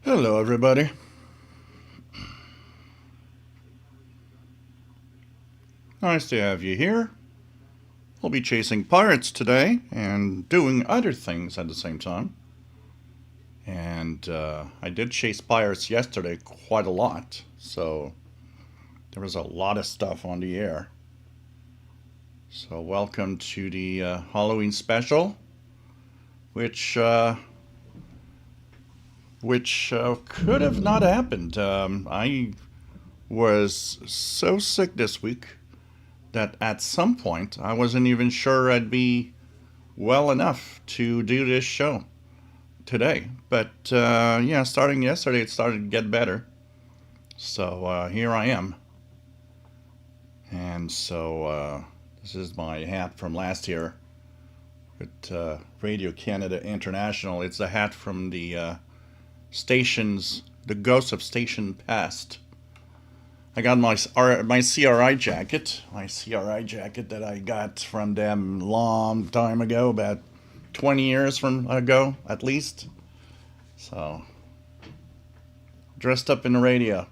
Hello, everybody. Nice to have you here. We'll be chasing pirates today and doing other things at the same time. And I did chase pirates yesterday quite a lot, so there was a lot of stuff on the air. So, welcome to the Halloween special, which uh, which could have not happened. I was so sick this week that at some point I wasn't even sure I'd be well enough to do this show today. But yeah, starting yesterday, it started to get better. So here I am. And so this is my hat from last year with Radio Canada International. It's a hat from the stations, the Ghosts of Station Past. I got my CRI jacket, that I got from them long time ago, about 20 years from ago at least. So dressed up in the radio.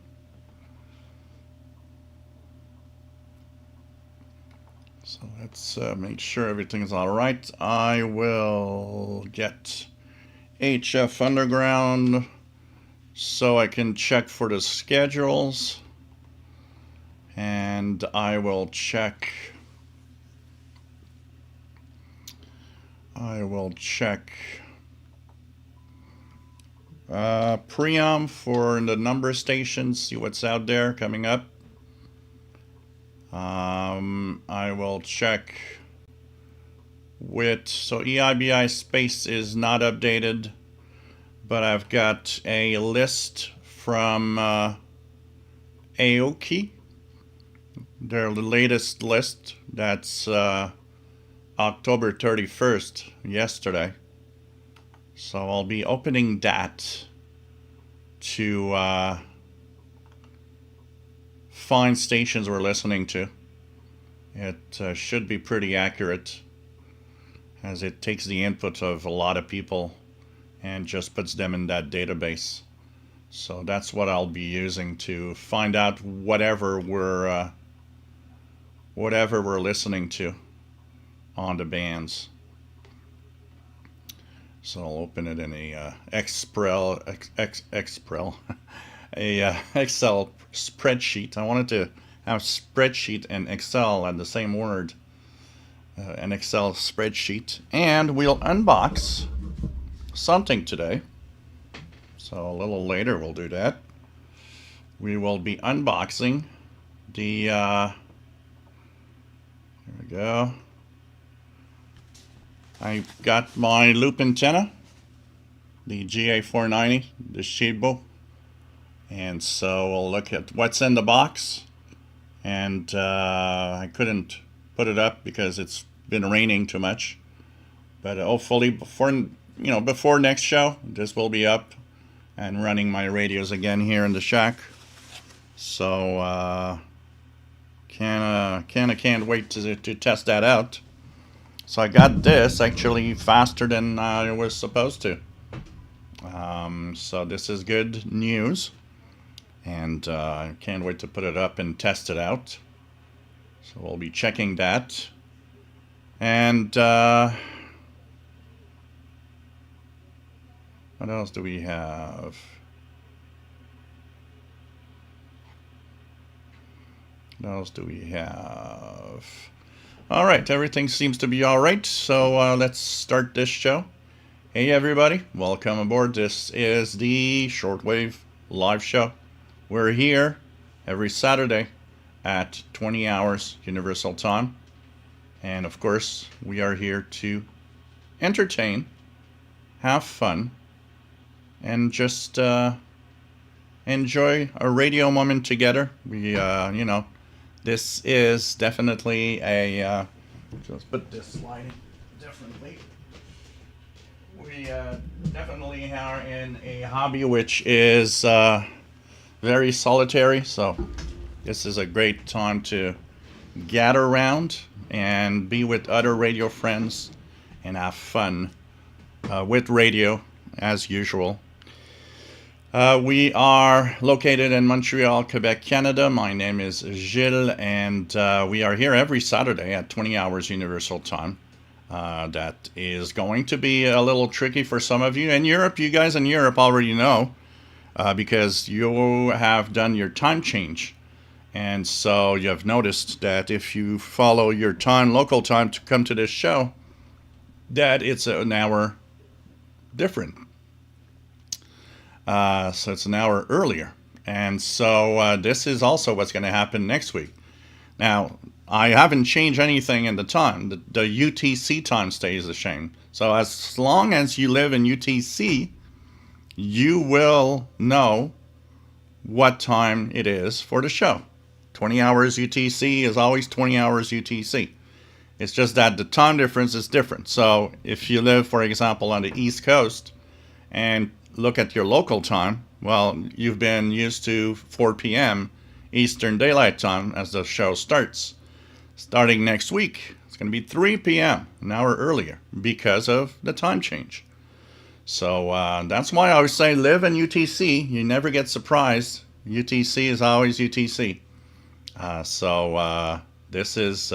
So let's make sure everything's all right. I will get HF Underground so I can check for the schedules. And I will check. Preom for the number stations, see what's out there coming up. I will check so EIBI space is not updated, but I've got a list from Aoki, their latest list. That's October 31st, yesterday. So I'll be opening that to find stations we're listening to. It should be pretty accurate, as it takes the input of a lot of people and just puts them in that database. So that's what I'll be using to find out whatever we're listening to on the bands. So I'll open it in a Excel Excel spreadsheet. I wanted to have spreadsheet and Excel at the same word. An Excel spreadsheet, and we'll unbox something today. So a little later we'll do that. We will be unboxing the. Here we go. I got my loop antenna, the GA490, the Shibo, and so we'll look at what's in the box. And I couldn't put it up because it's been raining too much, but hopefully before next show, this will be up and running my radios again here in the shack. So can't wait to test that out. So I got this actually faster than I was supposed to. So this is good news, and I can't wait to put it up and test it out. So we'll be checking that. And what else do we have? All right, everything seems to be all right. So let's start this show. Hey, everybody, welcome aboard. This is the Shortwave live show. We're here every Saturday at 20 hours Universal Time. And of course, we are here to entertain, have fun, and just enjoy a radio moment together. This is definitely a. Just put this slide differently. We definitely are in a hobby which is very solitary, so this is a great time to gather around and be with other radio friends and have fun with radio as usual. We are located in Montreal, Quebec, Canada. My name is Gilles, and we are here every Saturday at 20 hours Universal Time. That is going to be a little tricky for some of you. In Europe, you guys in Europe already know because you have done your time change. And so you have noticed that if you follow your time, local time, to come to this show, that it's an hour different. So it's an hour earlier. And so this is also what's going to happen next week. Now, I haven't changed anything in the time. The UTC time stays the same. So as long as you live in UTC, you will know what time it is for the show. 20 hours UTC is always 20 hours UTC. It's just that the time difference is different. So if you live, for example, on the East Coast and look at your local time, well, you've been used to 4 p.m. Eastern Daylight Time as the show starts. Starting next week, it's going to be 3 p.m., an hour earlier, because of the time change. So that's why I always say live in UTC. You never get surprised. UTC is always UTC. So this is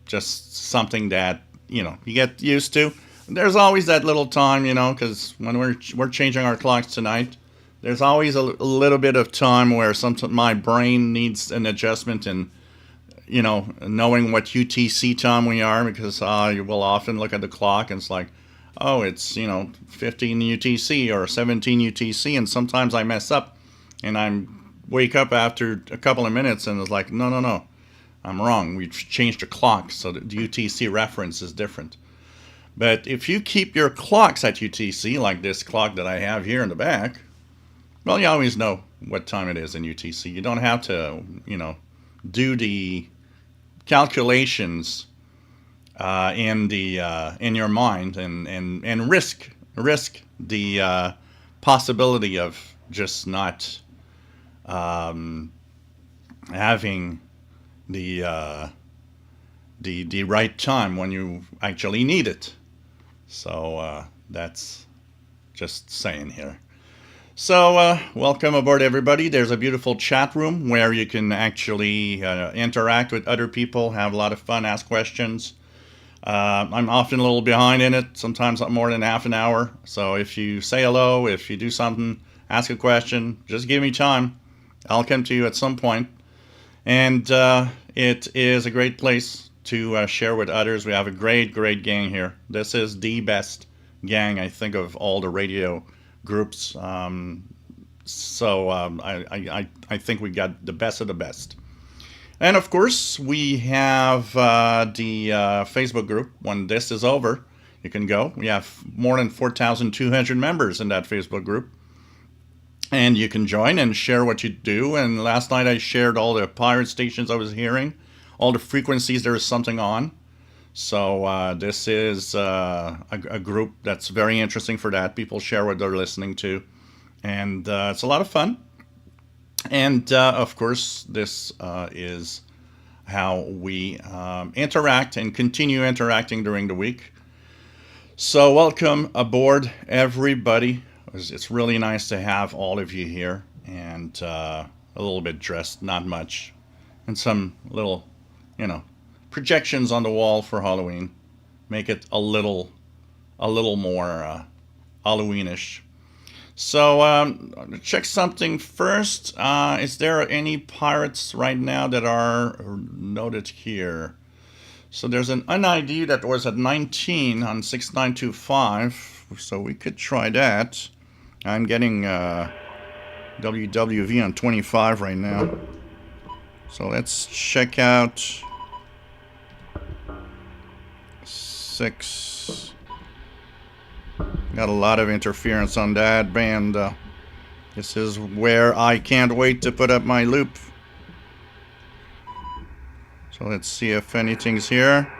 just something that you get used to. There's always that little time, because when we're changing our clocks tonight, there's always a little bit of time where my brain needs an adjustment in, knowing what UTC time we are, because you will often look at the clock and it's like, oh, it's 15 UTC or 17 UTC, and sometimes I mess up, and I wake up after a couple of minutes and it's like, no, I'm wrong. We've changed the clock, so the UTC reference is different. But if you keep your clocks at UTC, like this clock that I have here in the back, well, you always know what time it is in UTC. You don't have to, do the calculations in your mind and risk the possibility of just not having the right time when you actually need it. So that's just saying here. So welcome aboard, everybody. There's a beautiful chat room where you can actually interact with other people, have a lot of fun, ask questions. I'm often a little behind in it, sometimes not more than half an hour. So if you say hello, if you do something, ask a question, just give me time. I'll come to you at some point. And it is a great place to share with others. We have a great gang here. This is the best gang, I think, of all the radio groups. I think we got the best of the best. And of course, we have the Facebook group. When this is over, you can go. We have more than 4,200 members in that Facebook group. And you can join and share what you do. And last night I shared all the pirate stations I was hearing, all the frequencies there is something on. So this is a group that's very interesting for that. People share what they're listening to. And it's a lot of fun. And of course, this is how we interact and continue interacting during the week. So welcome aboard, everybody. It's really nice to have all of you here, and a little bit dressed, not much, and some little, projections on the wall for Halloween. Make it a little more Halloweenish. So check something first. Is there any pirates right now that are noted here? So there's an UNID that was at 19 on 6925, so we could try that. I'm getting WWV on 25 right now. So let's check out 6. Got a lot of interference on that band. This is where I can't wait to put up my loop. So let's see if anything's here.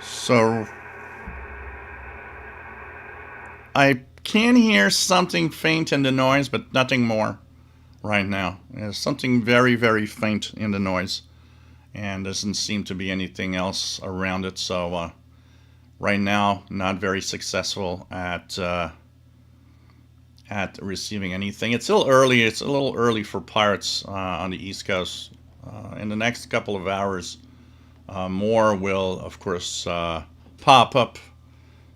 So I can hear something faint in the noise, but nothing more right now. There's something very, very faint in the noise, and doesn't seem to be anything else around it. So right now, not very successful at receiving anything. It's still early. It's a little early for pirates on the East Coast. In the next couple of hours, more will, of course, pop up.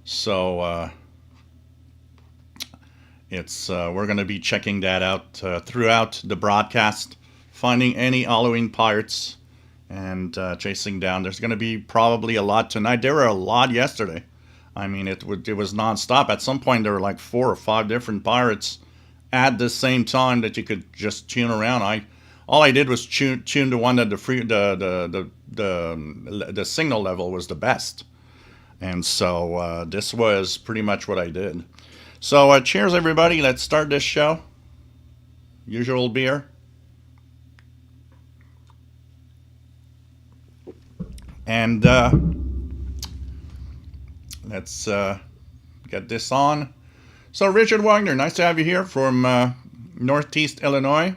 So we're going to be checking that out throughout the broadcast, finding any Halloween pirates and chasing down. There's going to be probably a lot tonight. There were a lot yesterday. I mean, it was nonstop. At some point, there were like 4 or 5 different pirates at the same time that you could just tune around. All I did was tune the one that the signal level was the best, and so this was pretty much what I did. So cheers, everybody. Let's start this show. Usual beer. And let's get this on. So Richard Wagner, nice to have you here from Northeast Illinois.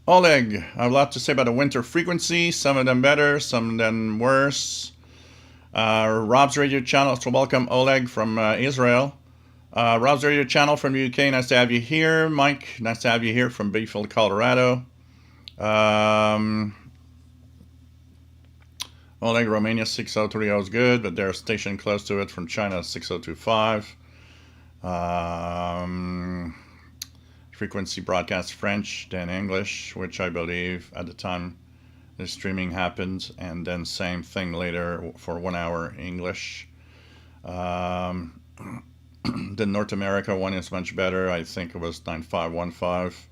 Oleg, I have a lot to say about the winter frequency. Some of them better, some of them worse. Rob's radio channel, so welcome Oleg from Israel. Rob's radio channel from the UK, nice to have you here. Mike, nice to have you here from Bayfield, Colorado. Oleg, Romania 6030 is good, but there's a station close to it from China 6025. Frequency broadcast French, then English, which I believe at the time the streaming happened, and then same thing later for 1 hour English. The North America one is much better. I think it was 9515.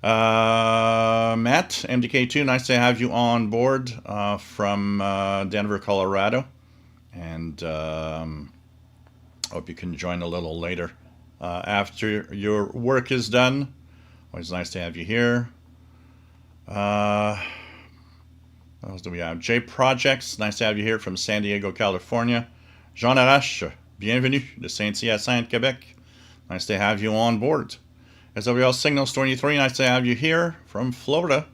Matt, MDK2, nice to have you on board from Denver, Colorado. And hope you can join a little later after your work is done. Always nice to have you here. What else do we have? J Projects, nice to have you here from San Diego, California. Jean Arrache, bienvenue de Saint-Hyacinthe, Quebec. Nice to have you on board. SWL Signals 23, nice to have you here from Florida.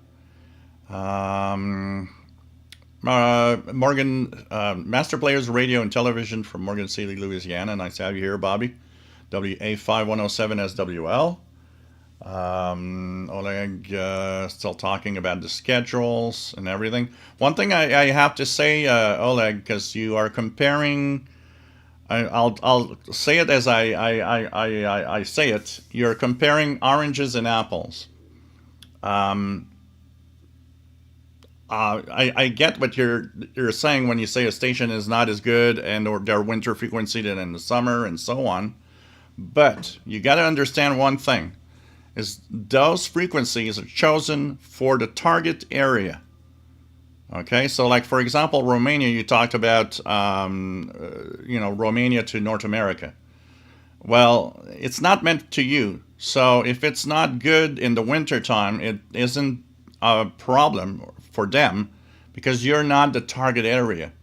Morgan, Master Players Radio and Television from Morgan City, Louisiana. Nice to have you here, Bobby. WA5107SWL. Oleg still talking about the schedules and everything. One thing I have to say, Oleg, because you are comparing, I'll say it as I say it. You're comparing oranges and apples. I get what you're saying when you say a station is not as good and or their winter frequency than in the summer and so on. But you got to understand one thing, is those frequencies are chosen for the target area. Okay, so like for example, Romania, you talked about, Romania to North America. Well, it's not meant to you. So if it's not good in the winter time, it isn't a problem for them because you're not the target area.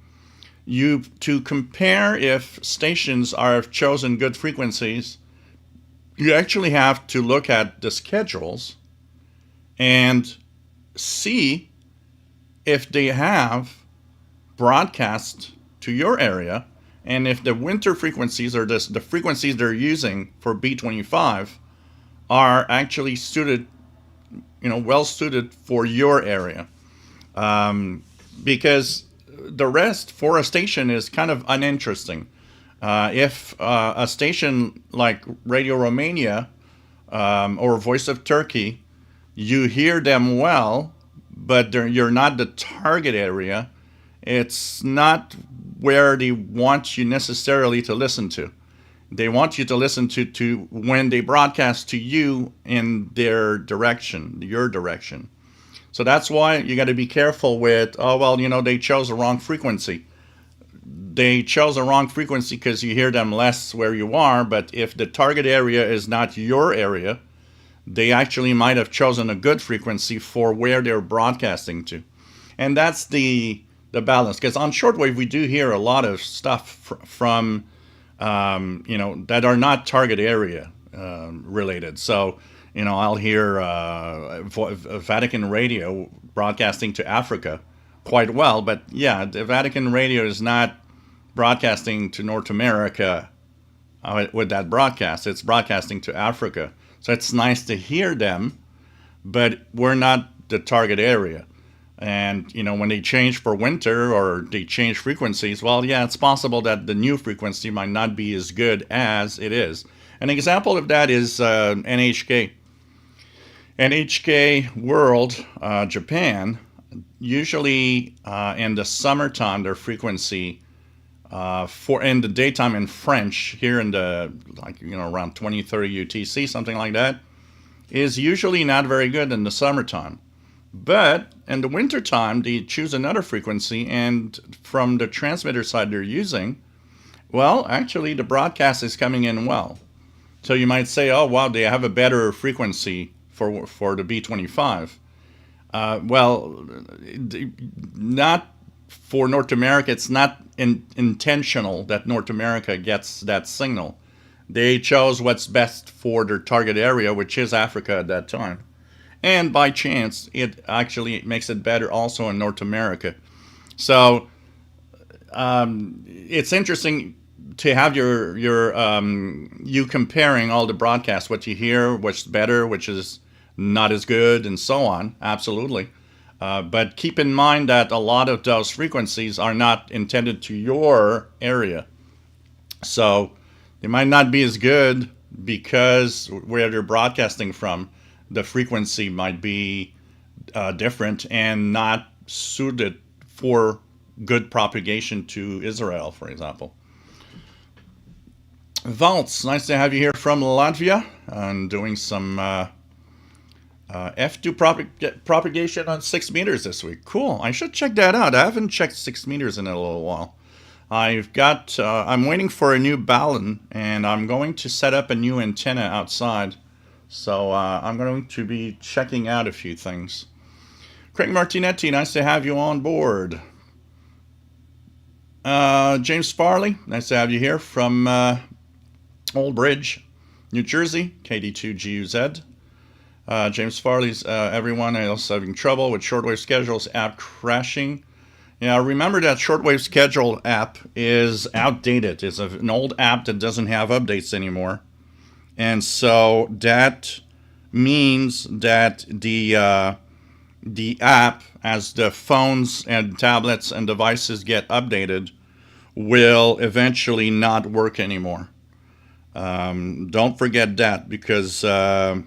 To compare if stations are chosen good frequencies, you actually have to look at the schedules and see if they have broadcast to your area, and if the winter frequencies or the frequencies they're using for B25 are actually suited, well suited for your area. Because the rest for a station is kind of uninteresting. If a station like Radio Romania or Voice of Turkey, you hear them well, but you're not the target area, it's not where they want you necessarily to listen to. They want you to listen to when they broadcast to you in their direction, your direction. So that's why you got to be careful with, they chose the wrong frequency. They chose the wrong frequency because you hear them less where you are, but if the target area is not your area, they actually might have chosen a good frequency for where they're broadcasting to. And that's the the balance. Because on shortwave, we do hear a lot of stuff from, that are not target area related. So, I'll hear Vatican radio broadcasting to Africa quite well, but yeah, the Vatican radio is not broadcasting to North America with that broadcast. It's broadcasting to Africa. So it's nice to hear them, but we're not the target area. And, when they change for winter or they change frequencies, well, yeah, it's possible that the new frequency might not be as good as it is. An example of that is NHK. NHK World, Japan, usually in the summertime, their frequency for in the daytime in French, here in the, around 2030 UTC, something like that, is usually not very good in the summertime. But in the wintertime, they choose another frequency, and from the transmitter side they're using, well, actually the broadcast is coming in well. So you might say, oh, wow, they have a better frequency for the B25. Well, not for North America. It's not intentional that North America gets that signal. They chose what's best for their target area, which is Africa at that time. And by chance, it actually makes it better also in North America. So it's interesting to have you comparing all the broadcasts, what you hear, what's better, which is not as good, and so on. Absolutely. But keep in mind that a lot of those frequencies are not intended to your area. So they might not be as good because where they're broadcasting from, the frequency might be different and not suited for good propagation to Israel, for example. Valts, nice to have you here from Latvia and doing some F2 propagation on 6 meters this week. Cool. I should check that out. I haven't checked 6 meters in a little while. I'm waiting for a new balun, and I'm going to set up a new antenna outside. So I'm going to be checking out a few things. Craig Martinetti, nice to have you on board. James Farley, nice to have you here from Old Bridge, New Jersey, KD2GUZ. James Farley's, everyone else having trouble with shortwave schedules app crashing. Remember that shortwave schedule app is outdated. It's an old app that doesn't have updates anymore. And so that means that the app, as the phones and tablets and devices get updated, will eventually not work anymore. Don't forget that, because the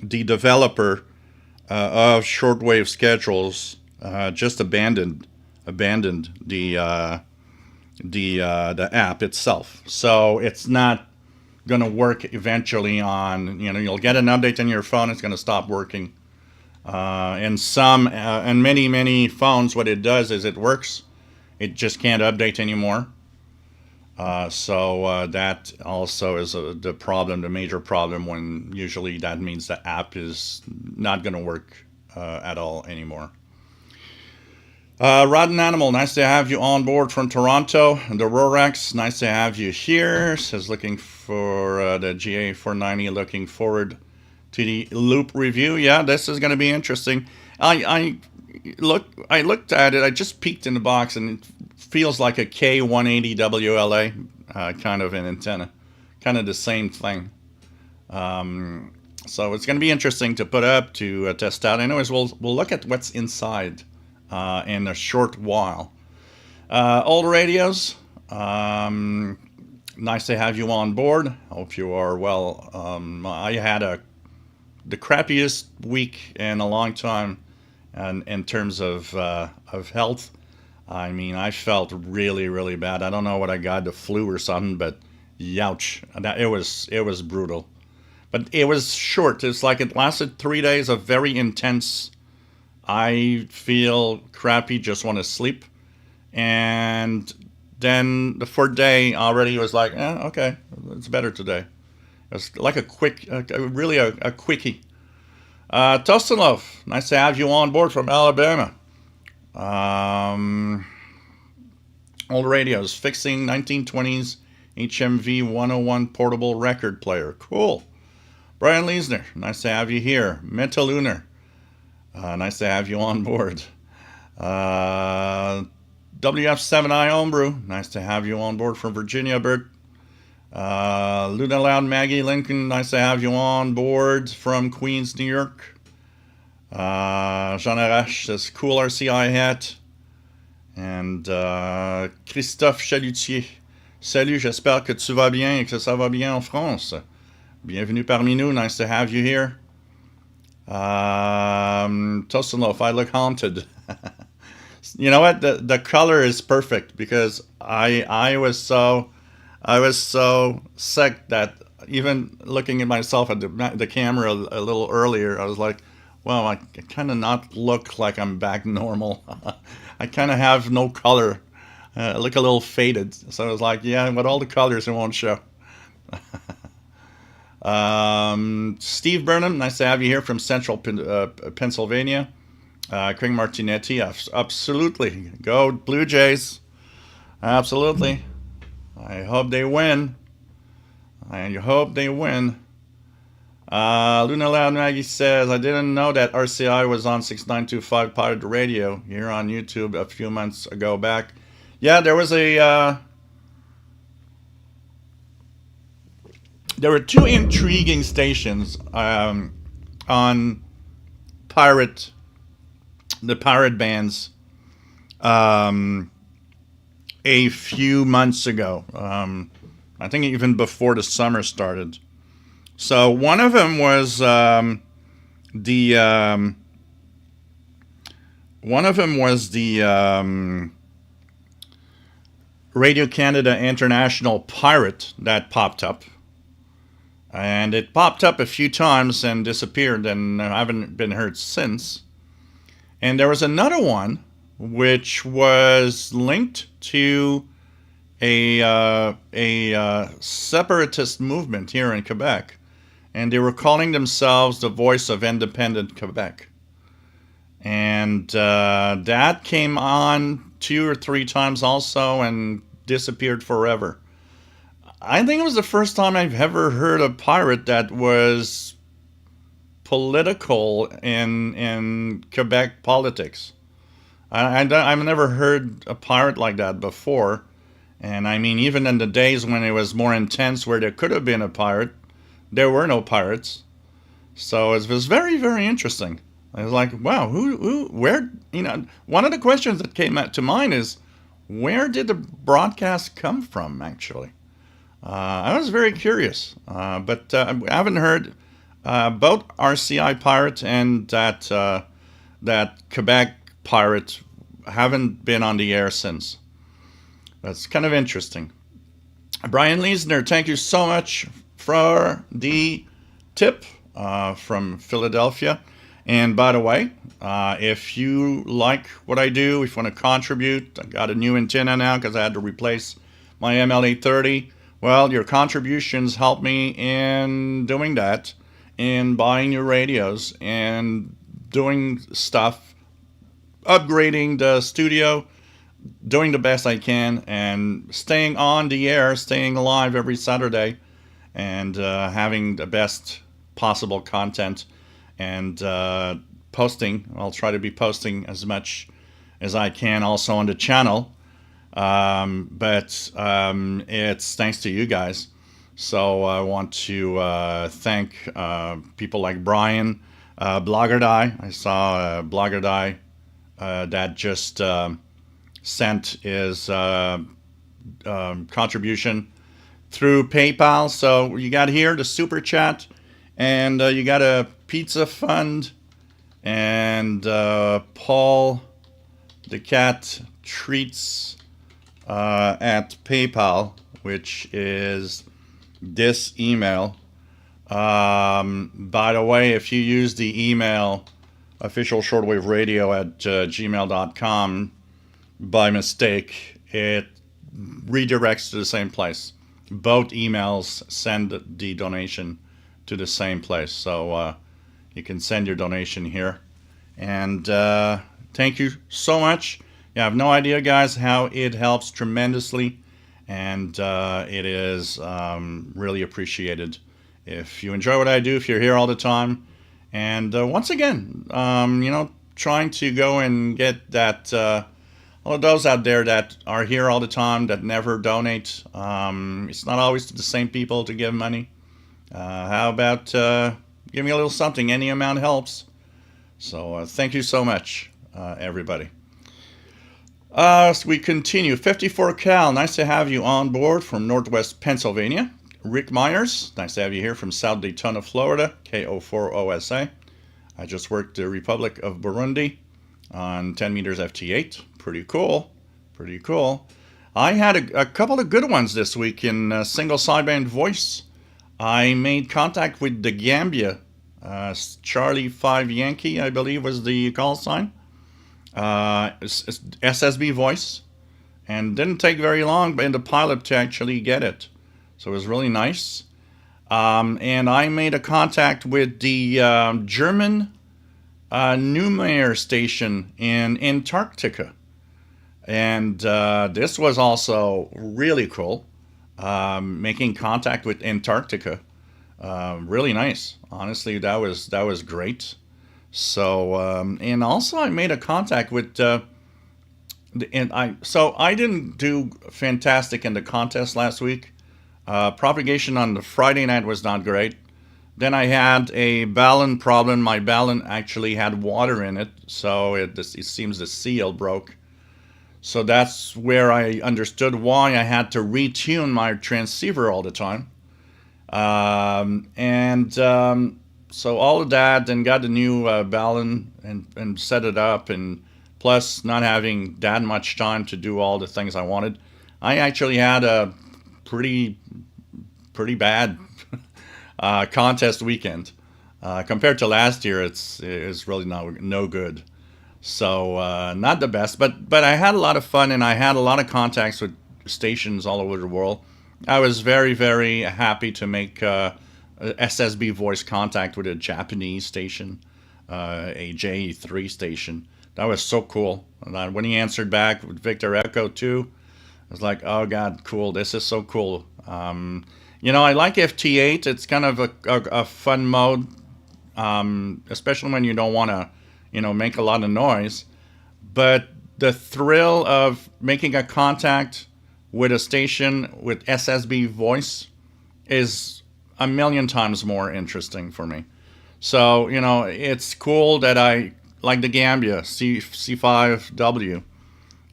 developer of shortwave schedules just abandoned the app itself. So it's not going to work eventually on, you'll get an update on your phone, it's going to stop working. And many phones, what it does is it works, it just can't update anymore. So that also is the problem, the major problem, when usually that means the app is not going to work at all anymore. Rotten Animal, nice to have you on board from Toronto. The Rorex, nice to have you here. Says looking for the GA490, looking forward to the loop review. Yeah, this is going to be interesting. I looked at it. I just peeked in the box, and it feels like a K180 WLA kind of an antenna, kind of the same thing. So it's going to be interesting to put up to test out. Anyways, we'll look at what's inside in a short while. Old radios, nice to have you on board. Hope you are well. I had the crappiest week in a long time, and in terms of health. I mean, I felt really, really bad. I don't know what I got, the flu or something, but youch, it was brutal. But it was short. It's like it lasted 3 days of very intense. I feel crappy, just want to sleep. And then the fourth day already was like, okay, it's better today. It's like a quick, really a quickie. Tostinov, nice to have you on board from Alabama. Old radios, fixing 1920s HMV 101 portable record player. Cool. Brian Leesner, nice to have you here. Metalunar, nice to have you on board. WF7I Homebrew, nice to have you on board from Virginia, Bert. Luna Loud Maggie Lincoln, nice to have you on board from Queens, New York. Jean Arrache says, cool RCI hat. And Christophe Chalutier, salut, j'espère que tu vas bien et que ça va bien en France. Bienvenue parmi nous, nice to have you here. Toast and Loaf, I look haunted. You know what? The color is perfect because I was so sick that even looking at myself at the camera a little earlier, I was like, well, I kind of not look like I'm back normal. I kind of have no color. I look a little faded. So I was like, yeah, with all the colors, it won't show. Steve Burnham, nice to have you here from Central Pennsylvania. Craig Martinetti, absolutely. Go Blue Jays. Absolutely. I hope they win. I hope they win. Luna Loud Maggie says, I didn't know that RCI was on 6925 Pirate Radio here on YouTube a few months ago back. Yeah, there was there were two intriguing stations on the pirate bands a few months ago. I think even before the summer started. So one of them was the Radio Canada International Pirate that popped up. And it popped up a few times and disappeared, and I haven't been heard since. And there was another one which was linked to a separatist movement here in Quebec, and they were calling themselves the Voice of Independent Quebec. And that came on 2 or 3 times also and disappeared forever. I think it was the first time I've ever heard a pirate that was political in Quebec politics. I've never heard a pirate like that before. And I mean, even in the days when it was more intense, where there could have been a pirate, there were no pirates. So it was very, very interesting. I was like, wow, where, one of the questions that came to mind is, where did the broadcast come from, actually? I was very curious, but I haven't heard both RCI Pirate and that Quebec Pirate haven't been on the air since. That's kind of interesting. Brian Leesner, thank you so much for the tip from Philadelphia. And by the way, if you like what I do, if you want to contribute, I got a new antenna now because I had to replace my ML830. Well, your contributions help me in doing that, in buying new radios and doing stuff, upgrading the studio, doing the best I can, and staying on the air, staying alive every Saturday, and having the best possible content, and posting. I'll try to be posting as much as I can also on the channel. But it's thanks to you guys. So I want to thank people like Brian, Bloggerdie. I saw Bloggerdie that just sent his contribution through PayPal. So you got here the super chat, and you got a pizza fund, and Paul the cat treats at PayPal, which is this email. By the way, if you use the email official shortwave radio at gmail.com by mistake, it redirects to the same place. Both emails send the donation to the same place. So you can send your donation here. And thank you so much. You have no idea, guys, how it helps tremendously, and it is really appreciated. If you enjoy what I do, if you're here all the time, and once again, trying to go and get that. All of those out there that are here all the time that never donate. It's not always to the same people to give money. How about give me a little something? Any amount helps. So thank you so much, everybody. So we continue. 54 Cal, nice to have you on board from Northwest Pennsylvania. Rick Myers, nice to have you here from South Daytona, Florida. KO4OSA. I just worked the Republic of Burundi on 10 meters FT8. Pretty cool. Pretty cool. I had a couple of good ones this week in single sideband voice. I made contact with the Gambia. Charlie 5 Yankee, I believe, was the call sign. SSB voice. And didn't take very long in the pilot to actually get it. So it was really nice. And I made a contact with the German Numair station in Antarctica. And this was also really cool. Making contact with Antarctica. Really nice. Honestly, that was great. So and also I made a contact with I didn't do fantastic in the contest last week. Propagation on the Friday night was not great. Then I had a ballon problem. My ballon actually had water in it, so it seems the seal broke. So that's where I understood why I had to retune my transceiver all the time. So all of that, then got the new ballon and set it up, and plus not having that much time to do all the things I wanted, I actually had a pretty bad contest weekend. Compared to last year, it's really no good. So not the best, but I had a lot of fun, and I had a lot of contacts with stations all over the world. I was very, very happy to make SSB voice contact with a Japanese station, a J3 station. That was so cool. And when he answered back with Victor Echo 2, I was like, oh God, cool. This is so cool. I like FT8. It's kind of a fun mode, especially when you don't want to, make a lot of noise. But the thrill of making a contact with a station with SSB voice is a million times more interesting for me. So, it's cool that I like the Gambia, C5W,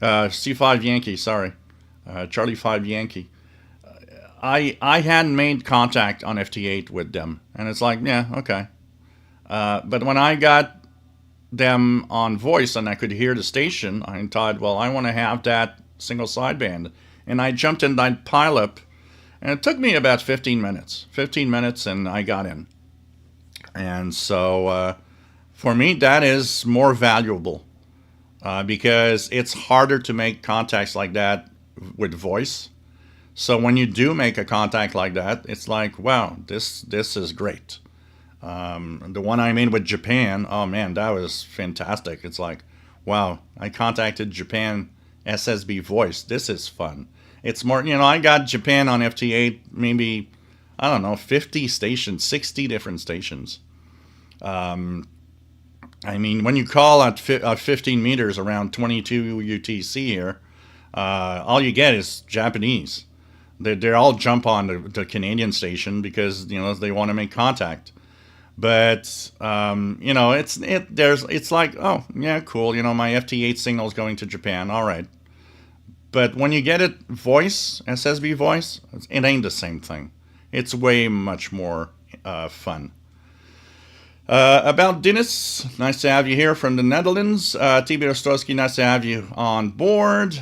C5 Yankee, sorry, Charlie 5 Yankee. I hadn't made contact on FT8 with them, and it's like, yeah, okay. But when I got them on voice and I could hear the station, I thought, well, I want to have that single sideband. And I jumped in that pileup, and it took me about 15 minutes. 15 minutes, and I got in. And so for me, that is more valuable because it's harder to make contacts like that with voice. So when you do make a contact like that, it's like, wow, this is great. The one I made with Japan, oh man, that was fantastic. It's like, wow, I contacted Japan SSB voice. This is fun. It's more, I got Japan on FT8, maybe, I don't know, 50 stations, 60 different stations. When you call at 15 meters around 22 UTC here, all you get is Japanese. They all jump on the Canadian station because, they want to make contact. But it's like, oh yeah, cool. My FT8 signal is going to Japan. All right. But when you get it voice, SSB voice, it ain't the same thing. It's way much more fun. About Dennis, nice to have you here from the Netherlands. Tibor Ostrowski, nice to have you on board.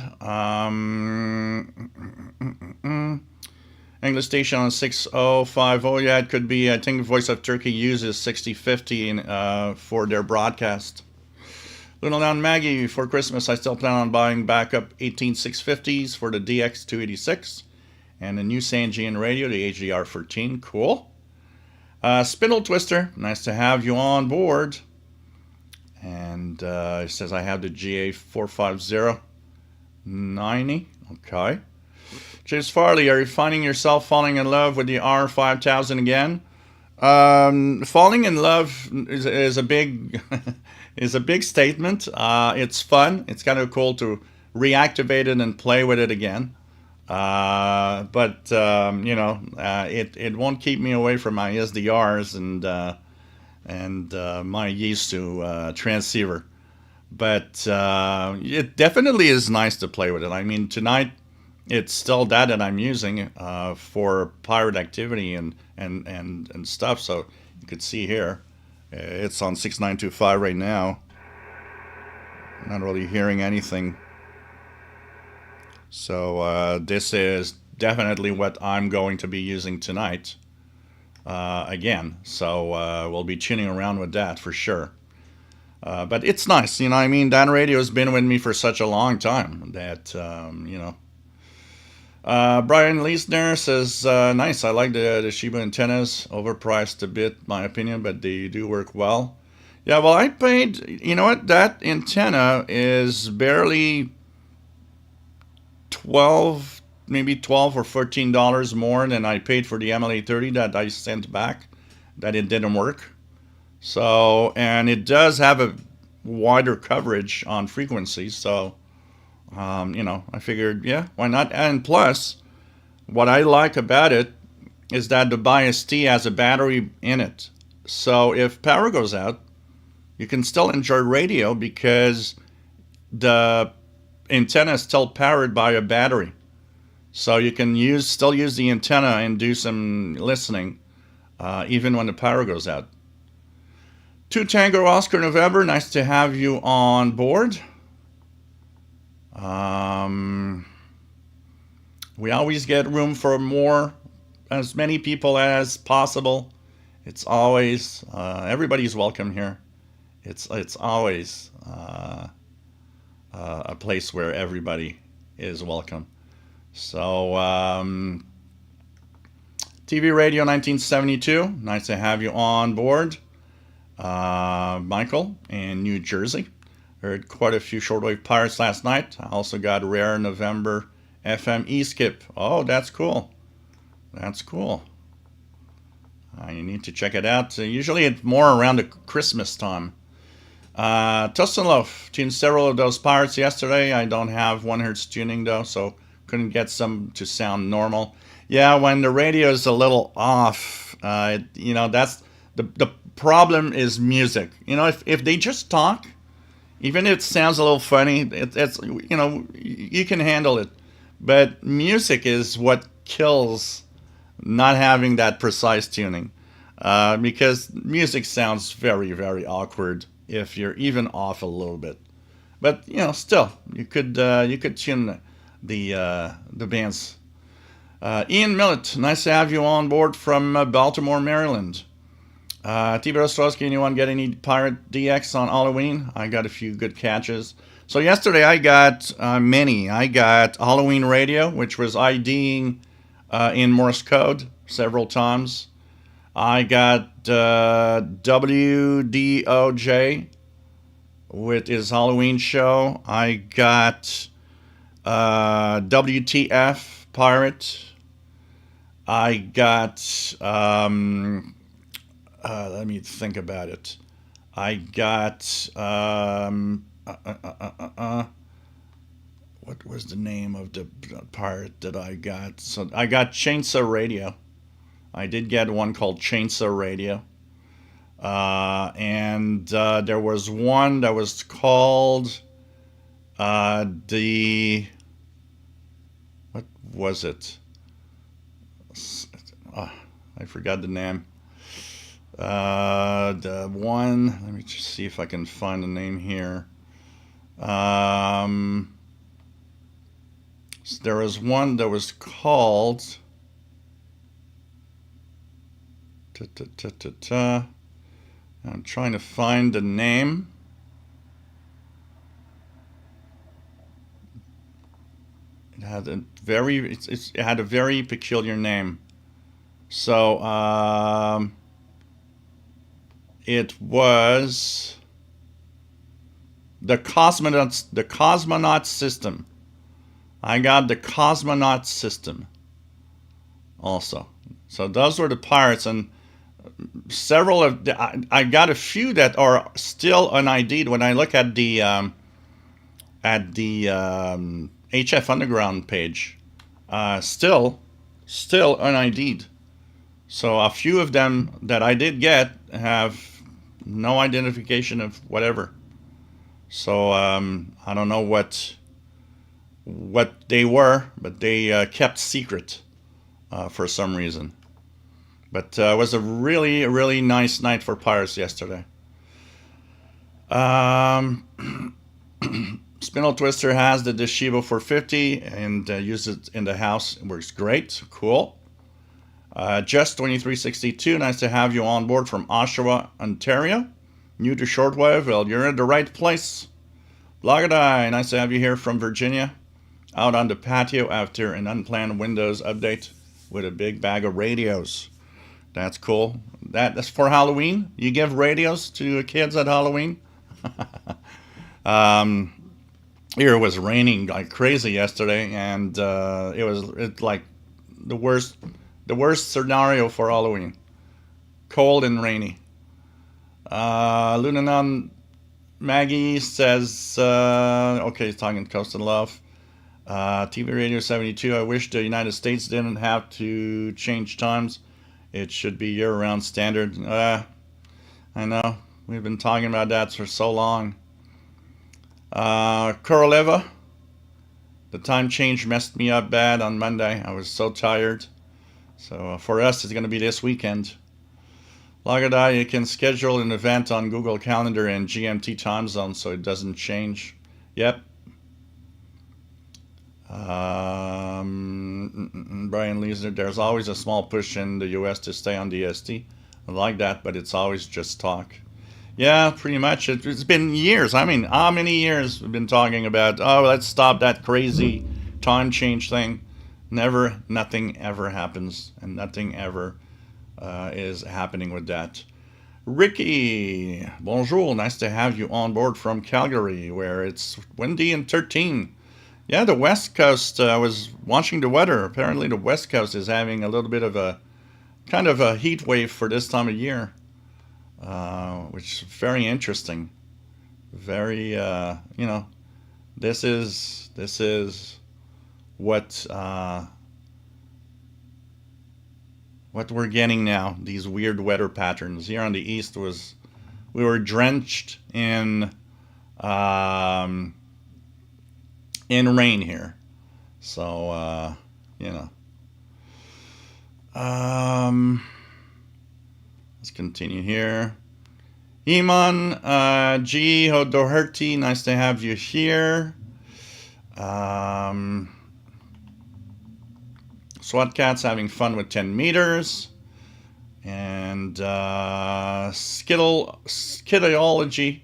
English station on 6050. Yeah, it could be. I think Voice of Turkey uses 6050 for their broadcast. Little Down Maggie, for Christmas, I still plan on buying backup 18650s for the DX286 and the new Sangean radio, the HDR13. Cool. Spindle Twister, nice to have you on board. And it says I have the GA450. 90. Okay. James Farley, are you finding yourself falling in love with the R5000 again? Falling in love is a big is a big statement. It's fun. It's kind of cool to reactivate it and play with it again. But it won't keep me away from my SDRs and my used to transceiver. But it definitely is nice to play with it. I mean, tonight it's still that I'm using for pirate activity and stuff. So you could see here, it's on 6925 right now. Not really hearing anything. So this is definitely what I'm going to be using tonight again. So we'll be tuning around with that for sure. But it's nice, I mean, that radio has been with me for such a long time that, Brian Leisner says, nice, I like the Shiba antennas, overpriced a bit, my opinion, but they do work well. Yeah, well, I paid, you know what, that antenna is barely 12, maybe 12 or $14 more than I paid for the MLA30 that I sent back, that it didn't work. So, and it does have a wider coverage on frequencies. So, I figured, yeah, why not? And plus, what I like about it is that the Bias T has a battery in it. So if power goes out, you can still enjoy radio because the antenna is still powered by a battery. So you can still use the antenna and do some listening even when the power goes out. 2 Tango Oscar November, nice to have you on board. We always get room for as many people as possible. It's always, everybody's welcome here. It's always a place where everybody is welcome. So, TV Radio 1972, nice to have you on board. Michael in New Jersey. Heard quite a few shortwave pirates last night. I also got Rare November FM E-Skip. Oh, that's cool. That's cool. You need to check it out. Usually it's more around the Christmas time. Tussenloaf tuned several of those pirates yesterday. I don't have 1 hertz tuning though, so couldn't get some to sound normal. Yeah, when the radio is a little off, that's the problem is music. If they just talk, even if it sounds a little funny, it's you can handle it. But music is what kills not having that precise tuning, because music sounds very, very awkward if you're even off a little bit. But still, you could tune the bands. Ian Millett, nice to have you on board from Baltimore, Maryland. Tibor Ostrowski, anyone get any Pirate DX on Halloween? I got a few good catches. So yesterday I got many. I got Halloween Radio, which was IDing in Morse code several times. I got WDOJ with his Halloween show. I got WTF Pirate. I got... let me think about it. I got what was the name of the pirate that I got? So I got Chainsaw Radio. I did get one called Chainsaw Radio, and there was one that was called the what was it? I forgot the name. The one, let me just see if I can find the name here. There was one that was called I'm trying to find the name. It had a very peculiar name. So it was the cosmonaut system. I got the cosmonaut system also. So those were the pirates, and several of I got a few that are still unID'd. When I look at the HF Underground page, still unID'd. So a few of them that I did get have no identification of whatever. So I don't know what they were, but they kept secret for some reason. But it was a really, really nice night for pirates yesterday. Spindle Twister has the Deshibo 450 and used it in the house. It works great. Cool. Just 2362, nice to have you on board from Oshawa, Ontario. New to Shortwave, well, you're in the right place. Blogadai, nice to have you here from Virginia. Out on the patio after an unplanned Windows update with a big bag of radios. That's cool. That's for Halloween. You give radios to kids at Halloween. Here it was raining like crazy yesterday, and it's like the worst scenario for Halloween. Cold and rainy. Lunanon Maggie says, okay, he's talking Coast and Love. TV Radio 72, I wish the United States didn't have to change times. It should be year-round standard. I know. We've been talking about that for so long. Koroleva, the time change messed me up bad on Monday. I was so tired. So for us, it's going to be this weekend. Lagadai, you can schedule an event on Google Calendar in GMT time zone so it doesn't change. Yep. Brian Leesner, there's always a small push in the US to stay on DST. I like that, but it's always just talk. Yeah, pretty much. It's been years. I mean, how many years we've been talking about, let's stop that crazy time change thing. Nothing ever happens, and nothing ever is happening with that. Ricky, bonjour. Nice to have you on board from Calgary, where it's windy and 13. Yeah, the West Coast, I was watching the weather. Apparently the West Coast is having a little bit of a kind of a heat wave for this time of year, which is very interesting. Very, this is what we're getting now, these weird weather patterns. Here on the East we were drenched in rain here. So, let's continue here. Iman G. Doherty, nice to have you here. SWAT Cats having fun with 10 meters. And Skittleology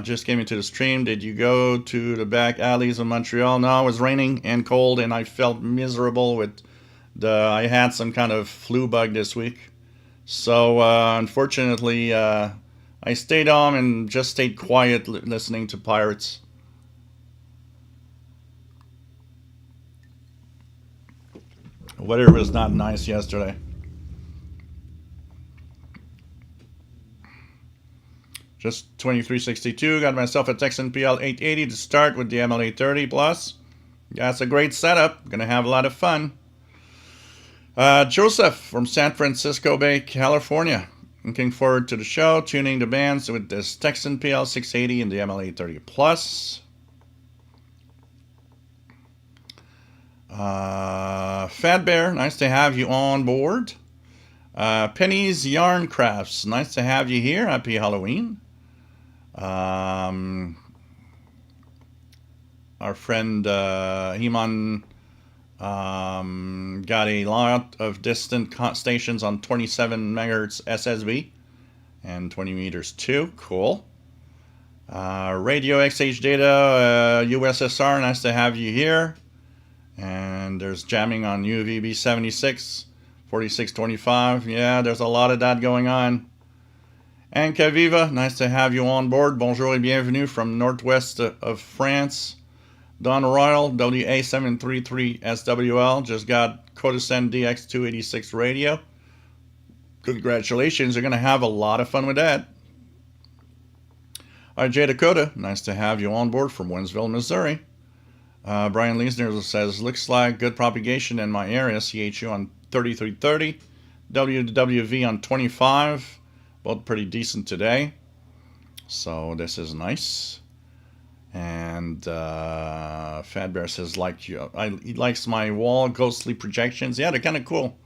just came into the stream. Did you go to the back alleys of Montreal? No, it was raining and cold, and I felt miserable I had some kind of flu bug this week. So, unfortunately, I stayed home and just stayed quiet listening to Pirates. The weather was not nice yesterday. Just 2362. Got myself a Texan PL 880 to start with the MLA 30 Plus. That's a great setup. Gonna have a lot of fun. Joseph from San Francisco Bay, California. Looking forward to the show. Tuning the bands with this Texan PL 680 and the MLA 30 Plus. Fat Bear, nice to have you on board. Penny's Yarn Crafts, nice to have you here. Happy Halloween. Our friend Heman got a lot of distant stations on 27 megahertz SSB and 20 meters too. Cool. Radio XH Data USSR, nice to have you here. And there's jamming on UVB 76, 4625. Yeah, there's a lot of that going on. And Kaviva, nice to have you on board. Bonjour et bienvenue from northwest of France. Don Royal, WA733SWL, just got Codescend DX286 radio. Congratulations, you're going to have a lot of fun with that. All right, Jay Dakota, nice to have you on board from Winsville, Missouri. Brian Leesner says, looks like good propagation in my area. CHU on 3330, WWV on 25, both pretty decent today. So this is nice. And Fat Bear says, he likes my wall ghostly projections. Yeah, they're kind of cool.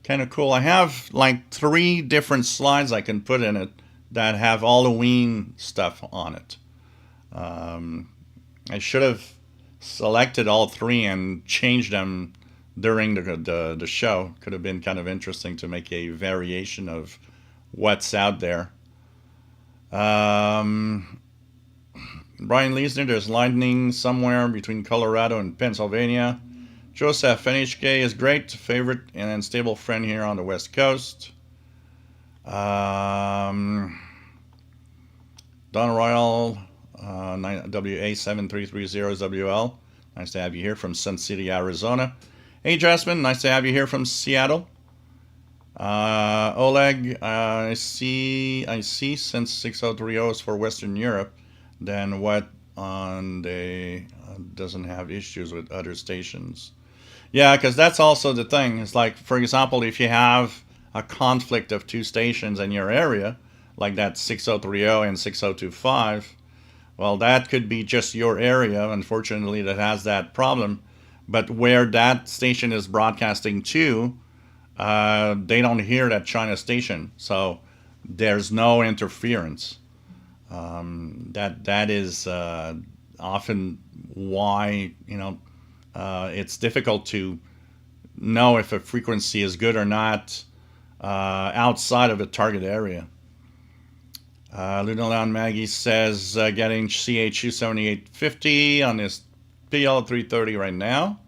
Kind of cool. I have like 3 different slides I can put in it that have Halloween stuff on it. I should have selected all 3 and changed them during the show. Could have been kind of interesting to make a variation of what's out there. Brian Leesner, there's lightning somewhere between Colorado and Pennsylvania. Joseph, NHK is great, favorite and stable friend here on the West Coast. Don Royal, WA7330WL, nice to have you here from Sun City, Arizona. Hey, Jasmine, nice to have you here from Seattle. Oleg, I see since 6030 is for Western Europe, then what on the doesn't have issues with other stations? Yeah, because that's also the thing. It's like, for example, if you have a conflict of 2 stations in your area, like that 6030 and 6025, well, that could be just your area, unfortunately, that has that problem. But where that station is broadcasting to, they don't hear that China station, so there's no interference. That is often why it's difficult to know if a frequency is good or not outside of a target area. Lunaland Maggie says getting CHU 7850 on this PL 330 right now.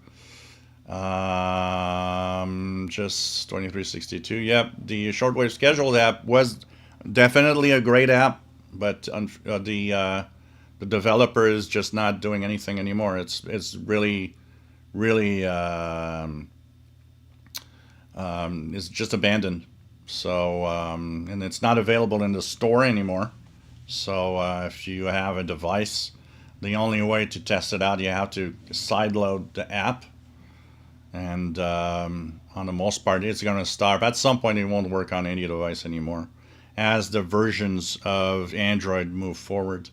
Just 2362. Yep, the Shortwave Scheduled app was definitely a great app, but the developer is just not doing anything anymore. It's really it's just abandoned. So and it's not available in the store anymore. So if you have a device, the only way to test it out, you have to sideload the app. And on the most part, it's going to stop. At some point, it won't work on any device anymore as the versions of Android move forward.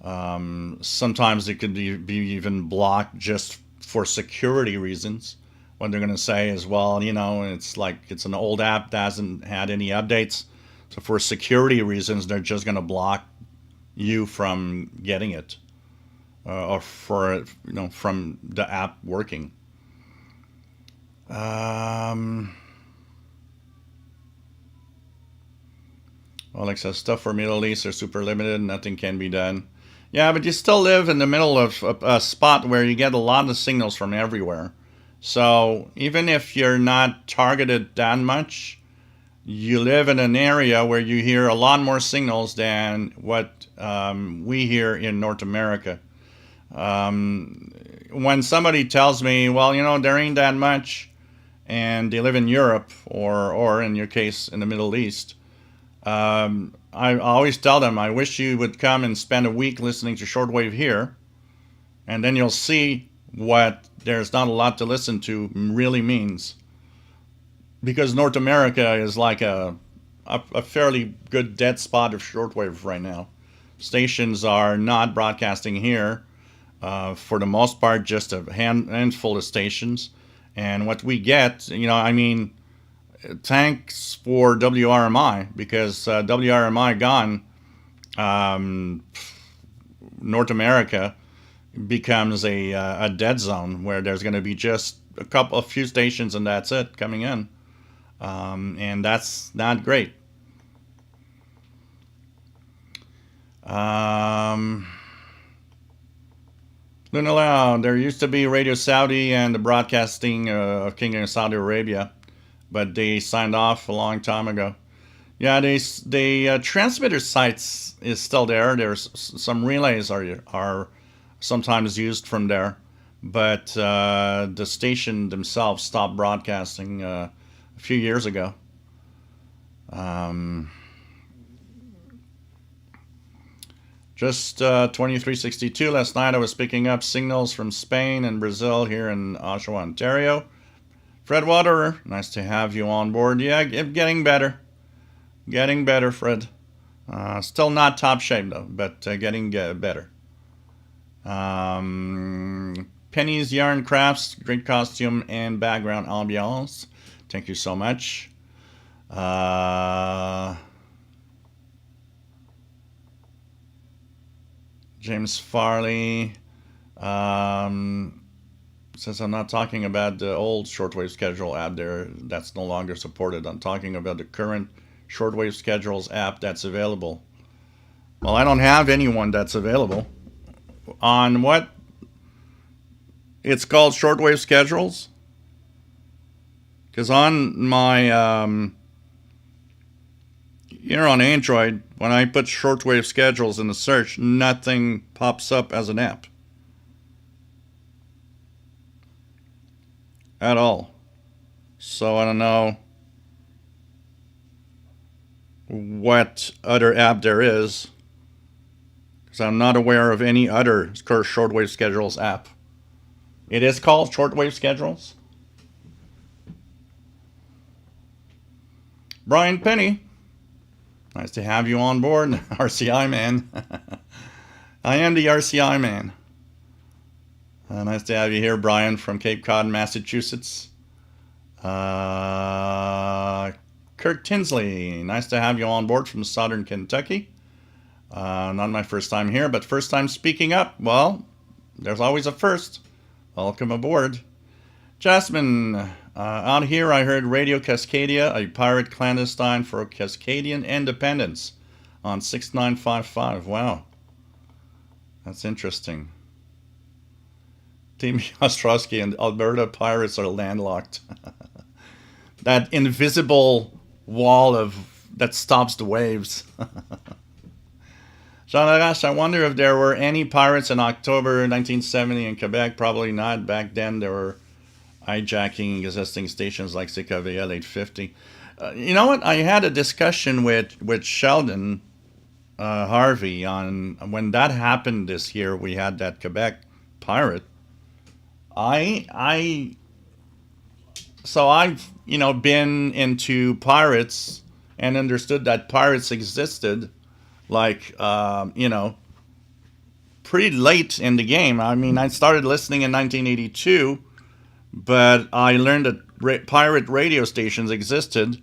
Sometimes it could be even blocked just for security reasons. What they're going to say is, well, it's like it's an old app that hasn't had any updates. So for security reasons, they're just going to block you from getting it or for from the app working. Alexa, stuff for Middle East are super limited. Nothing can be done. Yeah, but you still live in the middle of a spot where you get a lot of signals from everywhere. So even if you're not targeted that much, you live in an area where you hear a lot more signals than what we hear in North America. When somebody tells me, well, there ain't that much, and they live in Europe or in your case in the Middle East, I always tell them, I wish you would come and spend a week listening to Shortwave here, and then you'll see what there's not a lot to listen to really means. Because North America is like a fairly good dead spot of shortwave right now. Stations are not broadcasting here. For the most part, just a handful of stations. And what we get, thanks for WRMI, because WRMI gone, North America becomes a dead zone where there's going to be just a few stations and that's it coming in. And that's not great. Lunala, there used to be Radio Saudi and the broadcasting of Kingdom of Saudi Arabia, but they signed off a long time ago. Yeah, the transmitter sites is still there. There's some relays are sometimes used from there. But the station themselves stopped broadcasting a few years ago. Um, just 2362 last night. I was picking up signals from Spain and Brazil here in Oshawa, Ontario. Fred Waterer, nice to have you on board. Yeah, getting better. Getting better, Fred. Still not top shape, though, but getting better. Penny's Yarn Crafts, great costume and background ambiance. Thank you so much. James Farley says I'm not talking about the old shortwave schedule app there that's no longer supported. I'm talking about the current shortwave schedules app that's available. Well, I don't have anyone that's available. On what? It's called shortwave schedules? Because on my, here on Android, when I put shortwave schedules in the search, nothing pops up as an app. At all. So I don't know what other app there is, because I'm not aware of any other shortwave schedules app. It is called shortwave schedules. Brian Penny, nice to have you on board. RCI man. I am the RCI man. Nice to have you here, Brian, from Cape Cod, Massachusetts. Kirk Tinsley, nice to have you on board from Southern Kentucky. Not my first time here, but first time speaking up. Well, there's always a first. Welcome aboard. Jasmine, out here I heard Radio Cascadia, a pirate clandestine for Cascadian independence on 6955. Wow. That's interesting. Team Ostrowski and Alberta pirates are landlocked. That invisible wall that stops the waves. Jean Larache, I wonder if there were any pirates in October 1970 in Quebec. Probably not. Back then, there were hijacking existing stations like CKVL 850. You know what? I had a discussion with Sheldon Harvey on when that happened this year. We had that Quebec pirate. So I've been into pirates and understood that pirates existed. Like, pretty late in the game. I mean, I started listening in 1982, but I learned that pirate radio stations existed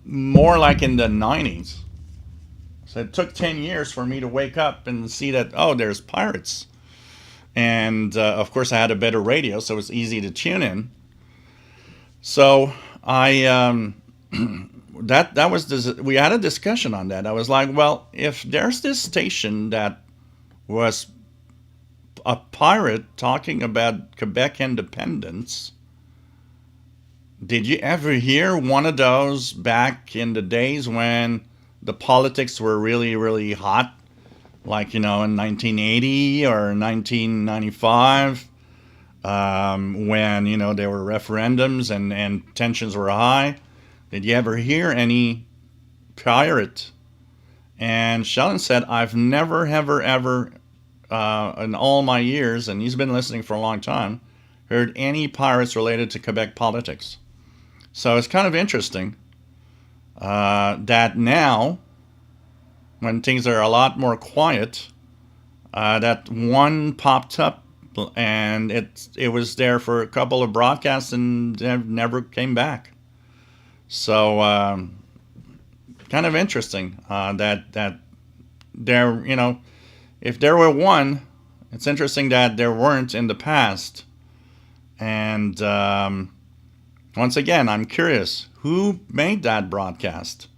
more like in the 90s. So it took 10 years for me to wake up and see that, oh, there's pirates. And, of course, I had a better radio, so it was easy to tune in. So I... That was we had a discussion on that. I was like, well, if there's this station that was a pirate talking about Quebec independence, did you ever hear one of those back in the days when the politics were really, really hot? Like, in 1980 or 1995, when, there were referendums and tensions were high. Did you ever hear any pirate? And Sheldon said, I've never, ever, ever, in all my years, and he's been listening for a long time, heard any pirates related to Quebec politics. So it's kind of interesting that now, when things are a lot more quiet, that one popped up, and it was there for a couple of broadcasts and never came back. So, kind of interesting that there, if there were one, it's interesting that there weren't in the past. And once again, I'm curious, who made that broadcast?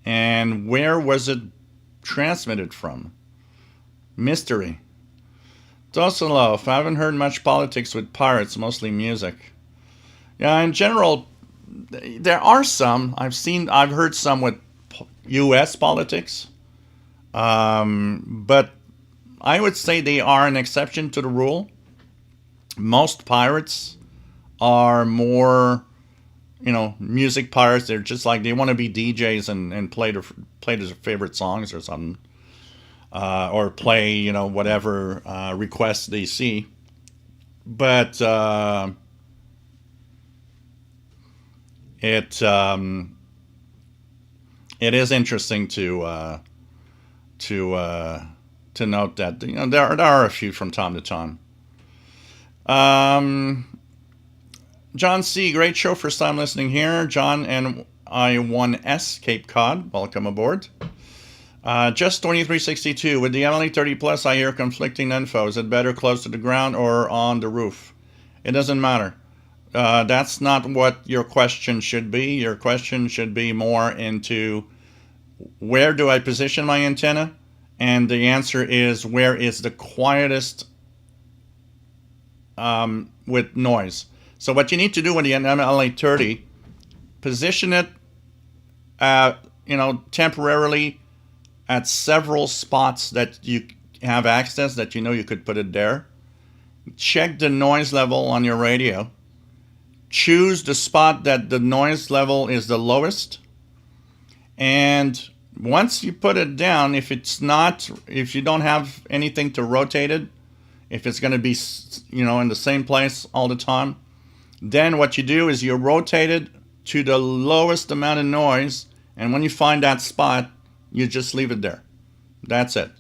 And where was it transmitted from? Mystery. Dosalof, I haven't heard much politics with pirates, mostly music. Yeah, in general, there are some. I've heard some with U.S. politics, but I would say they are an exception to the rule. Most pirates are more, music pirates. They're just like they want to be DJs and play their favorite songs or something, or play whatever requests they see. But it it is interesting to to note that there are a few from time to time. Um, John C, great show. First time listening here. John and I1S Cape Cod, welcome aboard. Just 2362 with the MLE 30 Plus. I hear conflicting info. Is it better close to the ground or on the roof? It doesn't matter. That's not what your question should be. Your question should be more into where do I position my antenna? And the answer is where is the quietest with noise. So what you need to do with the MLA 30, position it, temporarily at several spots that you have access, that you could put it there. Check the noise level on your radio. Choose the spot that the noise level is the lowest. And once you put it down, if you don't have anything to rotate it, if it's going to be, in the same place all the time, then what you do is you rotate it to the lowest amount of noise, and when you find that spot, you just leave it there. That's it.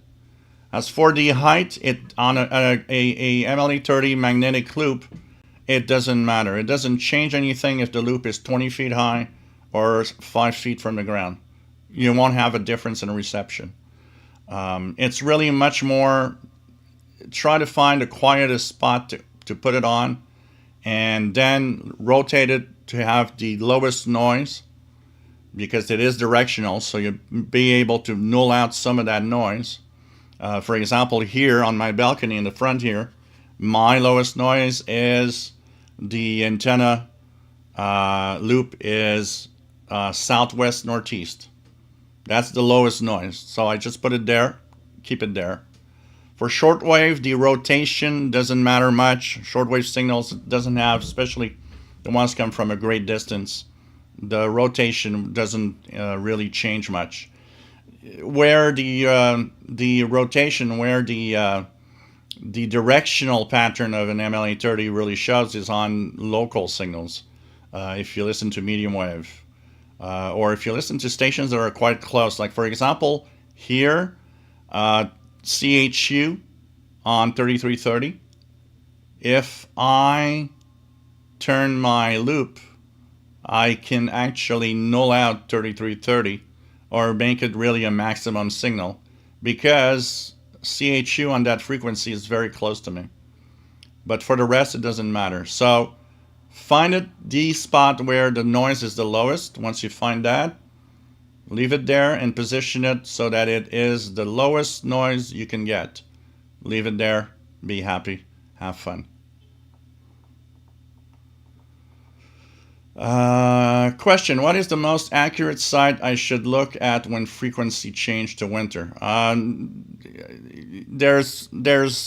As for the height, on a MLE 30 magnetic loop, it doesn't matter. It doesn't change anything if the loop is 20 feet high or 5 feet from the ground. You won't have a difference in reception. It's really much more, try to find the quietest spot to put it on, and then rotate it to have the lowest noise, because it is directional, so you'll be able to null out some of that noise. For example, here on my balcony in the front here, my lowest noise is the antenna loop is southwest northeast. That's the lowest noise. So I just put it there, keep it there. For shortwave, the rotation doesn't matter much. Shortwave signals doesn't have, especially the ones come from a great distance, the rotation doesn't really change much. Where the rotation, where the directional pattern of an MLA 30 really shows is on local signals. If you listen to medium wave, or if you listen to stations that are quite close, like for example here, CHU on 3330. If I turn my loop, I can actually null out 3330 or make it really a maximum signal, because CHU on that frequency is very close to me. But for the rest, it doesn't matter. So find the spot where the noise is the lowest. Once you find that, leave it there and position it so that it is the lowest noise you can get. Leave it there. Be happy. Have fun. Question: what is the most accurate site I should look at when frequency change to winter? There's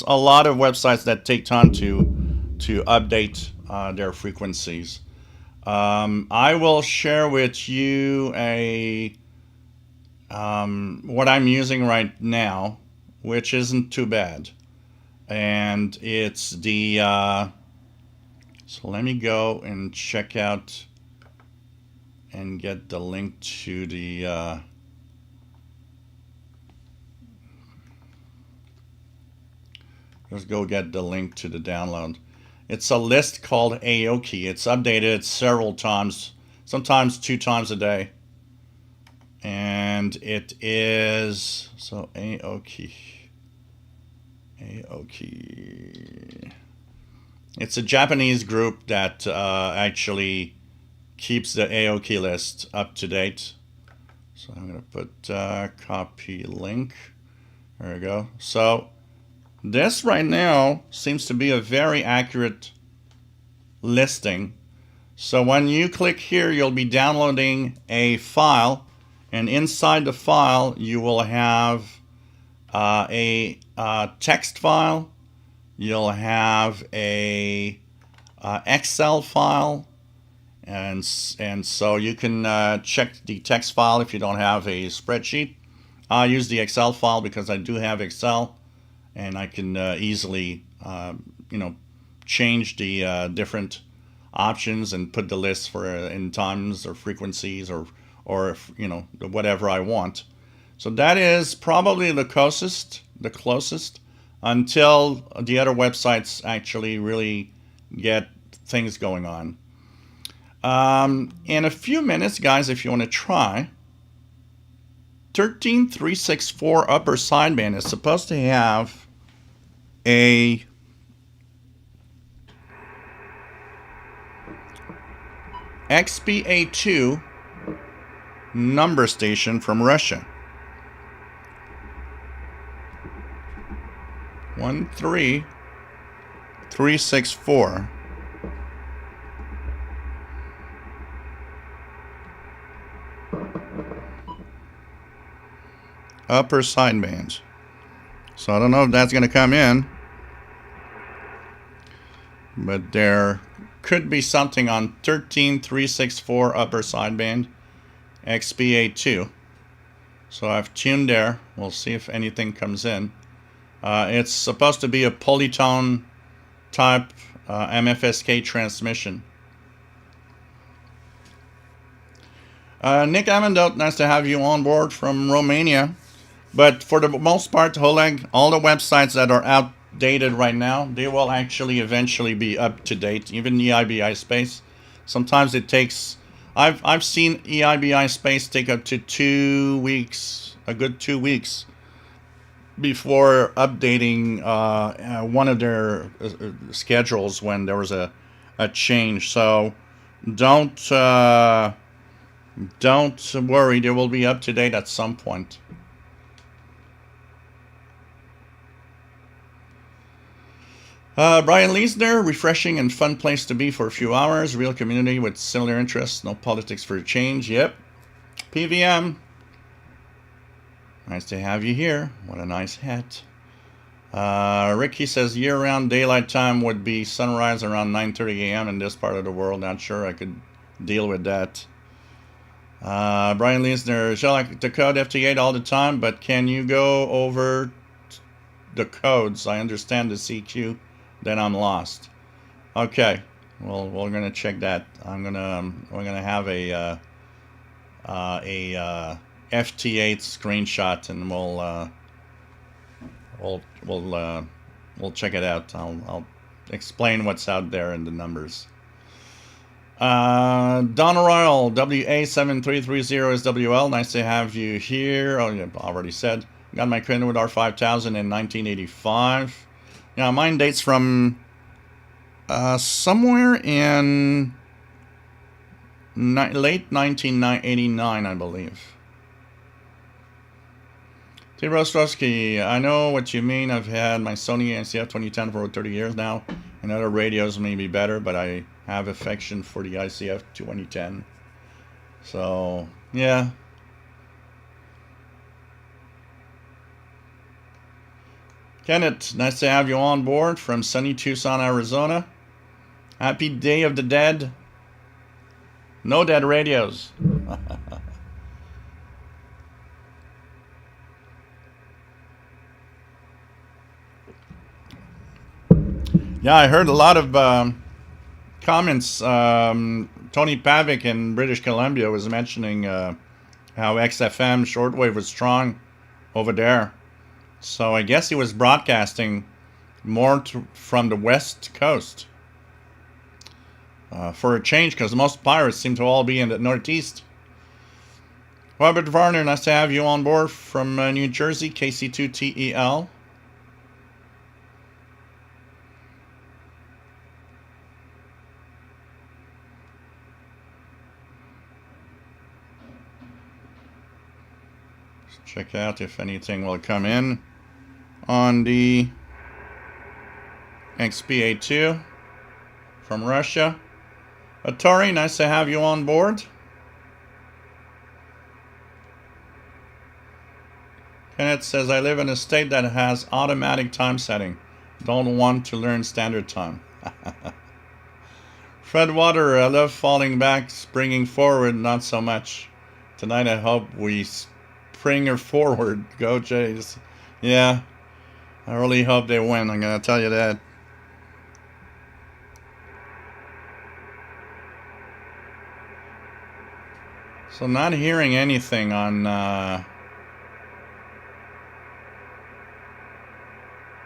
a lot of websites that take time to update their frequencies. I will share with you what I'm using right now, which isn't too bad, and it's the so let me go and check out and get the link to the let's go get the link to the download. It's a list called Aoki. It's updated several times, sometimes 2 times a day. And it is, so Aoki. It's a Japanese group that actually keeps the Aoki list up to date. So I'm going to put copy link. There we go. So this right now seems to be a very accurate listing. So when you click here, you'll be downloading a file, and inside the file you will have a text file. You'll have a Excel file, and so you can check the text file if you don't have a spreadsheet. I use the Excel file because I do have Excel, and I can easily change the different options and put the list for in times or frequencies or if, whatever I want. So that is probably the closest until the other websites actually really get things going on. In a few minutes, guys, if you want to try, 13364 upper sideband is supposed to have a XBA2 number station from Russia. 13364. Upper sidebands. So I don't know if that's going to come in, but there could be something on 13364 upper sideband XBA2. So I've tuned there. We'll see if anything comes in. It's supposed to be a polytone type MFSK transmission. Nick Amandot, nice to have you on board from Romania. But for the most part, Oleg, all the websites that are outdated right now, they will actually eventually be up to date. Even EIBI Space. Sometimes it takes... I've seen EIBI Space take up to 2 weeks, a good 2 weeks, before updating one of their schedules when there was a change. So don't worry, they will be up to date at some point. Brian Leesner, refreshing and fun place to be for a few hours. Real community with similar interests. No politics for a change. Yep. PVM. Nice to have you here. What a nice hat. Ricky says year-round daylight time would be sunrise around 9:30 a.m. in this part of the world. Not sure I could deal with that. Brian Leesner, shall I decode FT8 all the time, but can you go over the codes? I understand the CQ. Then I'm lost. Okay, well, we're gonna check that. We're gonna have a FT8 screenshot, and we'll check it out. I'll explain what's out there in the numbers. Don Royal, WA7330SWL. Nice to have you here. Oh, yeah, already said. Got my Kenwood R5000 in 1985. Yeah, mine dates from somewhere in late 1989, I believe. T. Rostowski, I know what you mean. I've had my Sony NCF 2010 for over 30 years now, and other radios may be better, but I have affection for the ICF 2010. So, yeah. Kenneth, nice to have you on board from sunny Tucson, Arizona. Happy Day of the Dead. No dead radios. Yeah, I heard a lot of comments. Tony Pavic in British Columbia was mentioning how XFM shortwave was strong over there. So I guess he was broadcasting more from the West Coast for a change, because most pirates seem to all be in the Northeast. Robert Varner, nice to have you on board from New Jersey, KC2TEL. Let's check out if anything will come in on the XBA2 from Russia. Atari, nice to have you on board. Kenneth says, I live in a state that has automatic time setting. Don't want to learn standard time. Fred Water, I love falling back, springing forward, not so much. Tonight I hope we spring her forward. Go Jays. Yeah, I really hope they win, I'm going to tell you that. So not hearing anything on...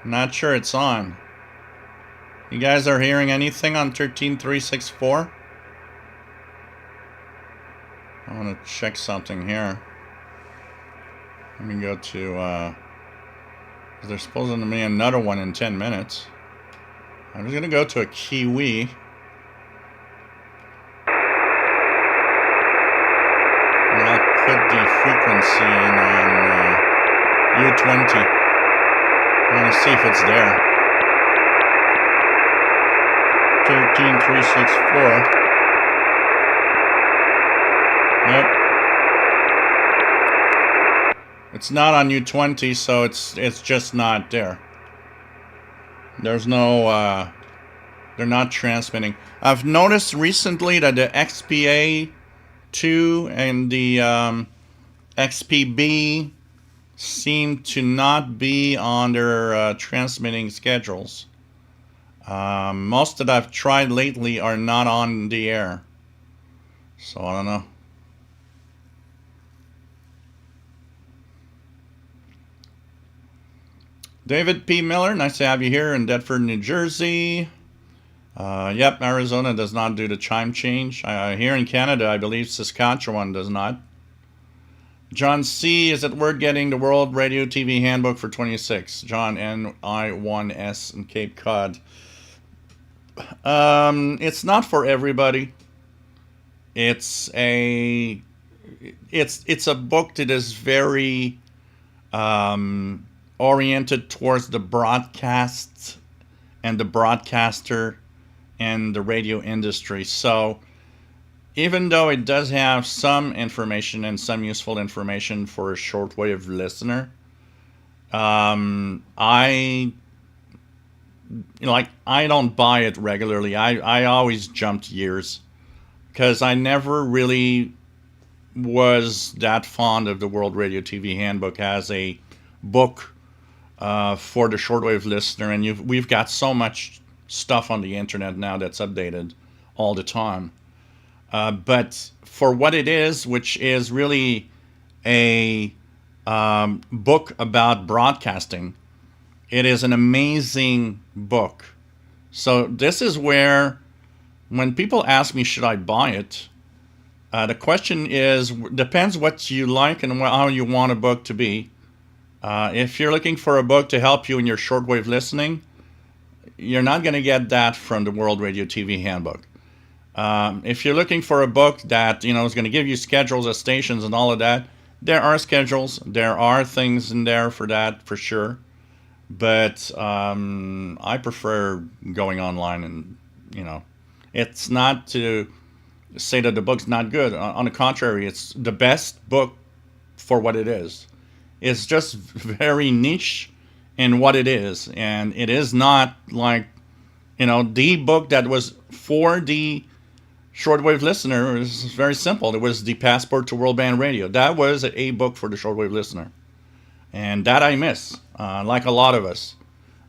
not sure it's on. You guys are hearing anything on 13364? I want to check something here. Let me go to, there's supposed to be another one in 10 minutes. I'm just going to go to a Kiwi. And I'll put the frequency in on U20. I want to see if it's there. 13364. Nope. It's not on U20, so it's just not there. There's no they're not transmitting. I've noticed recently that the XPA2 and the XPB seem to not be on their transmitting schedules. Most that I've tried lately are not on the air. So I don't know. David P. Miller, nice to have you here in Deptford, New Jersey. Yep, Arizona does not do the chime change. Here in Canada, I believe Saskatchewan does not. John C., is it worth getting the World Radio TV Handbook for 26? John NI1S in Cape Cod. It's not for everybody. It's a book that is very oriented towards the broadcast and the broadcaster and the radio industry. So even though it does have some information and some useful information for a shortwave listener, I don't buy it regularly. I always jumped years because I never really was that fond of the World Radio TV Handbook as a book for the shortwave listener. And we've got so much stuff on the internet now that's updated all the time. But for what it is, which is really a book about broadcasting, it is an amazing book. So this is where, when people ask me, should I buy it? The question is, depends what you like and how you want a book to be. If you're looking for a book to help you in your shortwave listening, you're not going to get that from the World Radio TV Handbook. If you're looking for a book that is going to give you schedules of stations and all of that, there are schedules. There are things in there for that, for sure. But I prefer going online, and it's not to say that the book's not good. On the contrary, it's the best book for what it is. It's just very niche in what it is, and it is not like the book that was for the shortwave listener is very simple. It was the Passport to World Band Radio. That was a book for the shortwave listener, and that I miss, like a lot of us.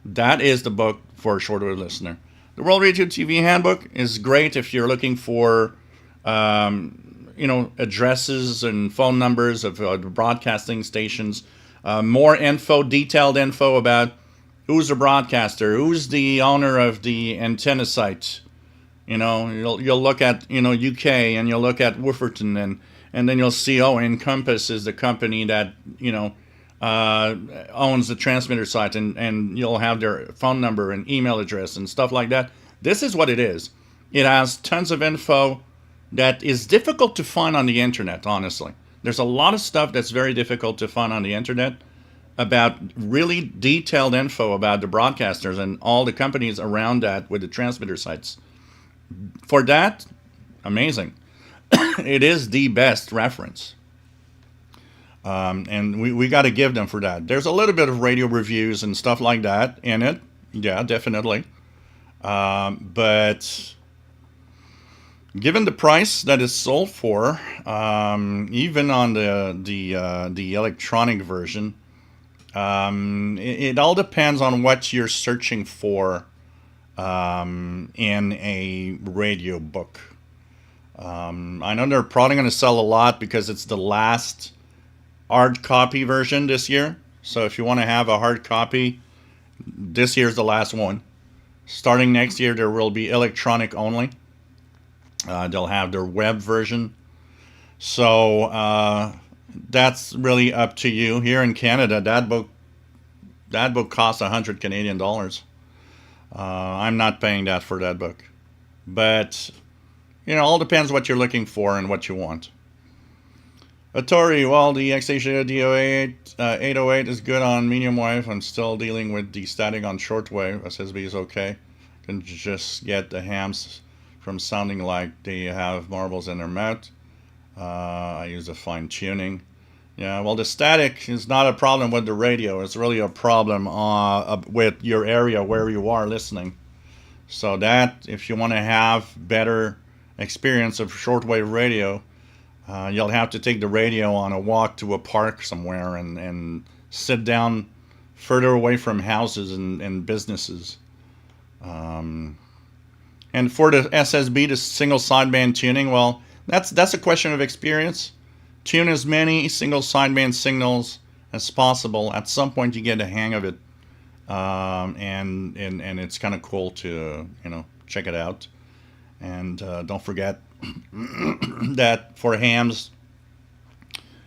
That is the book for a shortwave listener. The World Radio TV Handbook is great if you're looking for addresses and phone numbers of broadcasting stations, more info, detailed info about who's the broadcaster, who's the owner of the antenna site. You'll look at UK, and you'll look at Wooferton, and then you'll see Encompass is the company that owns the transmitter site, and you'll have their phone number and email address and stuff like that. This is what it is. It has tons of info that is difficult to find on the internet, honestly. There's a lot of stuff that's very difficult to find on the internet about really detailed info about the broadcasters and all the companies around that with the transmitter sites. For that, amazing. It is the best reference. And we got to give them for that. There's a little bit of radio reviews and stuff like that in it. Yeah, definitely. But given the price that is sold for, even on the electronic version, it all depends on what you're searching for in a radio book. I know they're probably going to sell a lot because it's the last hard copy version this year. So if you want to have a hard copy, this year's the last one. Starting next year, there will be electronic only. They'll have their web version. So that's really up to you. Here in Canada, that book costs 100 Canadian dollars. I'm not paying that for that book. But, all depends what you're looking for and what you want. Atari, well, the X-Asia DO8 808 is good on medium wave. I'm still dealing with the static on shortwave. SSB is okay. Can just get the hams from sounding like they have marbles in their mouth. I use the fine tuning. Yeah, well, the static is not a problem with the radio. It's really a problem with your area where you are listening. So that, if you want to have better experience of shortwave radio, you'll have to take the radio on a walk to a park somewhere and sit down further away from houses and businesses. And for the SSB, the single sideband tuning, well, that's a question of experience. Tune as many single sideband signals as possible. At some point, you get a hang of it, and it's kind of cool to check it out. And don't forget that for hams,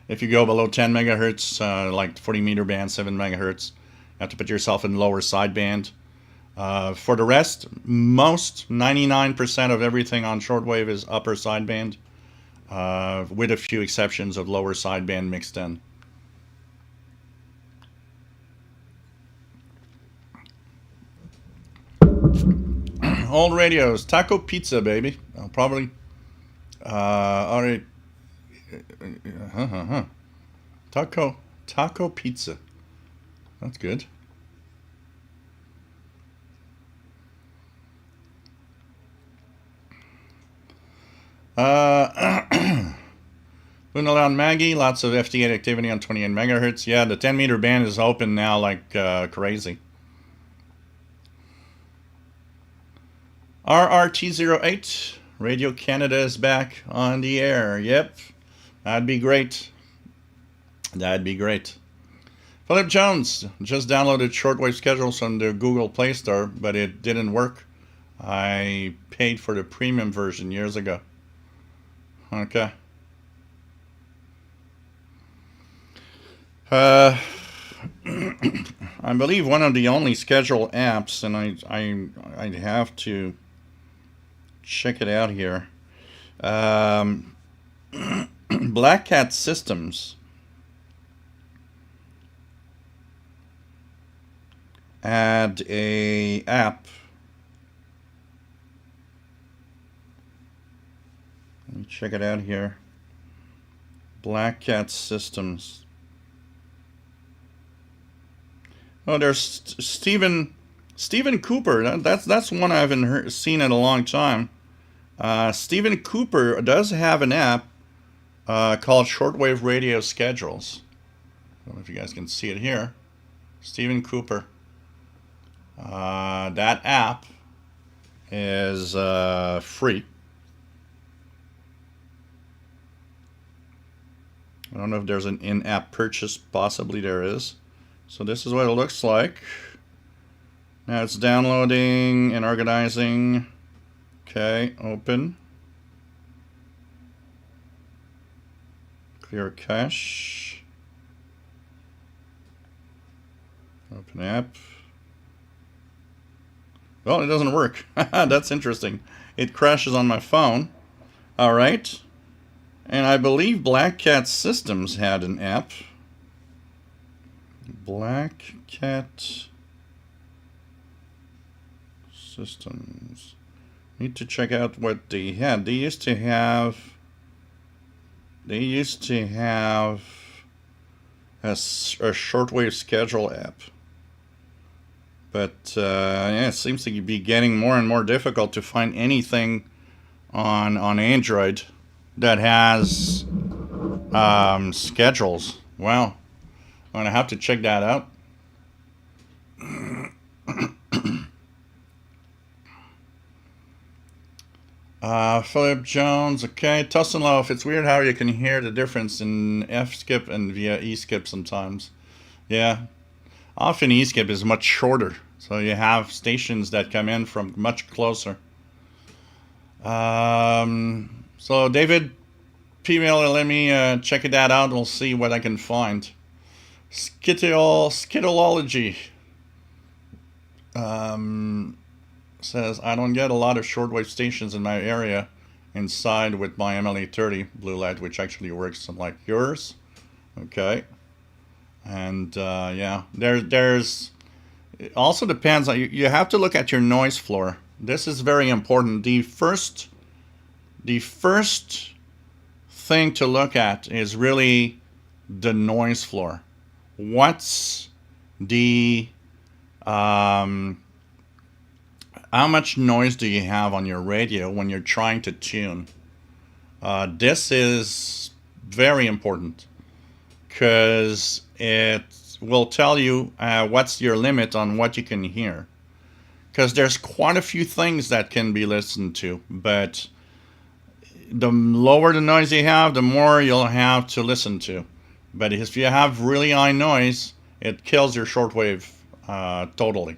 if you go below 10 megahertz, like 40 meter band, 7 megahertz, you have to put yourself in lower sideband. For the rest, 99% of everything on shortwave is upper sideband, with a few exceptions of lower sideband mixed in. Old radios, taco pizza, baby. I'll probably. All right. Taco pizza. That's good. Lunala Maggie, lots of FT8 activity on 28 megahertz. Yeah, the 10 meter band is open now like crazy. RRT08, Radio Canada is back on the air. Yep, that'd be great. That'd be great. Philip Jones just downloaded shortwave schedules from the Google Play Store, but it didn't work. I paid for the premium version years ago. Okay. I believe one of the only schedule apps, and I have to check it out here. Black Cat Systems had a app. Let me check it out here. Black Cat Systems. Oh, there's Stephen Cooper. That's one I haven't seen in a long time. Stephen Cooper does have an app called Shortwave Radio Schedules. I don't know if you guys can see it here. Stephen Cooper. That app is free. I don't know if there's an in-app purchase. Possibly there is. So this is what it looks like. Now it's downloading and organizing. Okay, open. Clear cache. Open app. Well, it doesn't work. That's interesting. It crashes on my phone. All right. And I believe Black Cat Systems had an app. Black Cat Systems. Need to check out what they had. They used to have a shortwave schedule app. But yeah, it seems to be getting more and more difficult to find anything on Android that has schedules. Well, I'm gonna have to check that out. Philip Jones, okay. Tussenloaf, it's weird how you can hear the difference in F skip and via E skip sometimes. Yeah, often E skip is much shorter, so you have stations that come in from much closer. So David, P-mail, let me check that out. We'll see what I can find. Skitolology says, I don't get a lot of shortwave stations in my area inside with my MLA30 blue light, which actually works like yours. Okay. And yeah, there's it also depends on you have to look at your noise floor. This is very important. The first thing to look at is really the noise floor. What's the how much noise do you have on your radio when you're trying to tune? This is very important because it will tell you what's your limit on what you can hear. Because there's quite a few things that can be listened to, but the lower the noise you have, the more you'll have to listen to. But if you have really high noise, it kills your shortwave totally.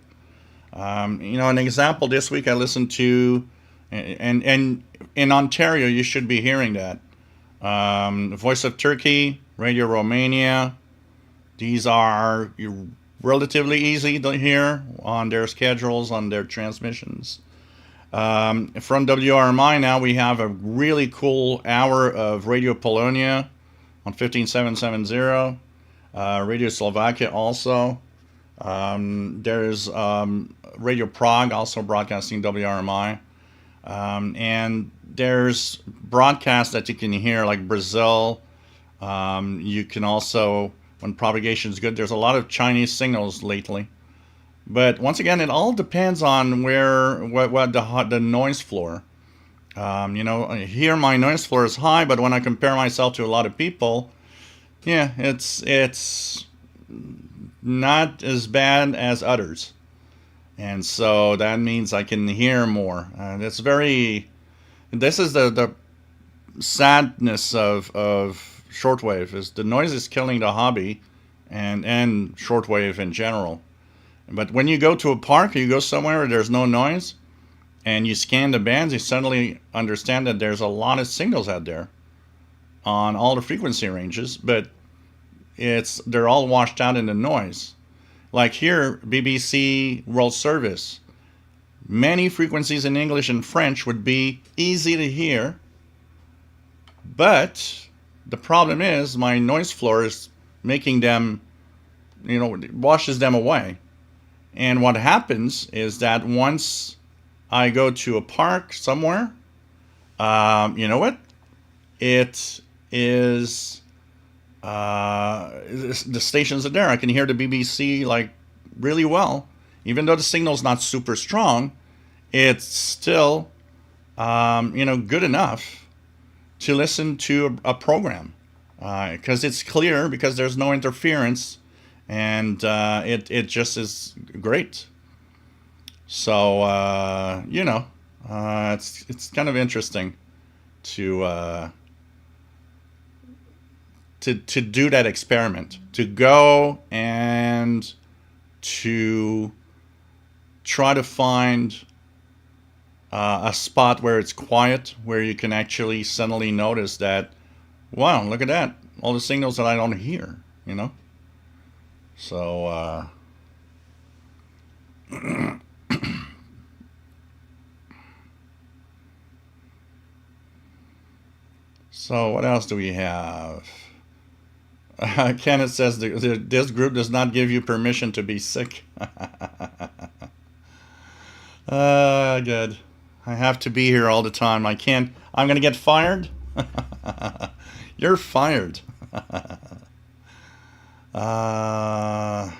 An example this week I listened to, and in Ontario you should be hearing that. Voice of Turkey, Radio Romania. These are relatively easy to hear on their schedules, on their transmissions. From WRMI now we have a really cool hour of Radio Polonia on 15770. Radio Slovakia also. There's Radio Prague also broadcasting WRMI. And there's broadcasts that you can hear like Brazil. You can also, when propagation is good, there's a lot of Chinese signals lately. But once again, it all depends on what the noise floor. Here my noise floor is high, but when I compare myself to a lot of people, yeah, it's not as bad as others. And so that means I can hear more. This is the sadness of shortwave, is the noise is killing the hobby and shortwave in general. But when you go to a park or you go somewhere where there's no noise and you scan the bands, you suddenly understand that there's a lot of signals out there on all the frequency ranges, but they're all washed out in the noise. Like here, BBC World Service, many frequencies in English and French would be easy to hear, but the problem is my noise floor is making them, washes them away. And what happens is that once I go to a park somewhere, you know what? It is the stations are there. I can hear the BBC like really well, even though the signal's not super strong. It's still, good enough to listen to a program because it's clear, because there's no interference, and it just is great. So it's kind of interesting to do that experiment, to go and to try to find a spot where it's quiet, where you can actually suddenly notice that, wow, look at that, all the signals that I don't hear, So, so what else do we have? Kenneth says this group does not give you permission to be sick. Good. I have to be here all the time. I can't. I'm going to get fired? You're fired. So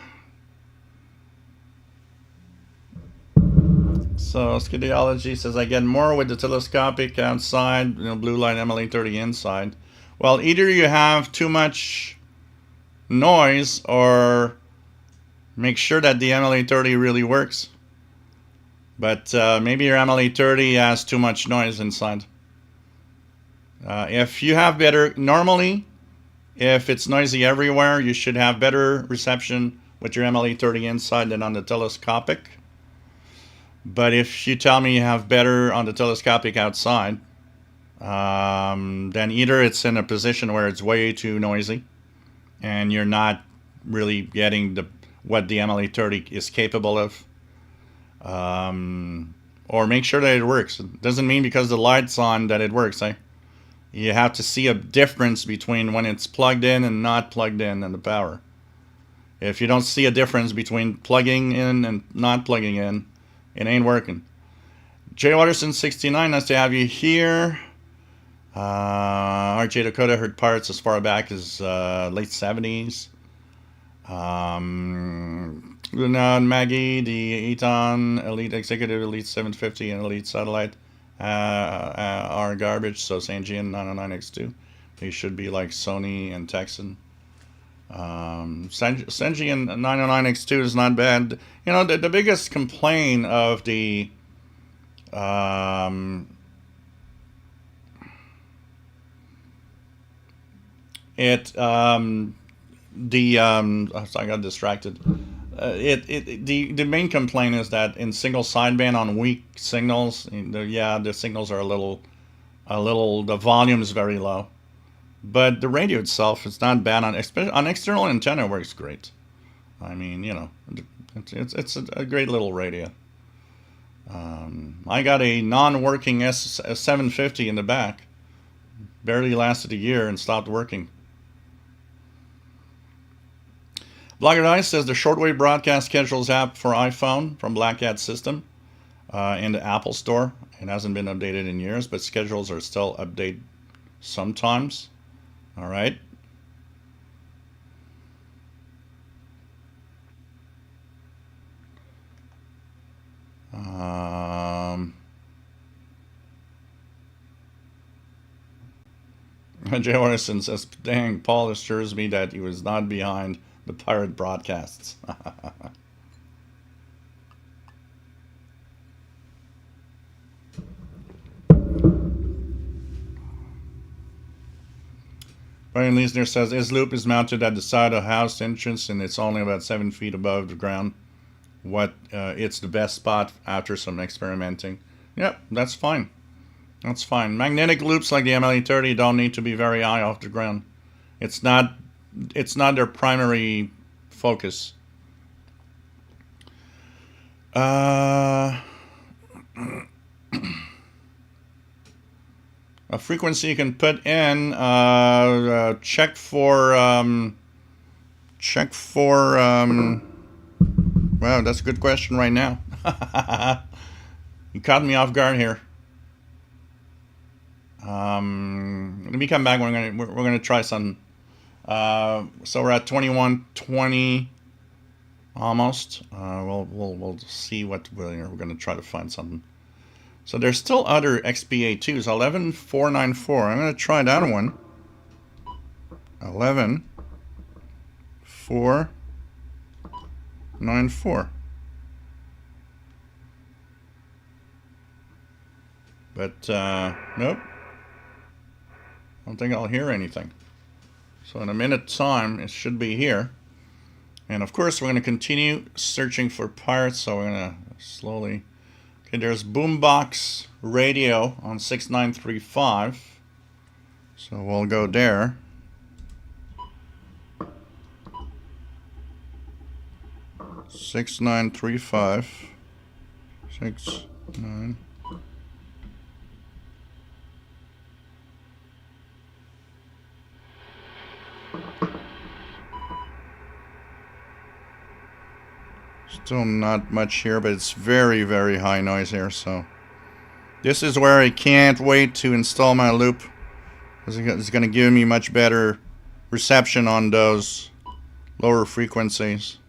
Skidiology says I get more with the telescopic outside, blue light MLA30 inside. Well, either you have too much noise or make sure that the MLA30 really works. But maybe your MLA30 has too much noise inside. If you have better, normally, if it's noisy everywhere, you should have better reception with your MLA30 inside than on the telescopic. But if you tell me you have better on the telescopic outside, then either it's in a position where it's way too noisy and you're not really getting what the MLA30 is capable of, or make sure that it works. It doesn't mean because the light's on that it works. You have to see a difference between when it's plugged in and not plugged in and the power. If you don't see a difference between plugging in and not plugging in, it ain't working. Jay Watterson 69, nice to have you here. RJ Dakota heard parts as far back as late 70s. Maggie, the Eton Elite Executive Elite 750 and Elite Satellite are garbage, so Sangean 909X2. They should be like Sony and Texan. Sangean 909X2 is not bad. The biggest complaint of the I got distracted. The main complaint is that in single sideband on weak signals, the signals are a little, the volume is very low. But the radio itself is not bad on external antenna, works great. I mean, it's a great little radio. I got a non-working S750 in the back. Barely lasted a year and stopped working. Blogger Dice says the Shortwave broadcast schedules app for iPhone from Black Hat System in the Apple Store. It hasn't been updated in years, but schedules are still updated sometimes. All right. Jay Orison says, dang, Paul assures me that he was not behind the pirate broadcasts. Brian Leisner says, his loop is mounted at the side of the house entrance and it's only about 7 feet above the ground. It's the best spot after some experimenting. Yep, that's fine. That's fine. Magnetic loops like the MLA30 don't need to be very high off the ground. It's not their primary focus. A frequency you can put in, check for wow, that's a good question right now. You caught me off guard here. Let me come back. We're gonna try something. So we're at 2120 almost. We'll see what we're gonna try to find something. So there's still other XBA2s. 11494. I'm gonna try that one. 11494. But nope. I don't think I'll hear anything. So in a minute's time, it should be here. And of course, we're going to continue searching for pirates. So we're going to slowly. Okay, there's Boombox Radio on 6935. So we'll go there. Six nine three five 69. Still not much here, but it's very, very high noise here. So this is where I can't wait to install my loop. It's going to give me much better reception on those lower frequencies.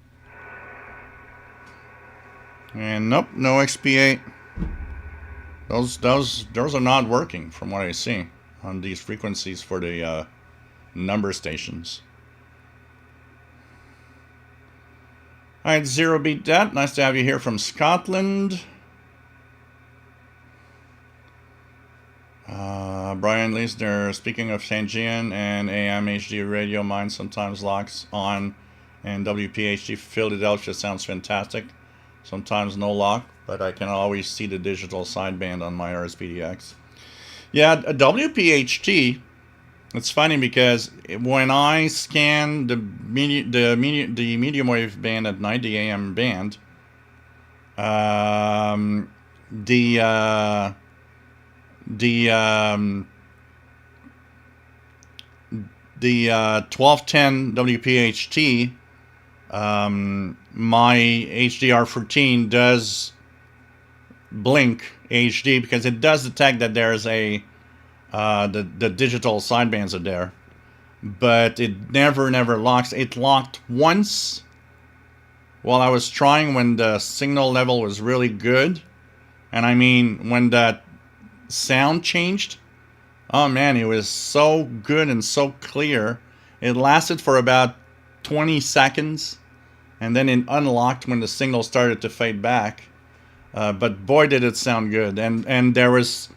And nope, no XP8. Those are not working from what I see on these frequencies for the number stations. Alright, Zero Beat That. Nice to have you here from Scotland. Brian Leisner, speaking of Sanjian and AM HD radio, mine sometimes locks on, and WPHD Philadelphia sounds fantastic. Sometimes no lock, but I can always see the digital sideband on my RSPDX. Yeah, WPHT. It's funny because when I scan the medium wave band at 90 AM band, the 1210 WPHT, my HDR14 does blink HD because it does detect that there's a the digital sidebands are there, but it never locks. It locked once while I was trying when the signal level was really good, and I mean when that sound changed. Oh man, it was so good and so clear. It lasted for about 20 seconds, and then it unlocked when the signal started to fade back. But boy, did it sound good. And there was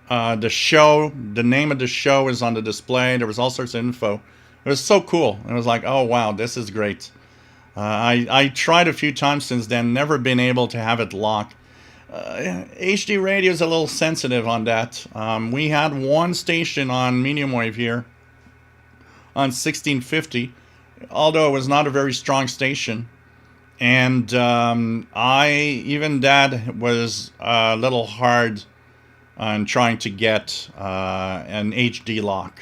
the show. The name of the show is on the display. There was all sorts of info. It was so cool. It was like, oh wow, this is great. I tried a few times since then, never been able to have it lock. HD radio is a little sensitive on that. We had one station on medium wave here on 1650, although it was not a very strong station, and even that was a little hard on trying to get an HD lock.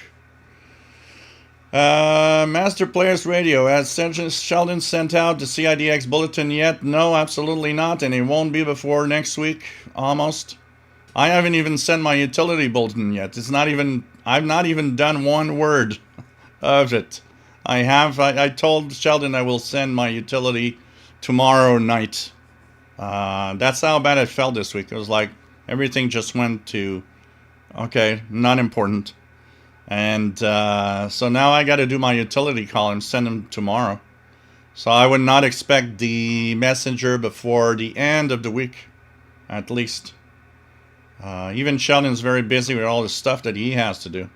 Master Players Radio, has Sheldon sent out the CIDX bulletin yet? No, absolutely not, and it won't be before next week, almost. I haven't even sent my utility bulletin yet. I've not even done one word of it. I told Sheldon I will send my utility tomorrow night. That's how bad it felt this week. It was like everything just went to, okay, not important. And so now I got to do my utility call and send them tomorrow. So I would not expect the messenger before the end of the week, at least. Even Sheldon's very busy with all the stuff that he has to do.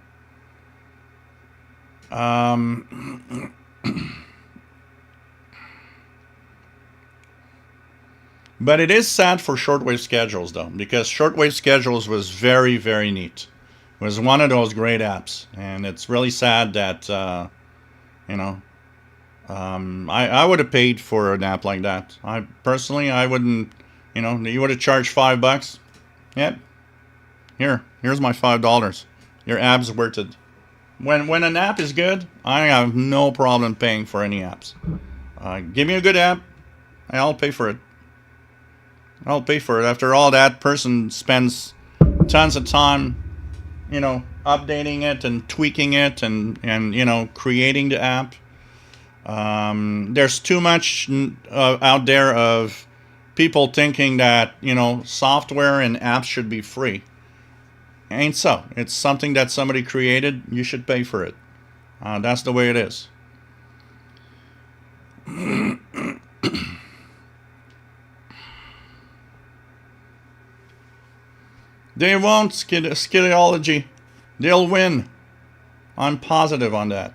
But it is sad for shortwave schedules, though, because shortwave schedules was very, very neat. It was one of those great apps, and it's really sad that, I would have paid for an app like that. I wouldn't, you would have charged $5. Yep. Here's my $5. Your app's worth it. When an app is good, I have no problem paying for any apps. Give me a good app, I'll pay for it. I'll pay for it. After all, that person spends tons of time, updating it and tweaking it and creating the app. There's too much out there of people thinking that, software and apps should be free. Ain't so. It's something that somebody created. You should pay for it. That's the way it is. They won't, Skidology. They'll win. I'm positive on that.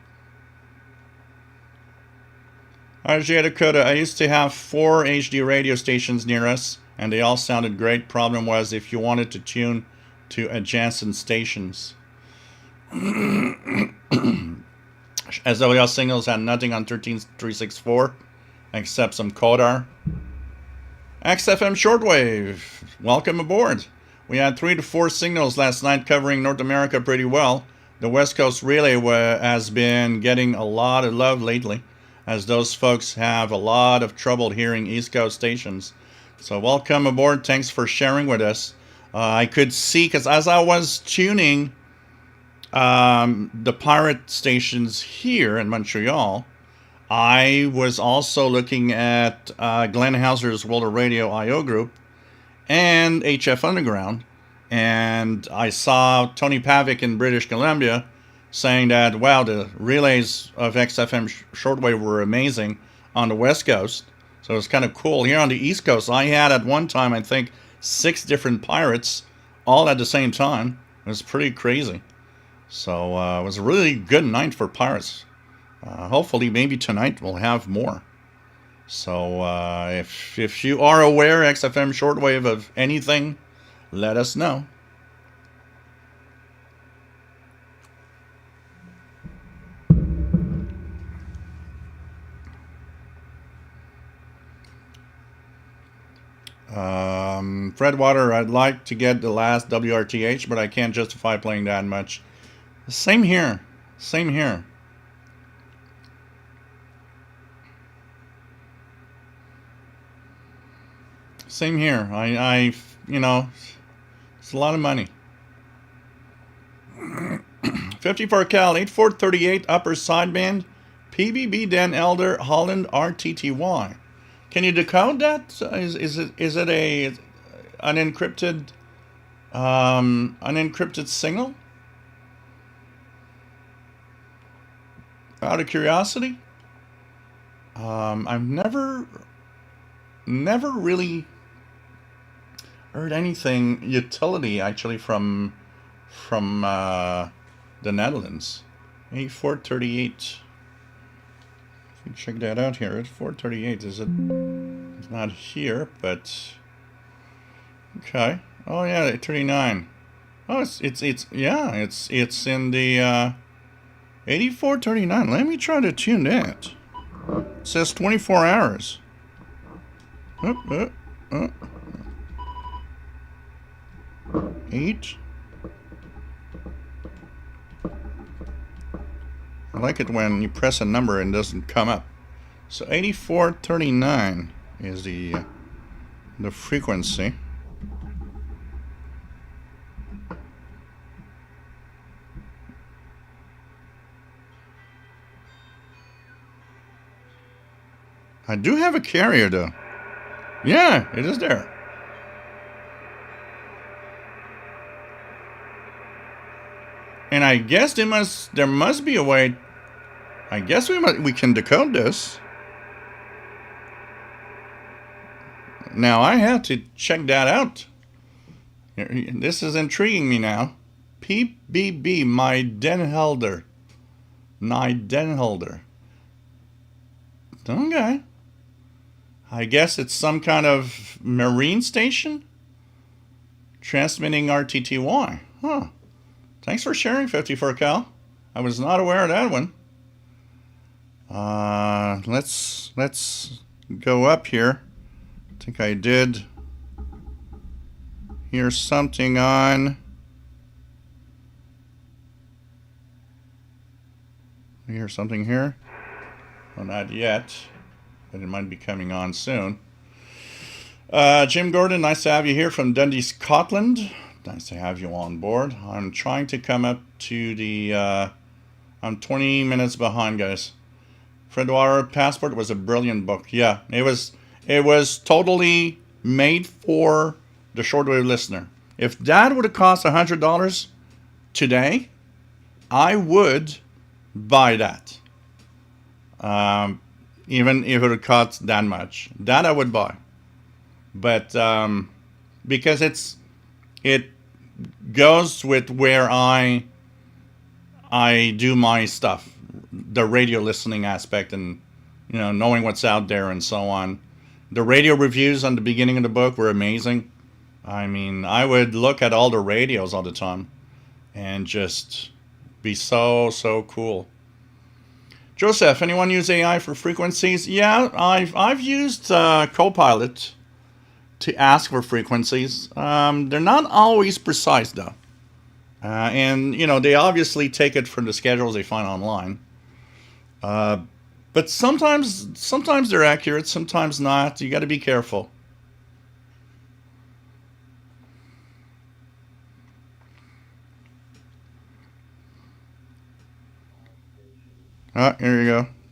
RJ Dakota, I used to have 4 HD radio stations near us, and they all sounded great. Problem was if you wanted to tune to adjacent stations. SWL signals had nothing on 13364 except some Kodar. XFM Shortwave, welcome aboard. We had 3 to 4 signals last night covering North America pretty well. The West Coast Relay has been getting a lot of love lately, as those folks have a lot of trouble hearing East Coast stations. So welcome aboard. Thanks for sharing with us. I could see, because as I was tuning the pirate stations here in Montreal, I was also looking at Glenn Hauser's World of Radio I/O group and HF Underground, and I saw Tony Pavic in British Columbia saying that, wow, the relays of XFM shortwave were amazing on the West Coast. So it's kind of cool. Here on the East Coast, I had at one time, I think, 6 different pirates all at the same time. It was pretty crazy. So it was a really good night for pirates. Hopefully, maybe tonight we'll have more. So if you are aware, XFM shortwave, of anything, let us know. Fred Water, I'd like to get the last WRTH, but I can't justify playing that much. Same here. Same here. Same here. You know, it's a lot of money. 54 cal, 8438 upper sideband, PBB Dan Elder Holland RTTY. Can you decode that? Is it a unencrypted signal? Out of curiosity, I've never really heard anything utility actually from the Netherlands. 8438. Check that out here. It's 438. Is it? It's not here, but okay. Oh yeah, 39. Oh, it's in the 8439. Let me try to tune that. It says 24 hours. Oh. 8. I like it when you press a number and it doesn't come up. So 8439 is the frequency. I do have a carrier though. Yeah, it is there. And I guess there must be a way. I guess we can decode this. Now I have to check that out. This is intriguing me now. PBB, my Denhelder. Okay. I guess it's some kind of marine station transmitting RTTY. Huh. Thanks for sharing, 54 cal. I was not aware of that one. Let's go up here. I think I did hear something on. I hear something here. Well, not yet, but it might be coming on soon. Jim Gordon, nice to have you here from Dundee, Scotland. Nice to have you on board. I'm trying to come up to the... I'm 20 minutes behind, guys. Fred Dwyer, Passport was a brilliant book. Yeah, it was totally made for the shortwave listener. If that would have cost $100 today, I would buy that. Even if it would cost that much, that I would buy. But because it goes with where I do my stuff, the radio listening aspect, and knowing what's out there and so on. The radio reviews on the beginning of the book were amazing. I mean, I would look at all the radios all the time and just be so cool. Joseph, anyone use AI for frequencies? Yeah, I've used Copilot to ask for frequencies. They're not always precise though, and they obviously take it from the schedules they find online. But sometimes they're accurate, sometimes not. You got to be careful. Ah, here you go.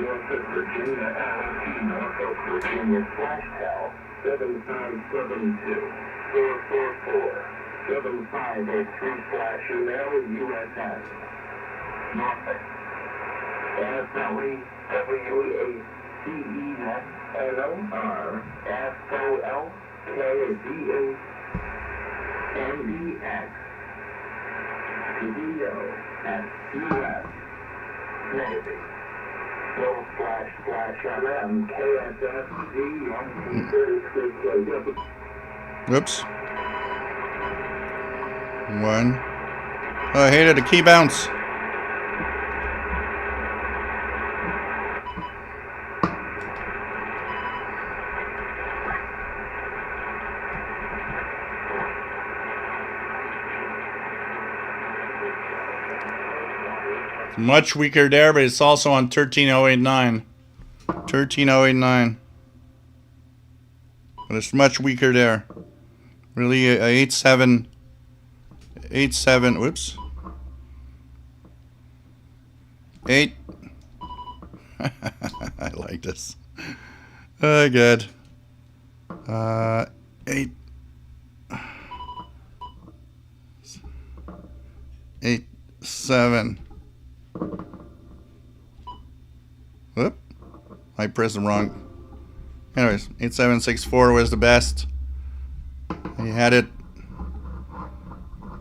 Norfolk, Virginia, LT, Norfolk, Virginia, /tel, 7572-444-7583 USS. Norfolk. Ascoli, WACENOR, Studio at US Navy. //LM KSS Z133KW. Whoops. One. Oh, I hated a key bounce. It's much weaker there, but it's also on 13089. 13089. But it's much weaker there. Really, 87. Whoops. 8. I like this. Good. 8. 8, 7. Whoop. I pressed the wrong. Anyways, 8764 was the best. He had it.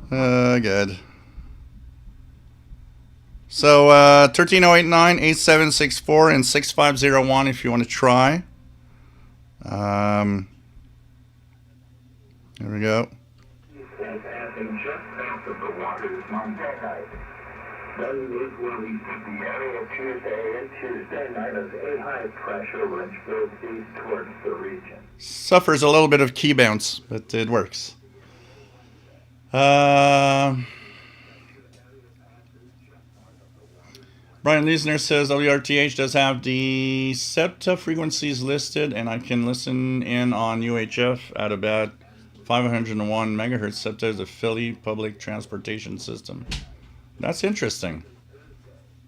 Good. So 13089, 8764, and 6501 if you want to try. There we go. Passing just south of the waters Monday night. Then is where we see the area Tuesday and Tuesday night as a high pressure which goes east towards the region. Suffers a little bit of key bounce, but it works. Brian Leisner says WRTH does have the SEPTA frequencies listed, and I can listen in on UHF at about 501 megahertz. SEPTA is a Philly public transportation system. That's interesting.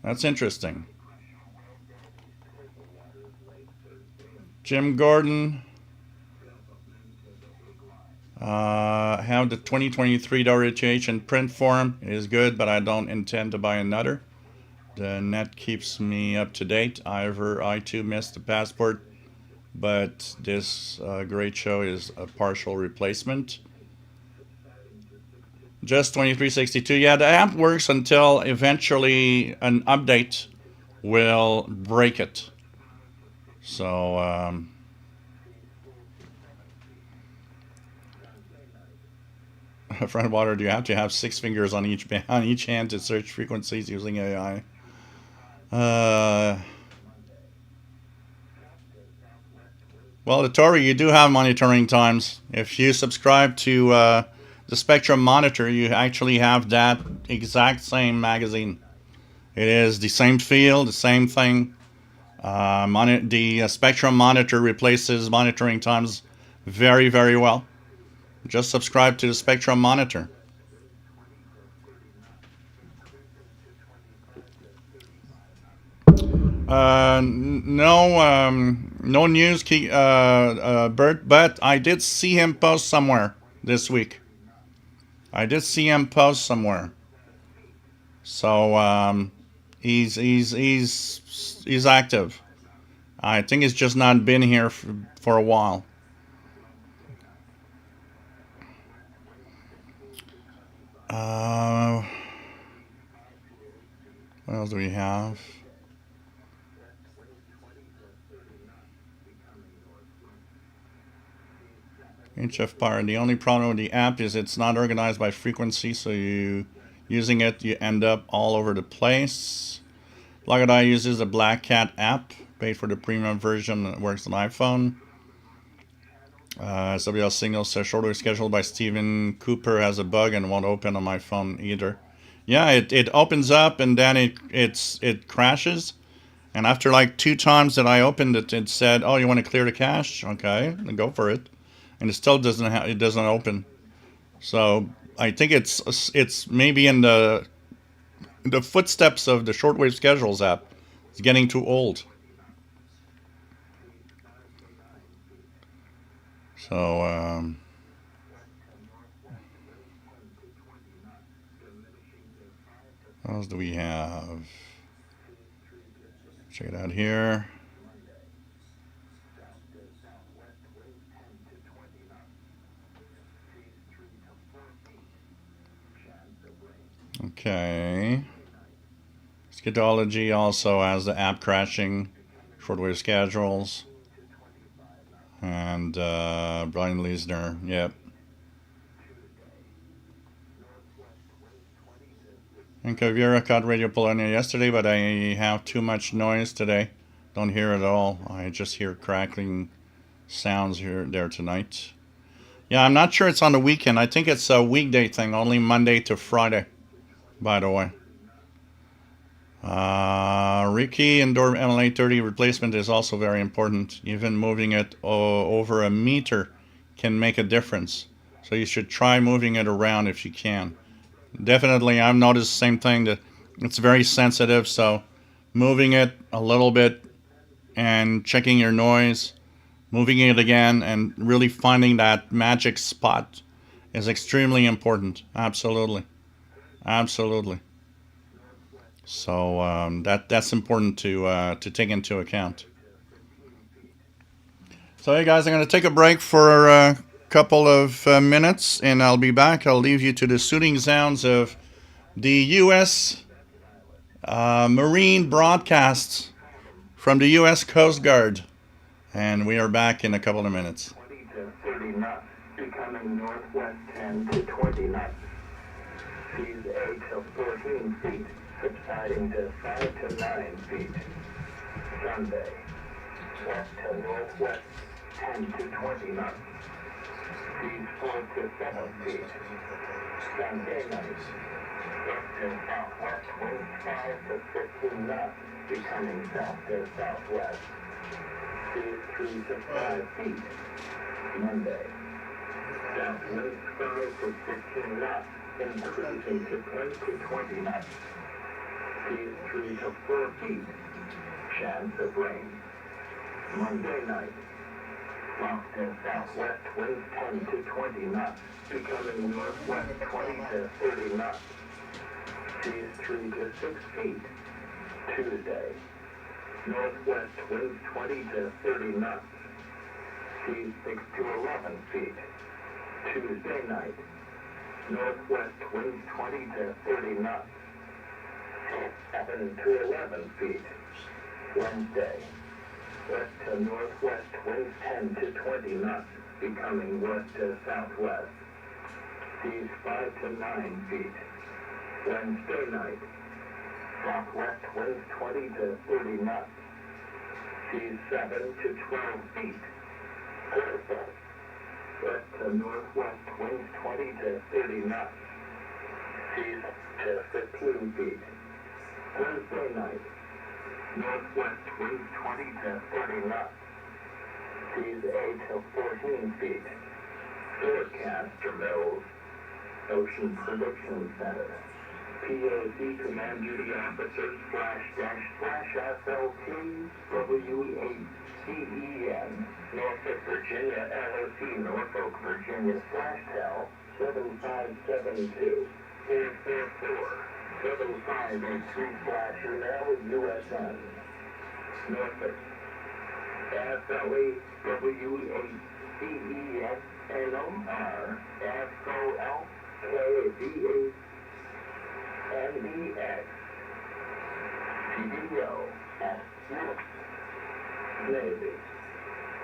That's interesting. Jim Gordon. Have the 2023 WRTH in print form. It is good, but I don't intend to buy another. The net keeps me up to date. I too missed the passport, but this great show is a partial replacement. Just 2362. Yeah, the app works until eventually an update will break it. So, Friend Water, do you have to have 6 fingers on each hand to search frequencies using AI? Well, the Tori, you do have monitoring times. If you subscribe to the Spectrum Monitor, you actually have that exact same magazine. It is the same feel, the same thing. The Spectrum Monitor replaces monitoring times very, very well. Just subscribe to the Spectrum Monitor. No news, Bert, but I did see him post somewhere this week. So he's active. I think he's just not been here for a while. What else do we have? HF Power. The only problem with the app is it's not organized by frequency, so you end up all over the place. Logadai uses a Black Cat app, paid for the premium version that works on iPhone. SWL signal says shortwave scheduled by Stephen Cooper has a bug and won't open on my phone either. Yeah, it opens up and then it crashes. And after like 2 times that I opened it, it said, "Oh, you want to clear the cache? Okay, then go for it." And it still doesn't open. So I think it's maybe in the footsteps of the shortwave schedules app. It's getting too old. So what else do we have? Check it out here. Okay. Scatology also has the app crashing, shortwave schedules, and Brian Leisner. Yep. And Caviera caught Radio Polonia yesterday, but I have too much noise today. Don't hear it at all. I just hear crackling sounds here there tonight. Yeah, I'm not sure it's on the weekend. I think it's a weekday thing, only Monday to Friday, by the way. Ricky indoor MLA 30 replacement is also very important. Even moving it over a meter can make a difference. So you should try moving it around if you can. Definitely, I've noticed the same thing, that it's very sensitive. So moving it a little bit and checking your noise, moving it again, and really finding that magic spot is extremely important. Absolutely. Absolutely. So that's important to take into account. So hey guys, I'm going to take a break for a couple of minutes, and I'll be back. I'll leave you to the soothing sounds of the U.S. Marine broadcasts from the U.S. Coast Guard, and we are back in a couple of minutes. 20 to 30 knots, becoming northwest 10 to 20 knots. Seas 8 to 14 feet, subsiding to 5 to 9 feet. Sunday, west to northwest 10 to 20 knots. Seas 4 to 7 feet. Sunday night, west to southwest winds 5 to 15 knots, becoming south to southwest. Seas 3 to 5 feet. Monday, south winds 5 to 15 knots, increasing to 10 to 20 knots. Seas 3 to 4 feet. Chance of rain. Monday night, south to southwest winds 10 to 20 knots, becoming northwest 20 to 30 knots. Seas 3 to 6 feet. Tuesday, northwest winds 20 to 30 knots. Seas 6 to 11 feet. Tuesday night, northwest winds 20 to 30 knots. 7 to 11 feet. Wednesday, west to northwest winds 10 to 20 knots, becoming west to southwest. Seas 5 to 9 feet. Wednesday night, southwest winds 20 to 30 knots. Seas 7 to 12 feet. Thursday, west to northwest winds 20 to 30 knots. Seas to 15 feet. Thursday night, northwest winds 20 to 30 knots. Seas 8 to 14 feet. Forecaster Mills, Ocean Prediction Center. POC Command Duty Officer //SLT W8CEN, Norfolk, Virginia, LOC, Norfolk, Virginia, /tel 7572 444 7583/email USN, Norfolk, FLE W8CEN NOR FOLKVA NBX CDO at US Navy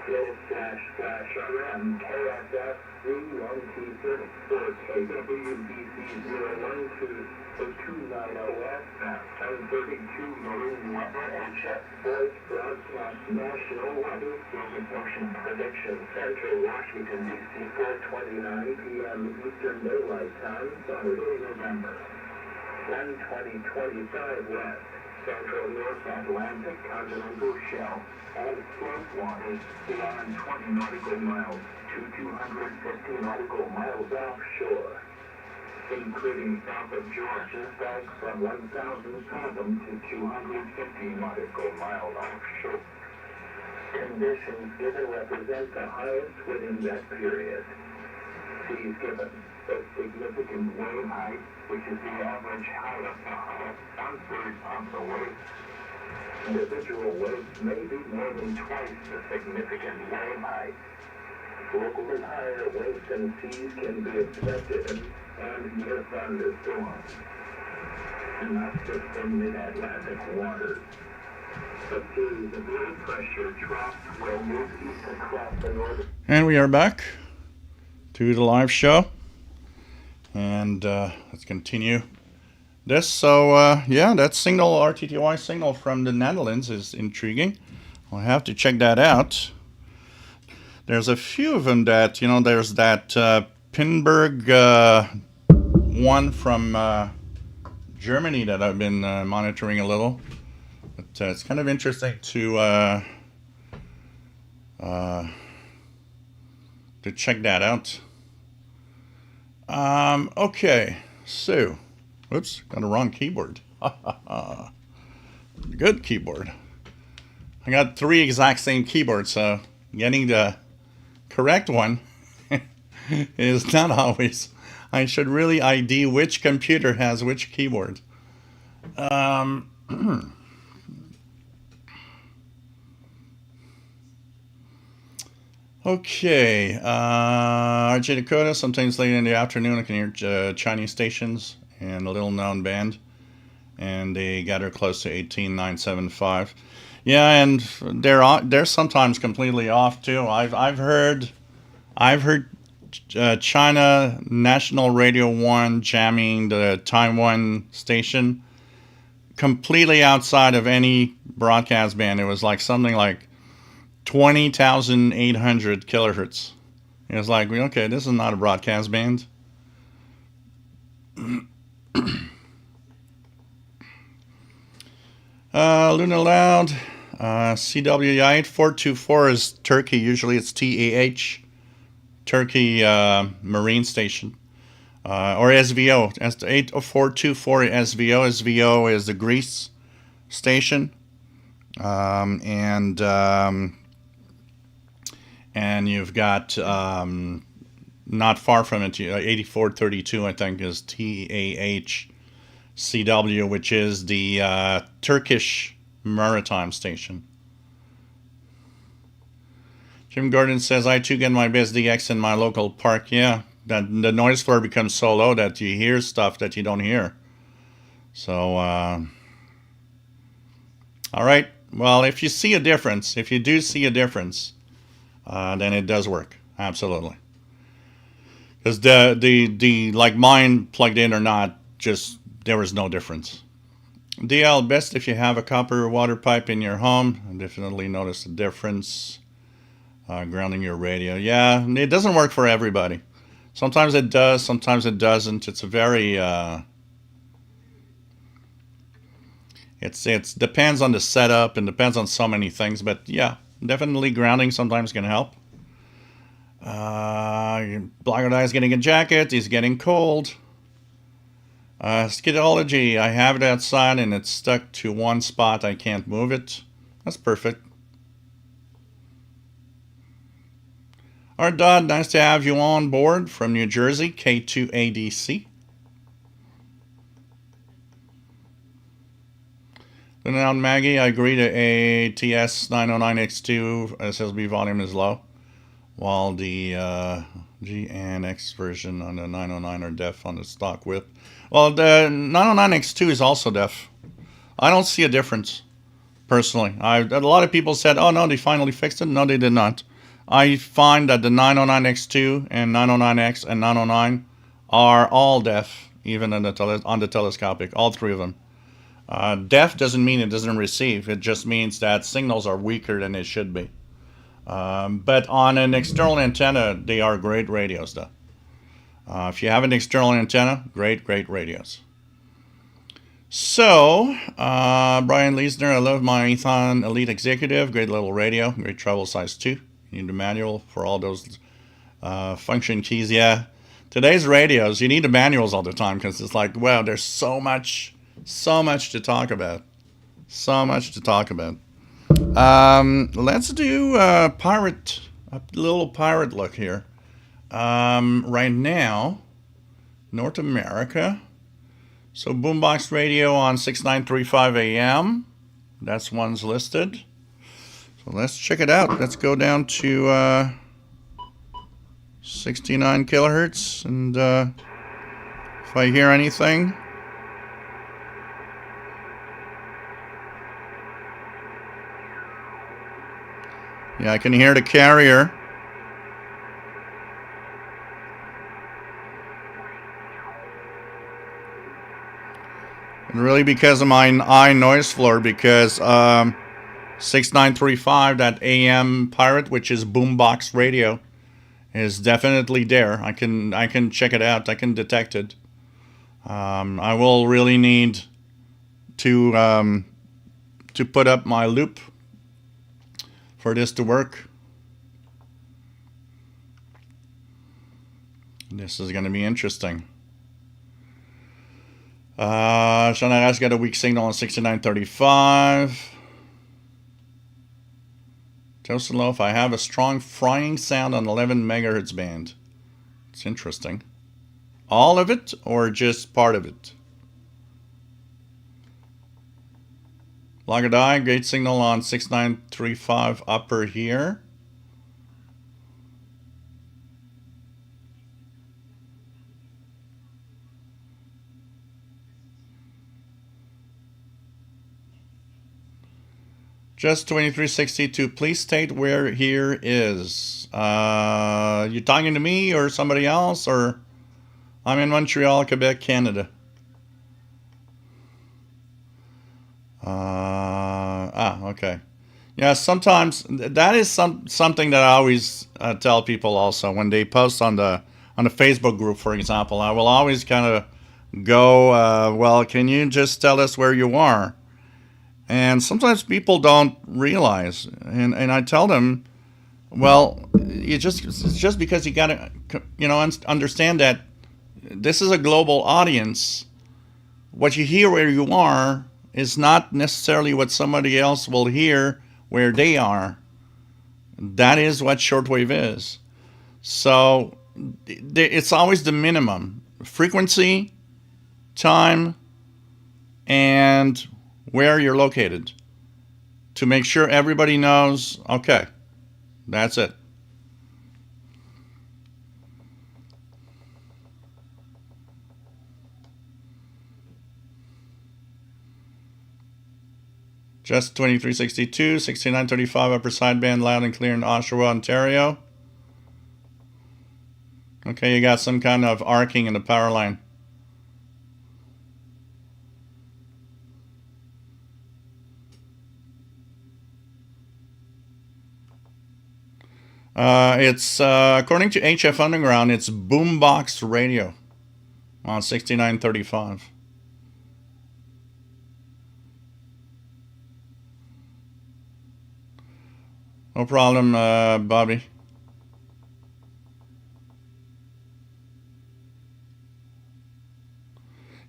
//RM KSF 3124 KWBC 012 for 290F, and 32 marine weather HS voice broadcast national weather from the Ocean Prediction Center, Washington, D.C., 4:29 p.m. Eastern Daylight Time, Saturday, November 1/2025 West, Central North Atlantic Continental Shelf, and slope waters beyond 20 nautical miles to 250 nautical miles offshore, including south of Georgia, back from 1,000 fathom to 250 nautical miles offshore. Conditions given represent the highest within that period. Seas given a significant wave height, which is the average height of the highest one-third of the wave. Individual waves may be more than twice the significant wave height. Locally higher waves and seas can be expected and near thunderstorms, not just in mid-Atlantic waters. A series of low pressure troughs will move east across the northern. And we are back to the live show. And let's continue this. So, yeah, that signal, RTTY signal from the Netherlands is intriguing. I'll have to check that out. There's a few of them that, there's that Pinberg one from Germany that I've been monitoring a little. But it's kind of interesting to check that out. Okay, so, whoops, got a wrong keyboard. Good keyboard. I got 3 exact same keyboards, so getting the correct one is not always. I should really ID which computer has which keyboard. Okay, RJ Dakota, sometimes late in the afternoon I can hear Chinese stations and a little known band, and they got her close to 18,975. Yeah, and they're sometimes completely off too. I've heard China National Radio 1 jamming the Taiwan station completely outside of any broadcast band. It was like something like 20,800 kilohertz. It was like, okay, this is not a broadcast band. Luna Loud, CWI 8424 is Turkey. Usually it's TAH, Turkey Marine Station, or SVO. 8424 SVO. SVO is the Greece station, and you've got not far from it, 8432 I think is TAH CW, which is the Turkish maritime station. Jim Gordon says, I too get my best DX in my local park. Yeah, that the noise floor becomes so low that you hear stuff that you don't hear. So, all right. Well, if you see a difference, if you do see a difference, then it does work. Absolutely. Because the like mine plugged in or not, just there was no difference. DL, best if you have a copper water pipe in your home. I definitely noticed a difference. Grounding your radio. Yeah, it doesn't work for everybody. Sometimes it does, sometimes it doesn't. It's a very it's depends on the setup and depends on so many things, but yeah, definitely grounding sometimes can help. Black Eye is getting a jacket, he's getting cold. Skidology, I have it outside and it's stuck to one spot, I can't move it. That's perfect. Alright, Dodd, nice to have you on board from New Jersey, K2ADC. Then out Maggie, I agree to ATS 909X2 SSB volume is low, while the G and X version on the 909 are deaf on the stock whip. Well, the 909X2 is also deaf. I don't see a difference, personally. A lot of people said, oh no, they finally fixed it. No, they did not. I find that the 909X2 and 909X and 909 are all deaf, even on the telescopic, all three of them. Deaf doesn't mean it doesn't receive. It just means that signals are weaker than they should be. But on an external antenna, they are great radios, though. If you have an external antenna, great radios. So, Brian Leisner, I love my Ethon Elite Executive. Great little radio, great travel size too. You need a manual for all those function keys. Yeah, today's radios, you need the manuals all the time because it's like, wow, there's so much to talk about. So much to talk about. Let's do a little pirate look here. Right now, North America. So Boombox Radio on 6935 AM. That's one's listed. So let's check it out. Let's go down to 69 kilohertz, and if I hear anything. Yeah, I can hear the carrier. And really because of my eye noise floor, because 6935, that AM pirate, which is Boombox Radio, is definitely there. I can check it out. I can detect it. I will really need to put up my loop for this to work. This is going to be interesting. Shanaras got a weak signal on 6935. Tosilov, I have a strong frying sound on 11 megahertz band. It's interesting. All of it or just part of it? Lagadai, great signal on 6935 upper here. Just 2362. Please state where here is. You talking to me or somebody else? Or I'm in Montreal, Quebec, Canada. Okay. Yeah, sometimes that is something that I always tell people also when they post on the Facebook group, for example. I will always kind of go, well, can you just tell us where you are? And sometimes people don't realize, and I tell them, well, it's just because you gotta, understand that this is a global audience. What you hear where you are is not necessarily what somebody else will hear where they are. That is what shortwave is. So it's always the minimum frequency, time, and where you're located to make sure everybody knows, okay, that's it. Just 2362, 6935 upper sideband, loud and clear in Oshawa, Ontario. Okay, you got some kind of arcing in the power line. It's according to HF Underground, it's Boombox Radio on 6935. No problem, Bobby.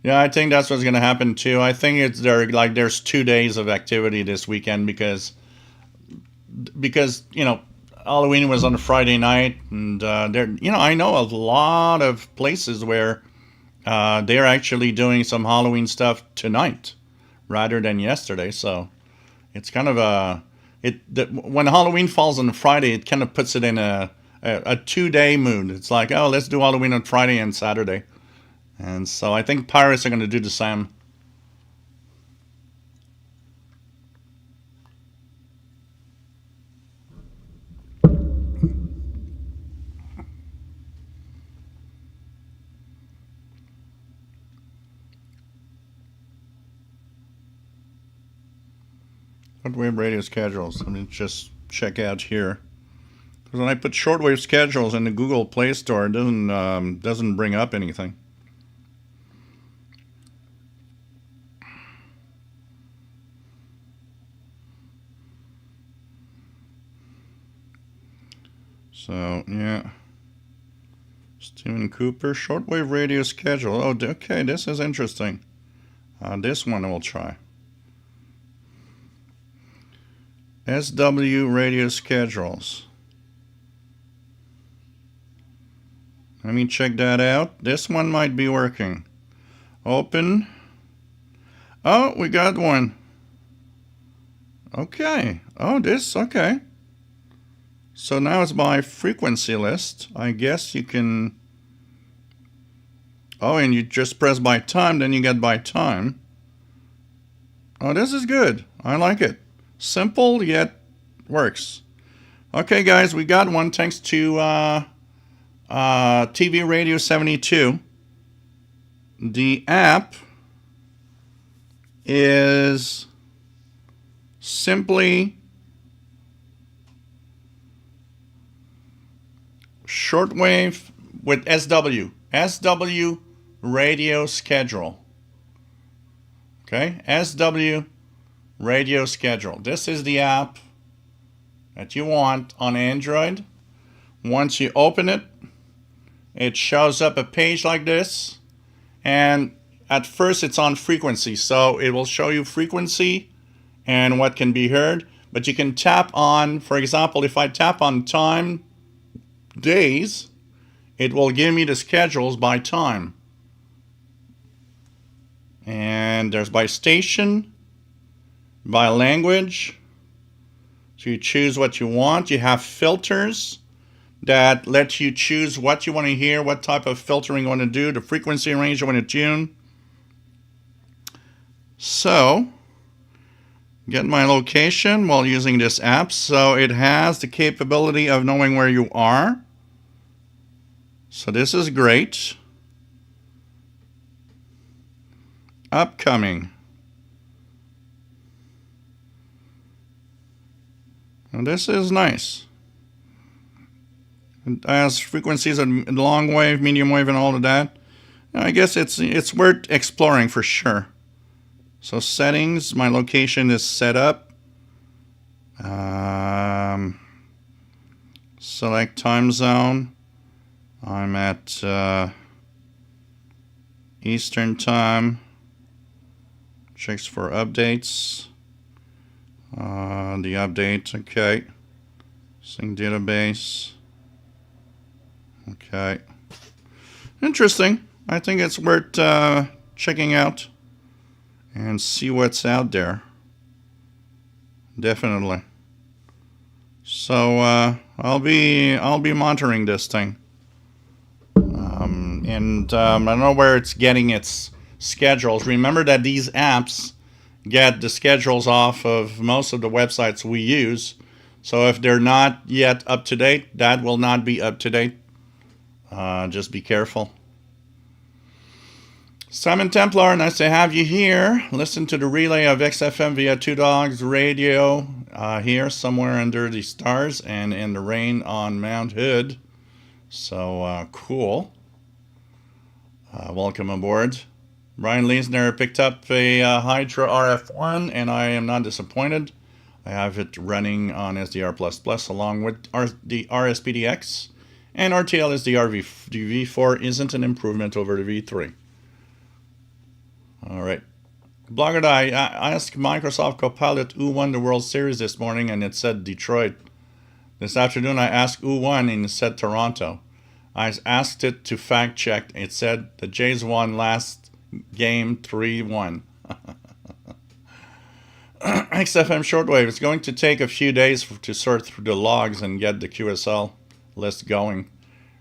Yeah, I think that's what's going to happen too. I think there's 2 days of activity this weekend because Halloween was on a Friday night, and I know a lot of places where they're actually doing some Halloween stuff tonight rather than yesterday. So it's kind of when Halloween falls on Friday, it kind of puts it in a 2-day mood. It's like, oh, let's do Halloween on Friday and Saturday, and so I think pirates are going to do the same. Shortwave radio schedules. Let me just check out here. Because when I put shortwave schedules in the Google Play Store, it doesn't bring up anything. So, yeah. Stephen Cooper, shortwave radio schedule. Oh, okay, this is interesting. This one we'll try. SW radio schedules. Let me check that out. This one might be working. Open. Oh, we got one. Okay. Oh, okay. So now it's by frequency list. I guess you can... Oh, and you just press by time, then you get by time. Oh, this is good. I like it. Simple, yet works. Okay, guys, we got one thanks to TV Radio 72. The app is simply shortwave with SW radio schedule. Okay, SW radio schedule. This is the app that you want on Android. Once you open it, it shows up a page like this, and at first it's on frequency, so it will show you frequency and what can be heard, but you can tap on, for example, if I tap on time, days, it will give me the schedules by time. And there's by station, by language. So you choose what you want. You have filters that let you choose what you want to hear, what type of filtering you want to do, the frequency range you want to tune. So, get my location while using this app. So it has the capability of knowing where you are. So this is great. Upcoming. And this is nice. It has frequencies of long wave, medium wave, and all of that. I guess it's worth exploring for sure. So settings, my location is set up. Select time zone. I'm at Eastern time. Checks for updates. The update, okay. Sync database. Okay. Interesting. I think it's worth checking out and see what's out there. Definitely. So I'll be monitoring this thing. I don't know where it's getting its schedules. Remember that these apps get the schedules off of most of the websites we use. So if they're not yet up to date, that will not be up to date. Just be careful. Simon Templar, nice to have you here. Listen to the relay of XFM via Two Dogs Radio here somewhere under the stars and in the rain on Mount Hood. So cool. Welcome aboard. Brian Leesner picked up a Hydra RF1 and I am not disappointed. I have it running on SDR++ along with the RSPDX, and RTL SDR V4 isn't an improvement over the V3. Alright. Blogger, I asked Microsoft Copilot who won the World Series this morning and it said Detroit. This afternoon I asked who won and it said Toronto. I asked it to fact check. It said the Jays won last game 3-1. XFM Shortwave. It's going to take a few days to sort through the logs and get the QSL list going.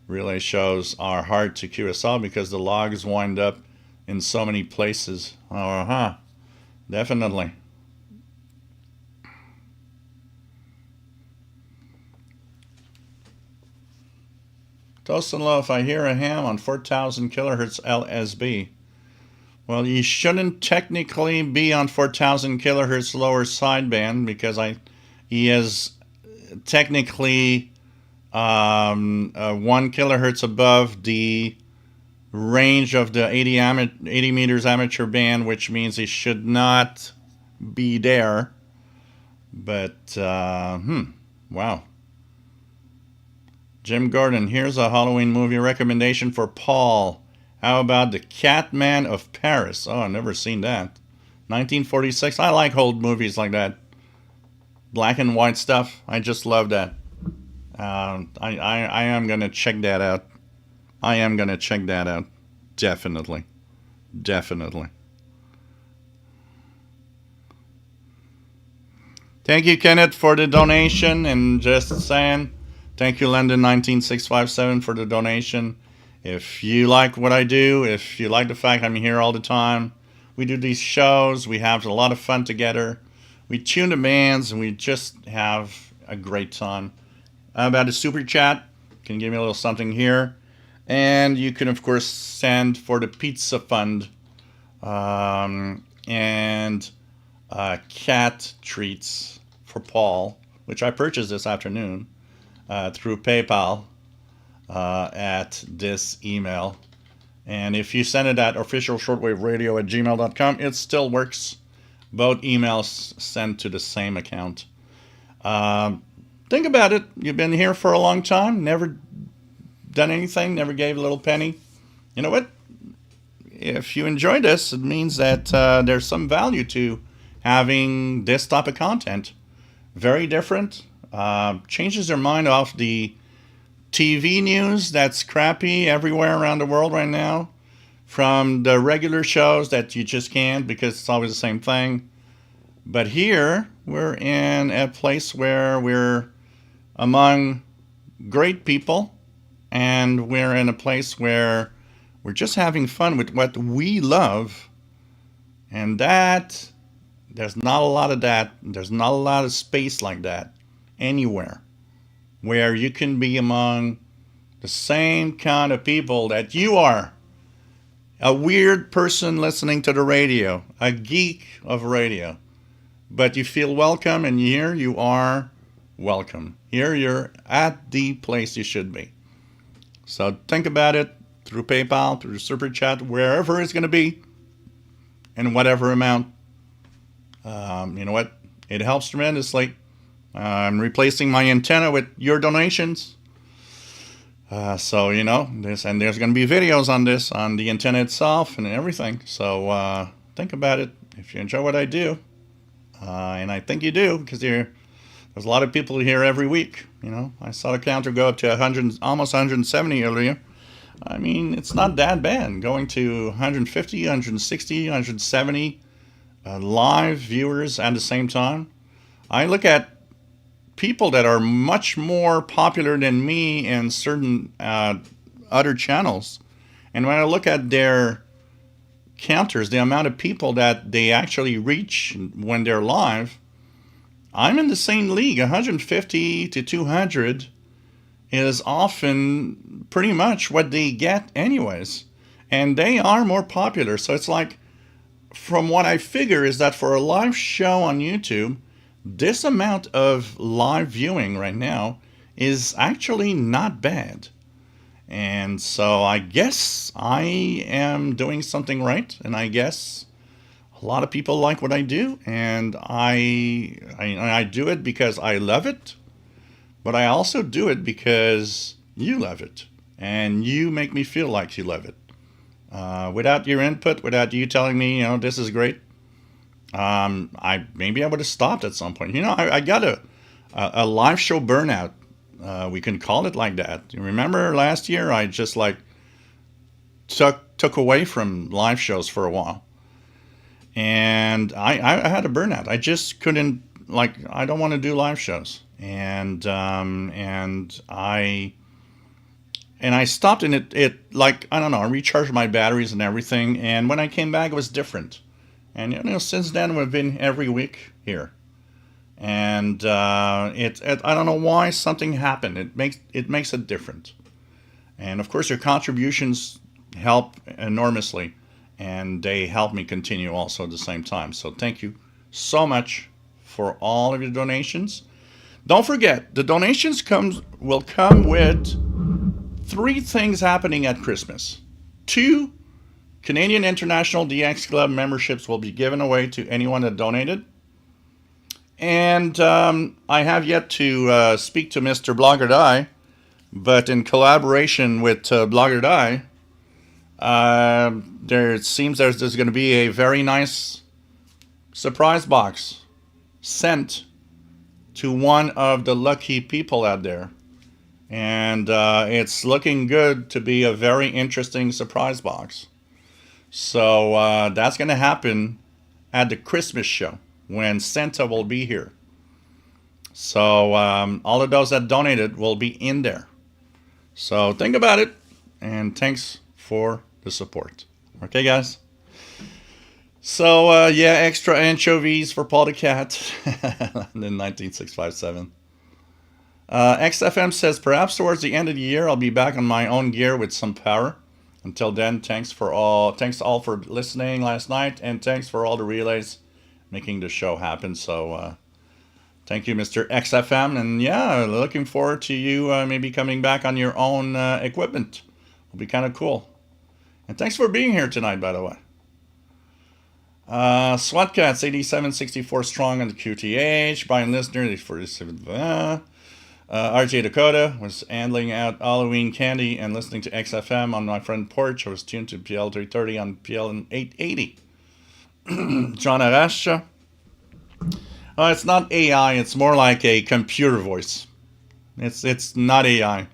Relay shows are hard to QSL because the logs wind up in so many places. Definitely. Toast and Loaf, I hear a ham on 4,000 kilohertz LSB. Well, you shouldn't technically be on 4,000 kilohertz lower sideband because he is technically 1 kilohertz above the range of the 80 meters amateur band, which means he should not be there. But, wow. Jim Gordon, here's a Halloween movie recommendation for Paul. How about The Catman of Paris? Oh, I've never seen that. 1946. I like old movies like that. Black and white stuff. I just love that. I am going to check that out. I am going to check that out. Definitely. Definitely. Thank you, Kenneth, for the donation. And just saying, thank you, London19657, for the donation. If you like what I do, if you like the fact I'm here all the time, we do these shows, we have a lot of fun together. We tune the bands, and we just have a great time. How about a super chat? Can you give me a little something here? And you can, of course, send for the pizza fund and cat treats for Paul, which I purchased this afternoon through PayPal at this email. And if you send it at officialshortwaveradio@gmail.com, it still works. Both emails sent to the same account. Think about it. You've been here for a long time, never done anything, never gave a little penny. You know what? If you enjoy this, it means that there's some value to having this type of content. Very different. Changes your mind off the TV news that's crappy everywhere around the world right now, from the regular shows that you just can't because it's always the same thing. But here, we're in a place where we're among great people, and we're in a place where we're just having fun with what we love, and that, there's not a lot of that. There's not a lot of space like that anywhere where you can be among the same kind of people that you are. A weird person listening to the radio, a geek of radio. But you feel welcome, and here you are welcome. Here you're at the place you should be. So think about it through PayPal, through Super Chat, wherever it's going to be, and whatever amount. You know what? It helps tremendously. I'm replacing my antenna with your donations. So, you know, there's going to be videos on this, on the antenna itself and everything. So think about it if you enjoy what I do. And I think you do, because there's a lot of people here every week. You know, I saw the counter go up to 100, almost 170 earlier. I mean, it's not that bad. Going to 150, 160, 170 live viewers at the same time. I look at people that are much more popular than me in certain other channels. And when I look at their counters, the amount of people that they actually reach when they're live, I'm in the same league. 150 to 200 is often pretty much what they get anyways. And they are more popular. So it's like, from what I figure is that for a live show on YouTube, this amount of live viewing right now is actually not bad. And so I guess I am doing something right, and I guess a lot of people like what I do, and I do it because I love it, but I also do it because you love it, and you make me feel like you love it. Without your input, without you telling me, you know, this is great, maybe I would have stopped at some point. You know, I got a live show burnout. We can call it like that. You remember last year, I just like took away from live shows for a while, and I had a burnout. I just couldn't, like, I don't want to do live shows, and I stopped, and it like, I don't know, I recharged my batteries and everything, and when I came back, it was different. And, you know, since then, we've been every week here. And I don't know why something happened. It makes it different. And, of course, your contributions help enormously. and they help me continue also at the same time. So thank you so much for all of your donations. Don't forget, the donations will come with 3 things happening at Christmas. 2 Canadian International DX Club memberships will be given away to anyone that donated. And I have yet to speak to Mr. Blogger Die, but in collaboration with Blogger Die, there seems there's going to be a very nice surprise box sent to one of the lucky people out there. And it's looking good to be a very interesting surprise box. So that's going to happen at the Christmas show when Santa will be here. So all of those that donated will be in there. So think about it, and thanks for the support. Okay, guys? So, yeah, extra anchovies for Paul the Cat in 19657. XFM says, perhaps towards the end of the year, I'll be back on my own gear with some power. Until then, thanks all for listening last night, and thanks for all the relays making the show happen. So, thank you, Mr. XFM, and yeah, looking forward to you maybe coming back on your own equipment. It'll be kind of cool. And thanks for being here tonight, by the way. SWATcats 8764 strong on the QTH. Brian Listener 47. RJ Dakota was handling out Halloween candy and listening to XFM on my front porch. I was tuned to PL 330 on PL 880. John Arasha. It's not AI. It's more like a computer voice. It's not AI.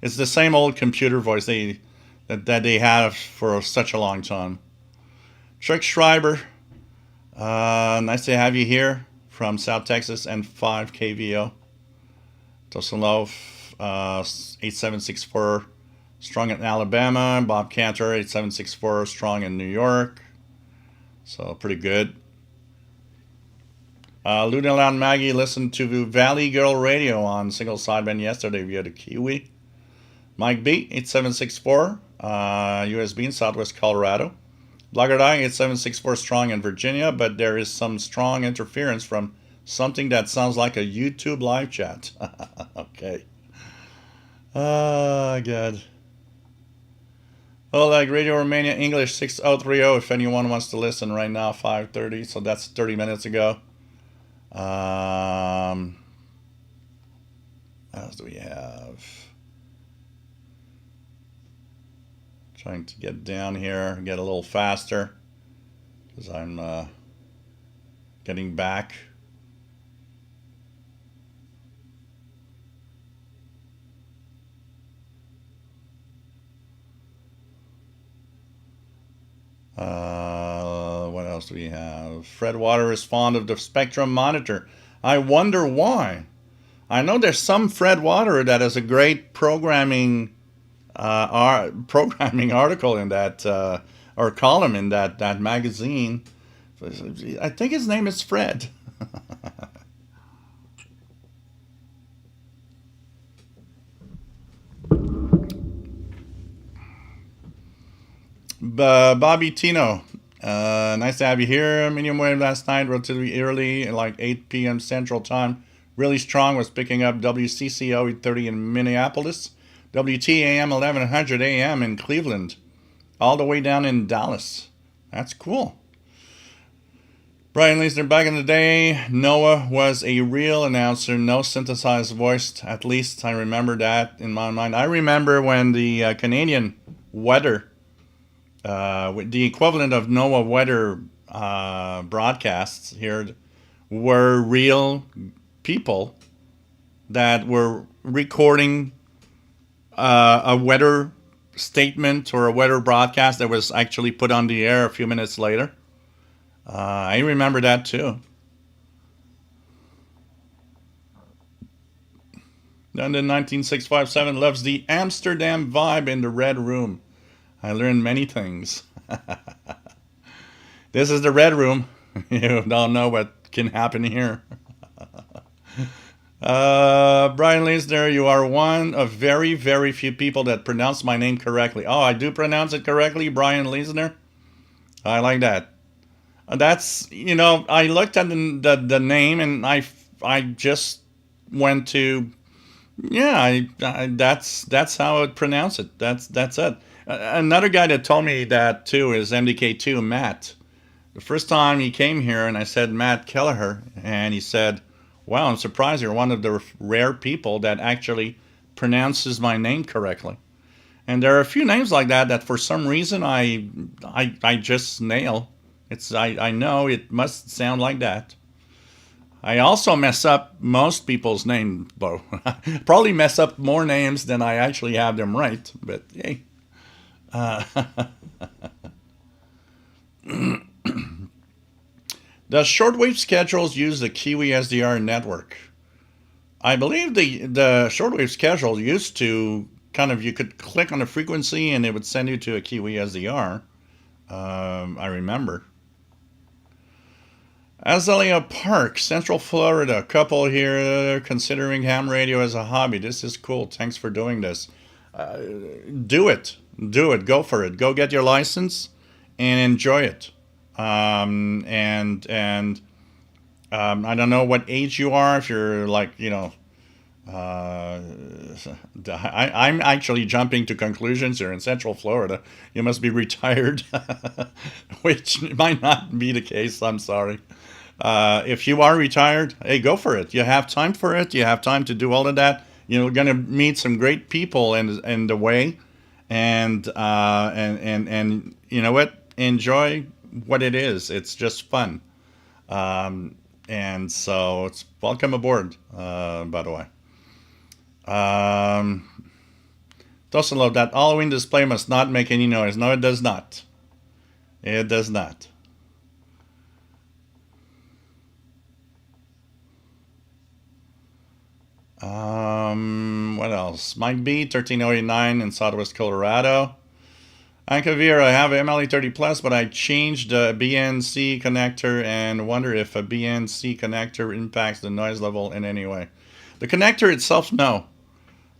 It's the same old computer voice that they have for such a long time. Trick Schreiber. Nice to have you here from South Texas and 5 KVO. Tosalov 8764 strong in Alabama. Bob Cantor 8764 strong in New York. So pretty good. Lunaland Maggie listened to Valley Girl Radio on single sideband yesterday via the Kiwi. Mike B 8764 USB in Southwest Colorado. Blogger Die 8764 strong in Virginia, but there is some strong interference from something that sounds like a YouTube live chat. Okay. Oh, God. Well, like Radio Romania English 6030, if anyone wants to listen right now, 5:30, so that's 30 minutes ago. What else do we have? Trying to get down here, get a little faster, because I'm getting back. What else do we have? Fred Water is fond of the Spectrum monitor. I wonder why. I know there's some Fred Water that has a great programming article in that or column in that magazine. I think his name is Fred. Bobby Tino, nice to have you here. Medium wave last night, relatively early, like 8 p.m. Central Time. Really strong, was picking up WCCO 830 in Minneapolis, WTAM 1100 AM in Cleveland, all the way down in Dallas. That's cool. Brian Leisner, back in the day, Noah was a real announcer, no synthesized voice. At least I remember that in my mind. I remember when the Canadian weather, the equivalent of NOAA weather broadcasts here, were real people that were recording a weather statement or a weather broadcast that was actually put on the air a few minutes later. I remember that too. London 19657 loves the Amsterdam vibe in the Red Room. I learned many things. This is the Red Room. You don't know what can happen here. Brian Leisner, you are one of very, very few people that pronounce my name correctly. Oh, I do pronounce it correctly, Brian Leisner? I like that. That's, I looked at the name and I just went to, yeah, that's how I would pronounce it. That's it. Another guy that told me that too is MDK2, Matt. The first time he came here and I said Matt Kelleher, and he said, "Wow, I'm surprised you're one of the rare people that actually pronounces my name correctly." And there are a few names like that that for some reason I just nail. I know it must sound like that. I also mess up most people's names, though. Probably mess up more names than I actually have them right. But hey, the shortwave schedules use the Kiwi SDR network. I believe the shortwave schedule used to kind of, you could click on a frequency and it would send you to a Kiwi SDR. I remember. Azalea Park, Central Florida. Couple here considering ham radio as a hobby. This is cool. Thanks for doing this. Do it. Do it. Go for it. Go get your license and enjoy it. I don't know what age you are. If you're like, I'm actually jumping to conclusions here in Central Florida. You must be retired, which might not be the case. I'm sorry. If you are retired, hey, go for it. You have time for it. You have time to do all of that. You're going to meet some great people in the way, and you know what? Enjoy what it is. It's just fun, and so it's welcome aboard. By the way. Doesn't love that Halloween display must not make any noise. No, it does not. It does not. What else? Mike B, 1309 in Southwest Colorado. Ankavir, I have an MLE30 Plus, but I changed the BNC connector and wonder if a BNC connector impacts the noise level in any way. The connector itself, no.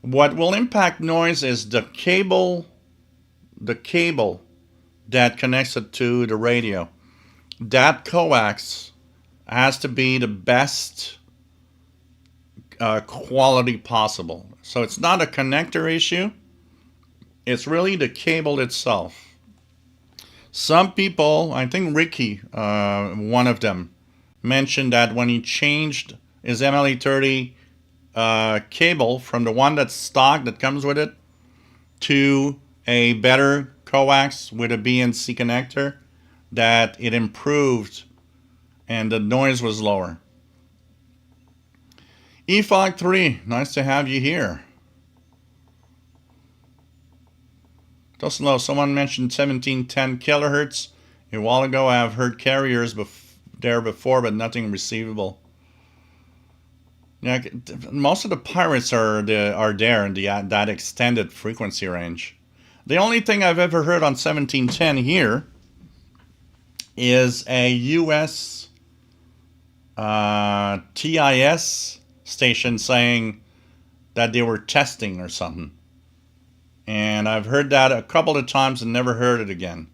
What will impact noise is the cable that connects it to the radio. That coax has to be the best quality possible. So it's not a connector issue. It's really the cable itself. Some people, I think Ricky, one of them, mentioned that when he changed his MLE30 cable from the one that's stock that comes with it to a better coax with a BNC connector, that it improved and the noise was lower. EFOG3, nice to have you here. Doesn't know, someone mentioned 1710 kilohertz. A while ago I have heard carriers there before, but nothing receivable. Yeah, most of the pirates are there in that extended frequency range. The only thing I've ever heard on 1710 here is a US TIS station saying that they were testing or something. And I've heard that a couple of times and never heard it again.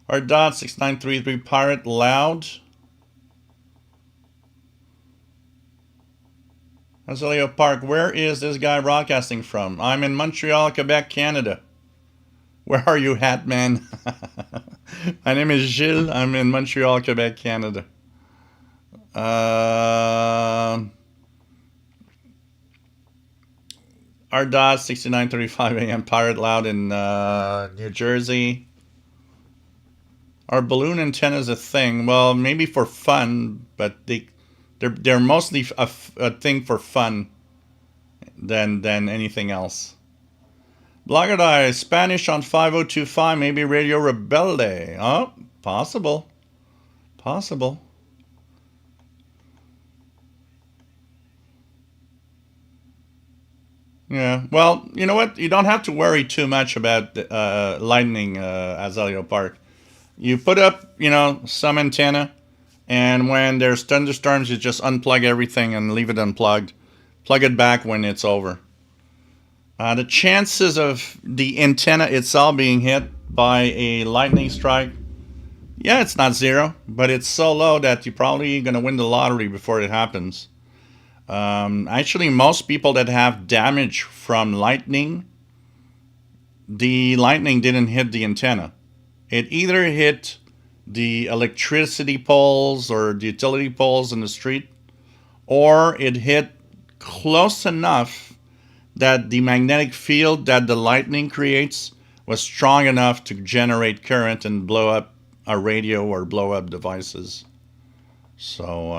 Our dot 6933 pirate loud. Azalea Park, where is this guy broadcasting from? I'm in Montreal, Quebec, Canada. Where are you, Hatman? My name is Gilles. I'm in Montreal, Quebec, Canada. Our dot 6935 AM pirate loud in New Jersey. Are balloon antennas a thing? Well, maybe for fun, but they're mostly a thing for fun than anything else. Blagadai, Spanish on 5025, maybe Radio Rebelde. Oh, possible. Possible. Yeah, well, you know what? You don't have to worry too much about lightning, Azalea Park. You put up, some antenna, and when there's thunderstorms, you just unplug everything and leave it unplugged. Plug it back when it's over. The chances of the antenna itself being hit by a lightning strike Yeah, it's not zero, but it's so low that you're probably going to win the lottery before it happens. Actually, most people that have damage from lightning, the lightning didn't hit the antenna. It either hit the electricity poles or the utility poles in the street, or it hit close enough that the magnetic field that the lightning creates was strong enough to generate current and blow up a radio or blow up devices. So,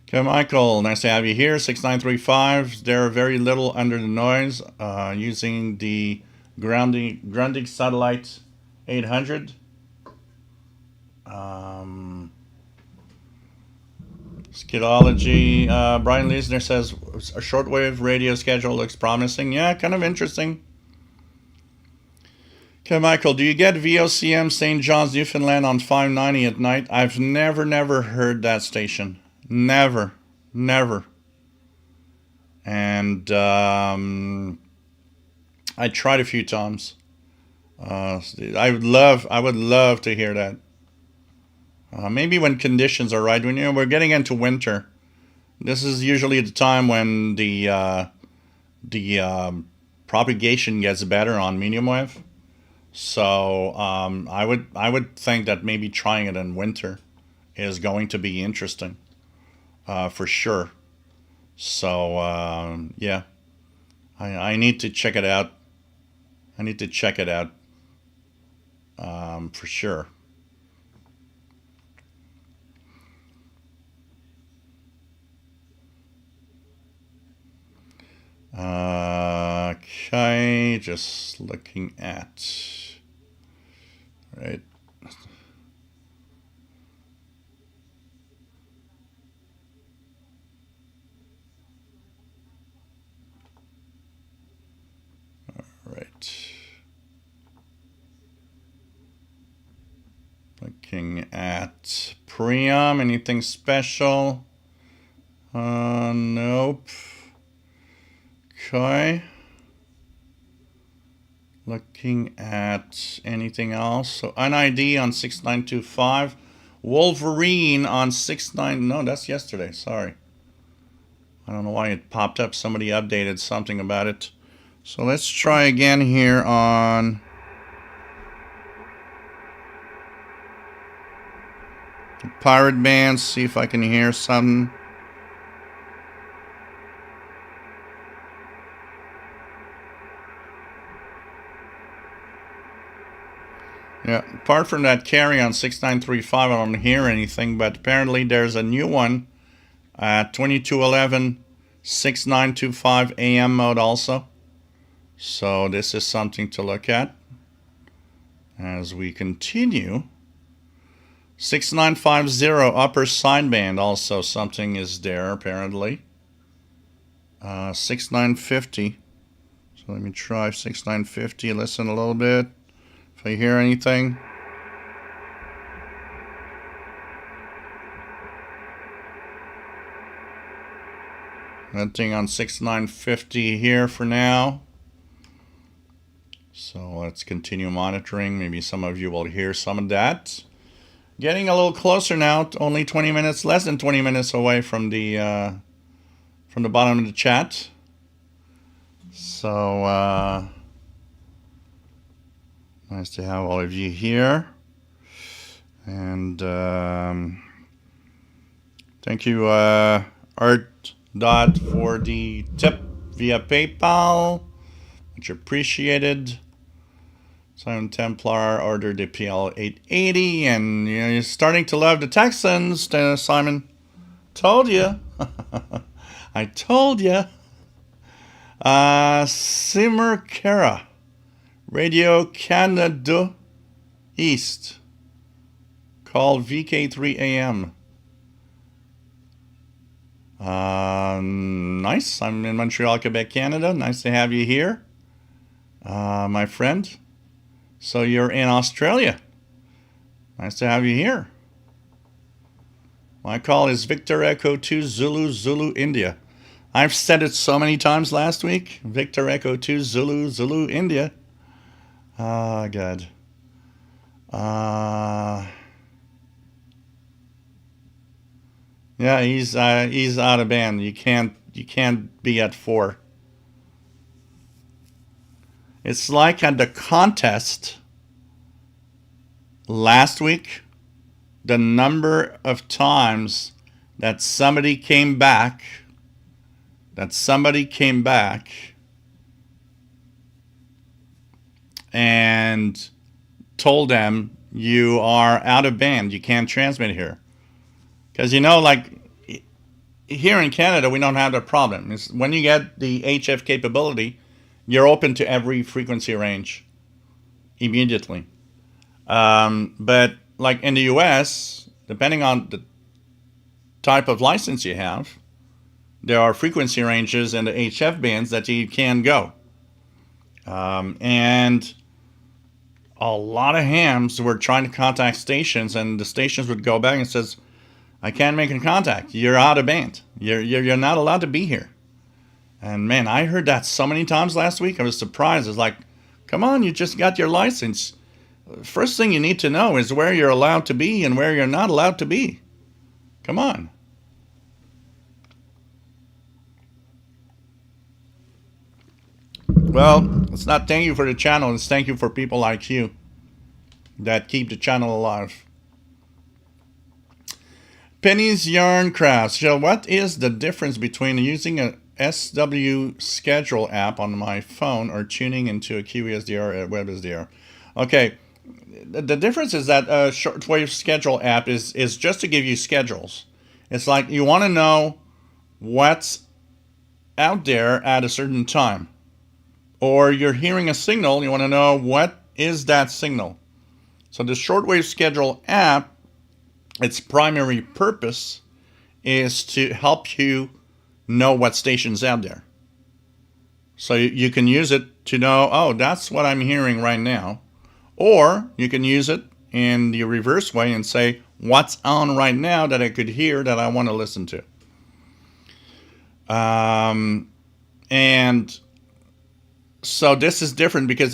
okay, Michael, nice to have you here. 6935. They're very little under the noise using the grounding satellite 800. Skidology. Brian Leisner says a shortwave radio schedule looks promising. Yeah, kind of interesting. Okay, Michael, do you get VOCM St. John's, Newfoundland on 590 at night? I've never heard that station. Never. And I tried a few times. I would love to hear that. Maybe when conditions are right. When we're getting into winter, this is usually the time when the propagation gets better on medium wave. So I would think that maybe trying it in winter is going to be interesting for sure. So yeah, I need to check it out. For sure. Okay, just looking at right. Right. Looking at Priam, anything special? Nope. Okay. Looking at anything else. So NID on 6925. Wolverine on 69. No, that's yesterday. Sorry. I don't know why it popped up. Somebody updated something about it. So let's try again here on Pirate Band. See if I can hear something. Yeah, apart from that carry on 6935, I don't hear anything, but apparently there's a new one at 2211 6925 AM mode also. So this is something to look at as we continue. 6950 upper sideband also, something is there apparently. 6950. So let me try 6950, listen a little bit. If I hear anything. Nothing on 6950 here for now. So let's continue monitoring. Maybe some of you will hear some of that. Getting a little closer now. Only 20 minutes, less than 20 minutes away from the bottom of the chat. So nice to have all of you here. And thank you, Art Dot, for the tip via PayPal. Much appreciated. Simon Templar ordered the PL 880, and you're starting to love the Texans, Simon. Told you. I told you. Simmerkera, Radio Canada East. Call VK3AM. Nice. I'm in Montreal, Quebec, Canada. Nice to have you here, my friend. So you're in Australia. Nice to have you here. My call is Victor Echo 2 Zulu India. I've said it so many times last week. Victor Echo 2 Zulu, Zulu, India. Oh, God. Yeah, he's out of band. You can't be at 4. It's like at the contest last week, the number of times that somebody came back, and told them you are out of band, you can't transmit here. Because like here in Canada, we don't have that problem. It's when you get the HF capability, you're open to every frequency range immediately. But like in the US, depending on the type of license you have, there are frequency ranges in the HF bands that you can go. And a lot of hams were trying to contact stations, and the stations would go back and says, I can't make a contact. You're out of band. You're not allowed to be here. And man, I heard that so many times last week. I was surprised. It's like, come on, you just got your license. First thing you need to know is where you're allowed to be and where you're not allowed to be. Come on. Well, it's not thank you for the channel. It's thank you for people like you that keep the channel alive. Penny's Yarn Crafts. So what is the difference between using a SW schedule app on my phone or tuning into a QESDR or WebSDR? Okay, the difference is that a shortwave schedule app is just to give you schedules. It's like you want to know what's out there at a certain time. Or you're hearing a signal, you want to know what is that signal. So the shortwave schedule app, its primary purpose is to help you know what station's out there. So you can use it to know, oh, that's what I'm hearing right now. Or you can use it in the reverse way and say, what's on right now that I could hear that I want to listen to. And so this is different because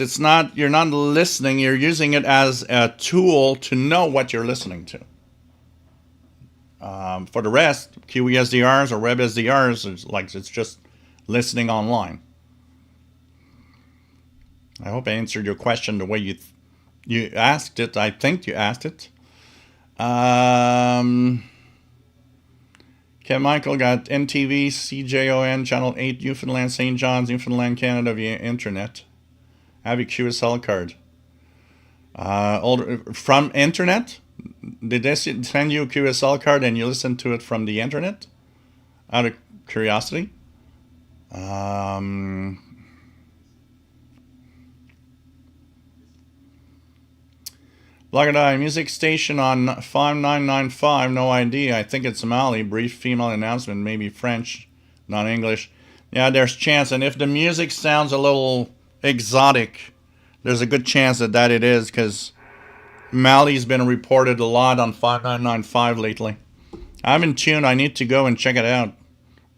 you're not listening, you're using it as a tool to know what you're listening to. For the rest, QESDRs or WebSDRs, it's just listening online. I hope I answered your question the way you asked it. I think you asked it. Ken Michael got NTV CJON Channel 8 Newfoundland St. John's, Newfoundland, Canada via internet. Have a QSL card. From internet? Did they send you a QSL card and you listen to it from the internet? Out of curiosity? Blagadai music station on 5995, no ID. I think it's Mali. Brief female announcement, maybe French, not English. Yeah, there's chance. And if the music sounds a little exotic, there's a good chance that it is, because Mali's been reported a lot on 5995 lately. I'm in tune. I need to go and check it out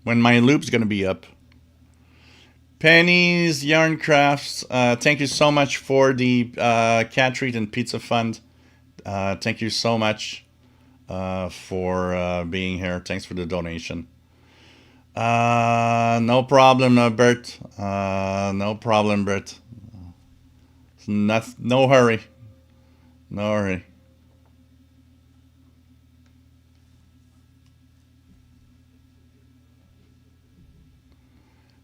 when my loop's going to be up. Penny's Yarn Crafts, thank you so much for the cat treat and pizza fund. Thank you so much for being here. Thanks for the donation. No problem, Bert. No problem, Bert. No hurry. No hurry.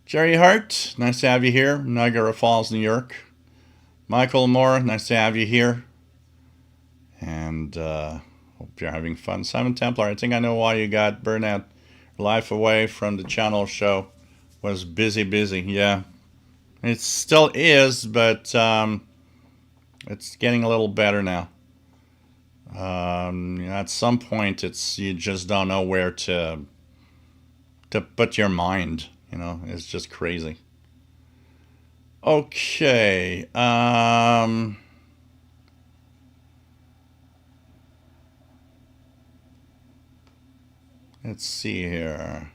Jerry Hart, nice to have you here. Niagara Falls, New York. Michael Moore, nice to have you here. And hope you're having fun. Simon Templar, I think I know why you got burnout. Life away from the channel show was busy. Yeah, it still is, but it's getting a little better now. At some point, you just don't know where to put your mind. It's just crazy. Okay. Let's see here.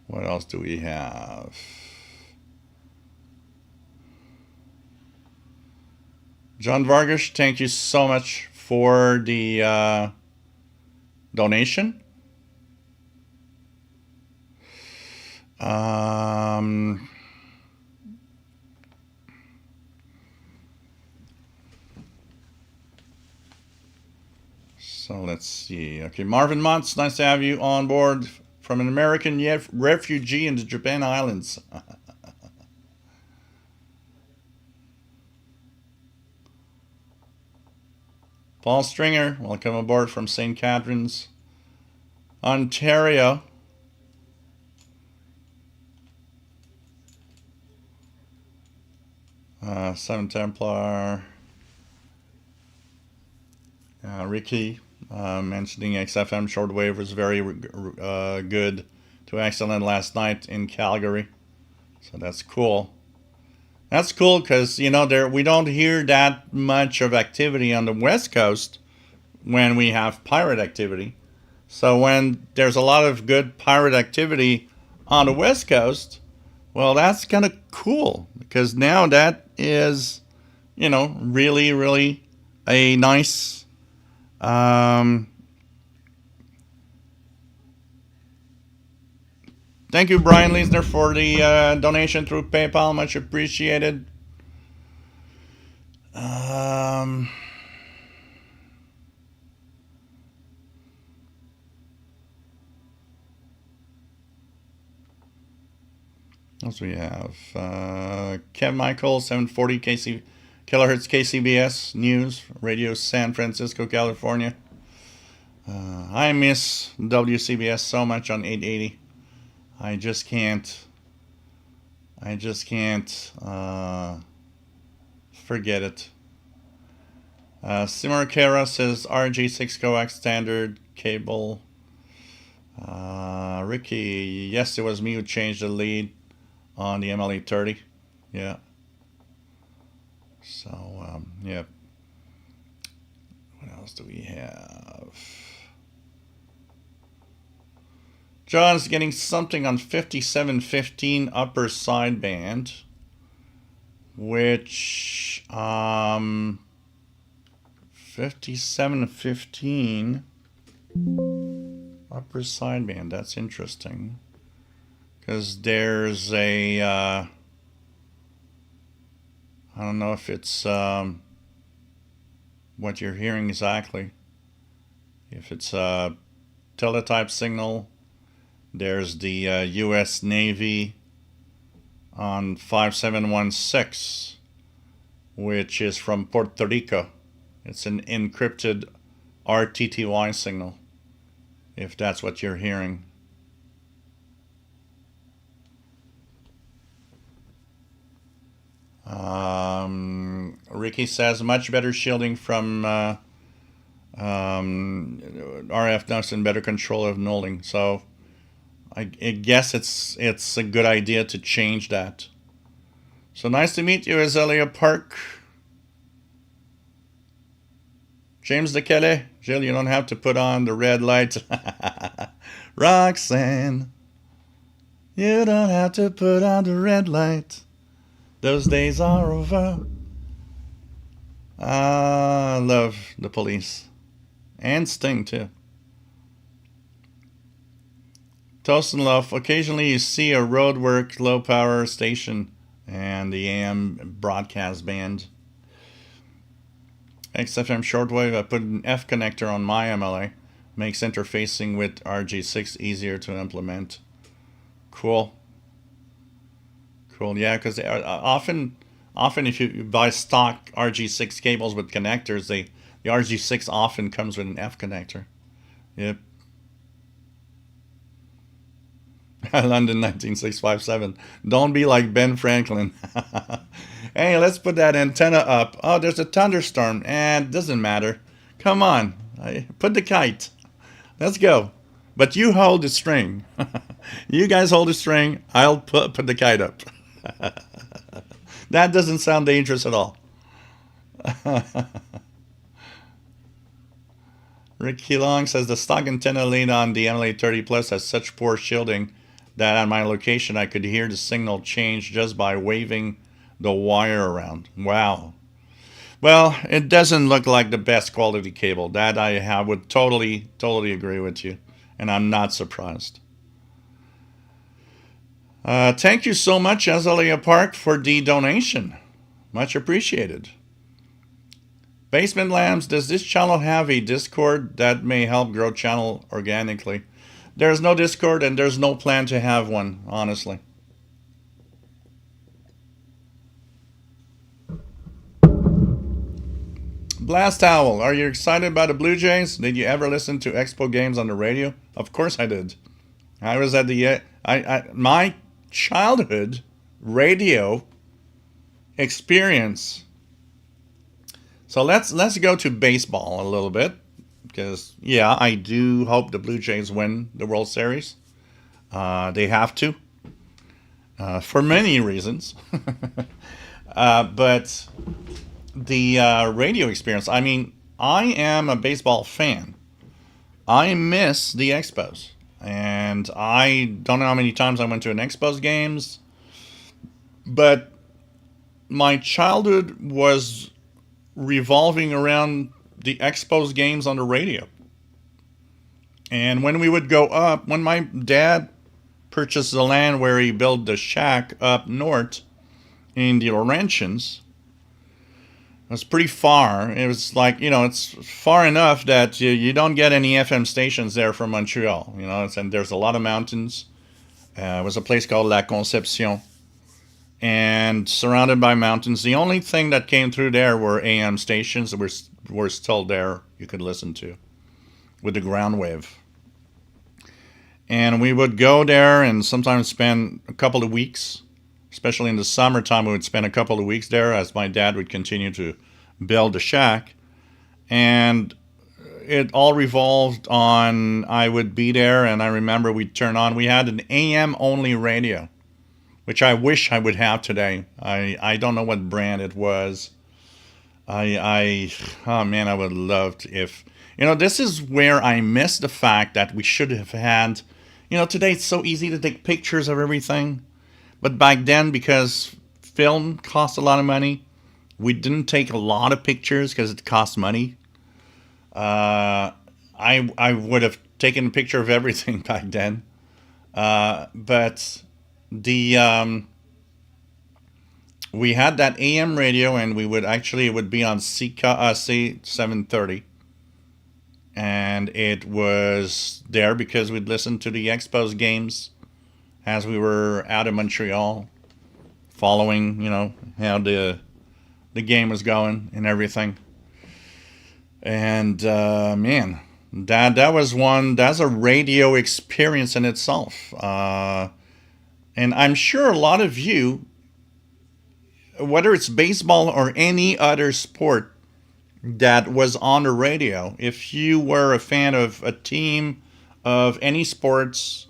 What else do we have? John Vargas, thank you so much for the donation. So let's see. Okay, Marvin Montz, nice to have you on board from an American refugee in the Japan Islands. Paul Stringer, welcome aboard from St. Catharines, Ontario. Seven Templar. Ricky mentioning XFM shortwave was very good to excellent last night in Calgary. So that's cool. That's cool because, you know, we don't hear that much of activity on the West Coast when we have pirate activity. So when there's a lot of good pirate activity on the West Coast, well, that's kind of cool because now that is, you know, really, really a nice thank you, Brian Leisner, for the donation through PayPal. Much appreciated. What else we have? Kev Michael, 740 kilohertz KCBS News, Radio San Francisco, California. I miss WCBS so much on 880. I just can't forget it. Simar Kara says RG6 coax standard cable. Ricky, yes, it was me who changed the lead on the MLE 30. Yeah. So, yeah. What else do we have? John's getting something on 5715 upper sideband, which 5715 upper sideband. That's interesting because there's a I don't know if it's what you're hearing exactly. If it's a teletype signal. There's the U.S. Navy on 5716, which is from Puerto Rico. It's an encrypted RTTY signal, if that's what you're hearing. Ricky says much better shielding from RF ducts and better control of nulling. So I guess it's a good idea to change that. So nice to meet you, Azalea Park. James DeKelle. Jill, you don't have to put on the red light. Roxanne, you don't have to put on the red light. Those days are over. I love the Police. And Sting, too. Toast and Love. Occasionally you see a roadwork low power station and the AM broadcast band. XFM shortwave. I put an F connector on my MLA. Makes interfacing with RG6 easier to implement. Cool. Cool. Yeah, because often if you buy stock RG6 cables with connectors, the RG6 often comes with an F connector. Yep. London 19657. Don't be like Ben Franklin. Hey, let's put that antenna up. Oh, there's a thunderstorm. And it doesn't matter. Come on. Put the kite. Let's go. But you hold the string. You guys hold the string. I'll put the kite up. That doesn't sound dangerous at all. Ricky Long says the stock antenna lead on the MLA 30 Plus has such poor shielding that at my location I could hear the signal change just by waving the wire around. Wow. Well, it doesn't look like the best quality cable. That I would totally agree with you. And I'm not surprised. Thank you so much, Azalea Park, for the donation. Much appreciated. Basement Lambs, does this channel have a Discord that may help grow channel organically? There's no Discord and there's no plan to have one, honestly. Blast Owl, are you excited about the Blue Jays? Did you ever listen to Expo games on the radio? Of course I did. I was at the my childhood radio experience. So let's go to baseball a little bit, because yeah, I do hope the Blue Jays win the World Series. They have to, for many reasons. But the radio experience. I mean, I am a baseball fan. I miss the Expos, and I don't know how many times I went to an Expos games, but my childhood was revolving around the Expos games on the radio. And when we would go up, when my dad purchased the land where he built the shack up north in the Laurentians, it was pretty far. It was like, it's far enough that you don't get any FM stations there from Montreal. And there's a lot of mountains. It was a place called La Conception, and surrounded by mountains. The only thing that came through there were AM stations that were still there you could listen to with the ground wave. And we would go there and sometimes spend a couple of weeks. Especially in the summertime, we would spend a couple of weeks there as my dad would continue to build the shack. And it all revolved on, I would be there, and I remember we'd turn on, we had an AM-only radio, which I wish I would have today. I don't know what brand it was. Oh man, I would love to if, this is where I miss the fact that we should have had, today it's so easy to take pictures of everything. But back then, because film cost a lot of money, we didn't take a lot of pictures because it cost money. I would have taken a picture of everything back then. But we had that AM radio, and it would be on C730. And it was there because we'd listen to the Expos games as we were out of Montreal, following, how the game was going and everything. And man, that's a radio experience in itself. And I'm sure a lot of you, whether it's baseball or any other sport that was on the radio, if you were a fan of a team of any sports,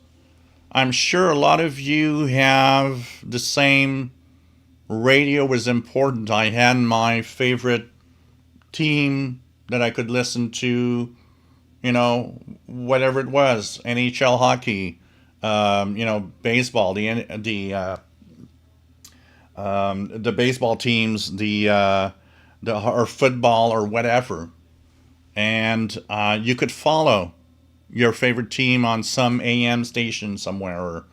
I'm sure a lot of you have the same radio was important. I had my favorite team that I could listen to, whatever it was, NHL hockey, baseball, the baseball teams, or football or whatever. And you could follow your favorite team on some AM station somewhere. Or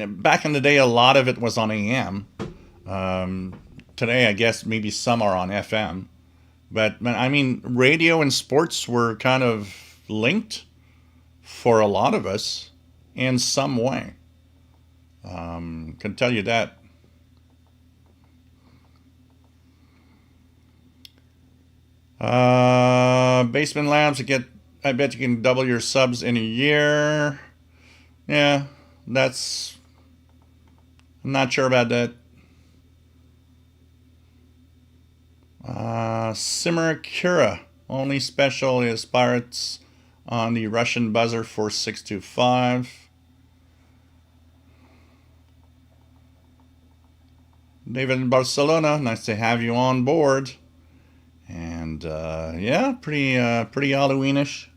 back in the day, a lot of it was on AM. Today, I guess maybe some are on FM. But I mean, radio and sports were kind of linked for a lot of us in some way. Can tell you that. Basement Labs, I bet you can double your subs in a year. Yeah, I'm not sure about that. Simurakura, only special is Pirates on the Russian buzzer for 625. David in Barcelona, nice to have you on board. And yeah, pretty Halloweenish,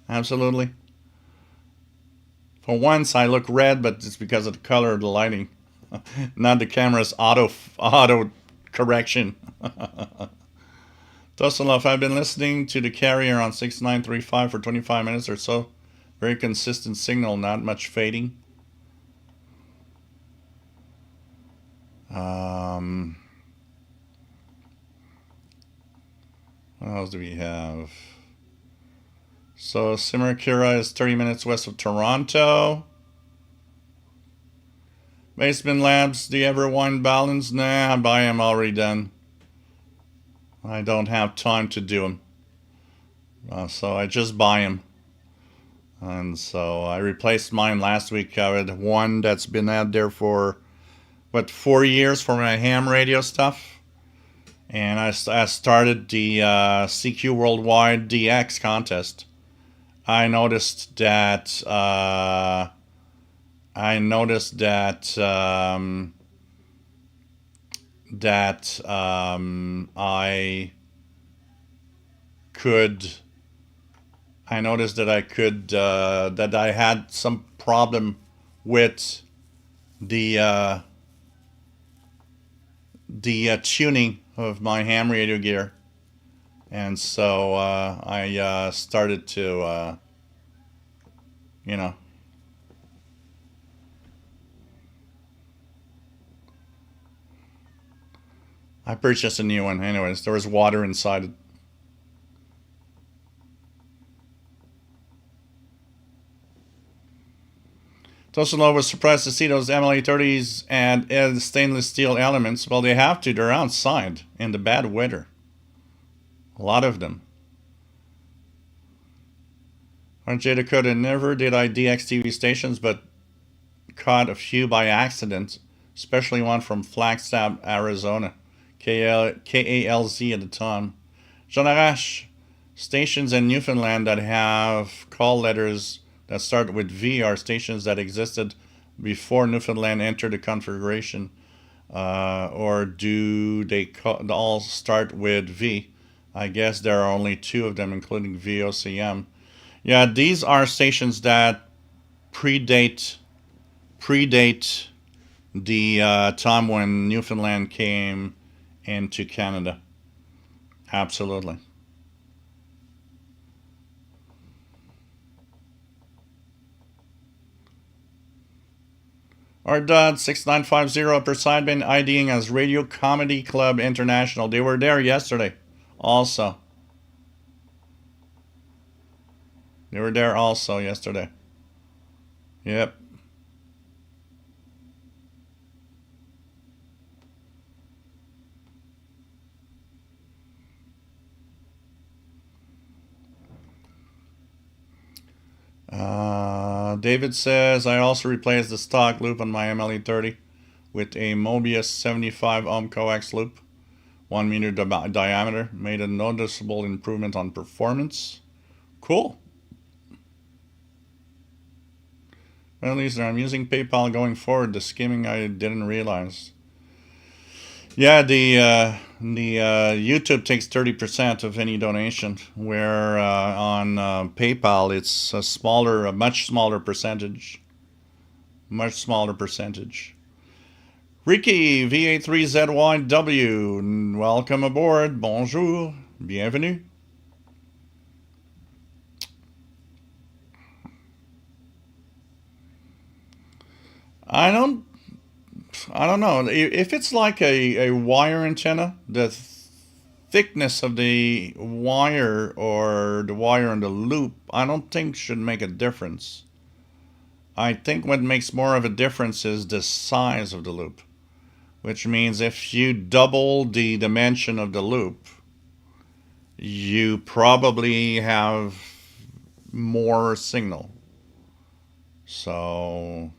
absolutely. For once, I look red, but it's because of the color of the lighting, not the camera's auto correction. Tosalov, I've been listening to the carrier on 6935 for 25 minutes or so. Very consistent signal, not much fading. What else do we have? So Simarakura is 30 minutes west of Toronto. Basement Labs, do you ever wind balance? Nah, I buy them already done. I don't have time to do them. So I just buy them. And so I replaced mine last week. I had one that's been out there for, 4 years for my ham radio stuff. And I started the CQ Worldwide DX contest. I noticed that I had some problem with the tuning of my ham radio gear, and so I started to I purchased a new one. Anyways, there was water inside it. Tosanova was surprised to see those MLA30s and stainless steel elements. Well, they have to. They're outside in the bad weather. A lot of them. RJ Dakota, never did I DX TV stations, but caught a few by accident, especially one from Flagstaff, Arizona. KALZ at the time. Jean Arrache, stations in Newfoundland that have call letters that start with V are stations that existed before Newfoundland entered the configuration, or do they all start with V? I guess there are only 2 of them, including VOCM. Yeah, these are stations that predate the time when Newfoundland came into Canada. Absolutely. Our dot 6950 per sideband IDing as Radio Comedy Club International. They were there yesterday also. They were there also yesterday. Yep. David says, I also replaced the stock loop on my MLE30 with a Mobius 75 ohm coax loop, 1 meter diameter. Made a noticeable improvement on performance. Cool. At least I'm using PayPal going forward. The skimming I didn't realize. Yeah, the YouTube takes 30% of any donation, where on PayPal it's a much smaller percentage. Much smaller percentage. Ricky, VA3ZYW, welcome aboard. Bonjour. Bienvenue. I don't know. If it's like a wire antenna, the thickness of the wire or the wire in the loop, I don't think should make a difference. I think what makes more of a difference is the size of the loop, which means if you double the dimension of the loop, you probably have more signal. So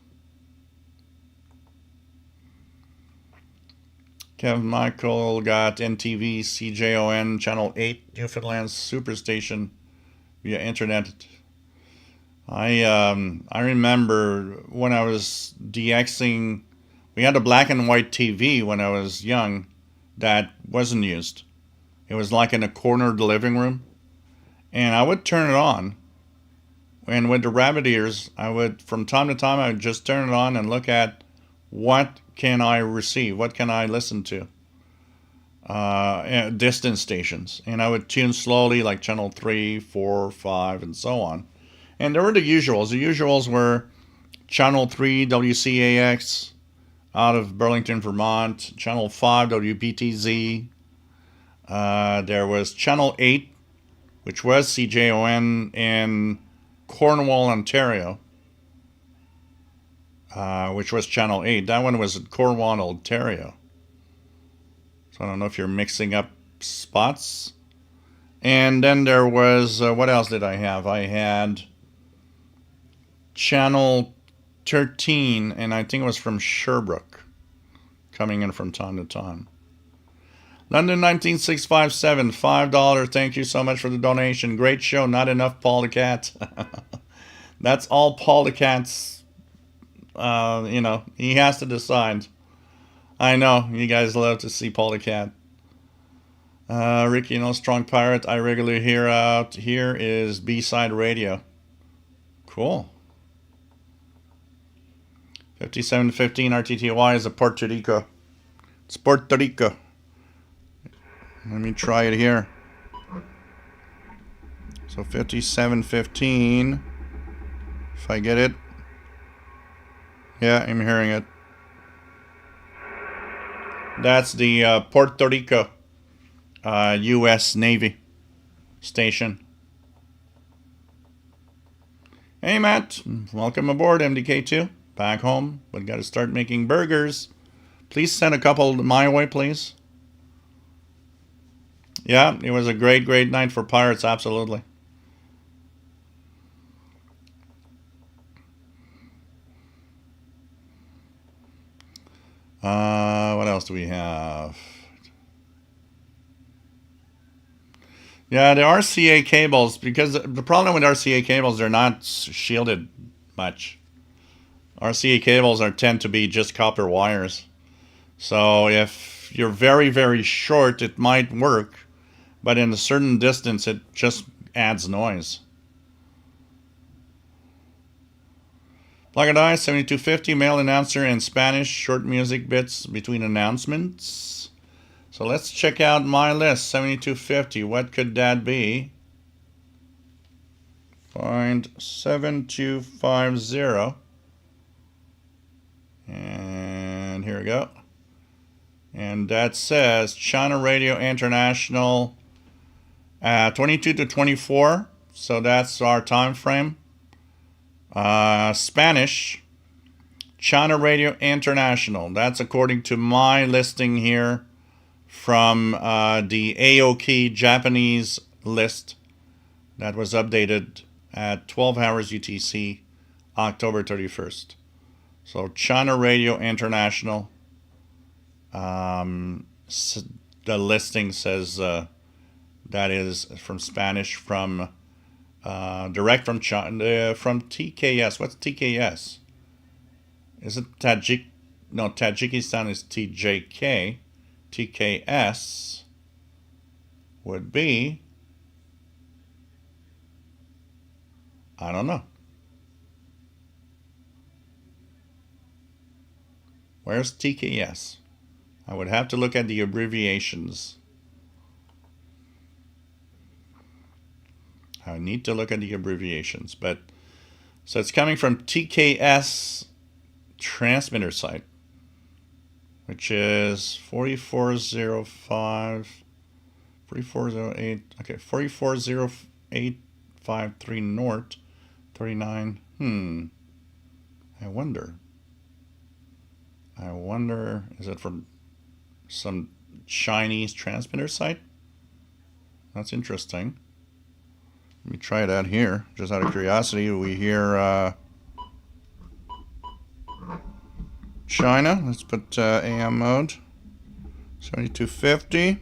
Kevin Michael got NTV CJON Channel 8 Newfoundland Superstation via internet. I remember when I was DXing, we had a black and white TV when I was young that wasn't used. It was like in a corner of the living room, and I would turn it on and with the rabbit ears, I would, from time to time, I would just turn it on and look at what can I receive, what can I listen to, distance stations, and I would tune slowly, like channel 3, 4, 5, and so on. And there were the usuals. The usuals were channel 3 WCAX out of Burlington, Vermont, channel 5 WPTZ. There was channel 8, which was CJON in Cornwall, Ontario, which was channel 8. That one was in Cornwall, Ontario. So I don't know if you're mixing up spots. And then there was, what else did I have? I had channel 13, and I think it was from Sherbrooke, coming in from time to time. London 19657, $5. Thank you so much for the donation. Great show. Not enough Paul the Cat. That's all Paul the Cat's, he has to decide. I know, you guys love to see Paul the Cat. Ricky, Strong Pirate, I regularly hear out here is B-Side Radio. Cool. 5715 RTTY is a Puerto Rico. It's Puerto Rico. Let me try it here. So 5715. If I get it. Yeah, I'm hearing it. That's the Puerto Rico U.S. Navy station. Hey, Matt. Welcome aboard, MDK2. Back home, but got to start making burgers. Please send a couple my way, please. Yeah, it was a great, great night for Pirates, absolutely. What else do we have? Yeah, the RCA cables, because the problem with RCA cables, they're not shielded much. RCA cables tend to be just copper wires. So if you're very, very short, it might work. But in a certain distance, it just adds noise. Plug and I, 7250, male announcer in Spanish, short music bits between announcements. So let's check out my list, 7250. What could that be? Find 7250. And here we go. And that says China Radio International 22 to 24. So that's our time frame. Spanish, China Radio International. That's according to my listing here from the Aoki Japanese list that was updated at 12 hours UTC, October 31st. So China Radio International. The listing says that is from Spanish, from direct from China, from TKS. What's TKS? Is it Tajik? No, Tajikistan is TJK. TKS would be, I don't know. Where's TKS? I would have to look at the abbreviations. I need to look at the abbreviations, but so it's coming from TKS transmitter site, which is 4405, 4408, okay, 440853 North, 39, I wonder, is it from some Chinese transmitter site? That's interesting. Let me try it out here, just out of curiosity. We hear China. Let's put AM mode. 7250.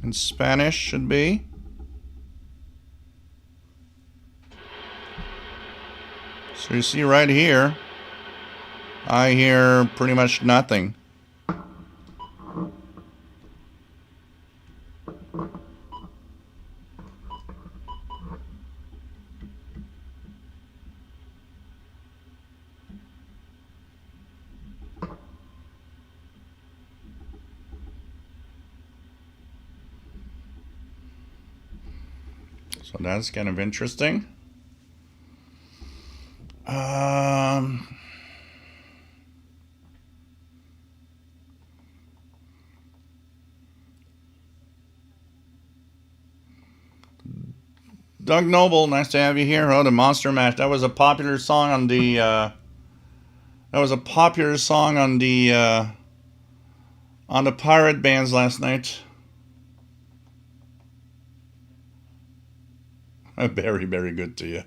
In Spanish should be. So you see right here, I hear pretty much nothing. So that's kind of interesting. Um, Doug Noble, nice to have you here. Oh, the Monster Mash. That was a popular song on the. That was a popular song on the pirate bands last night. Very, very good to you.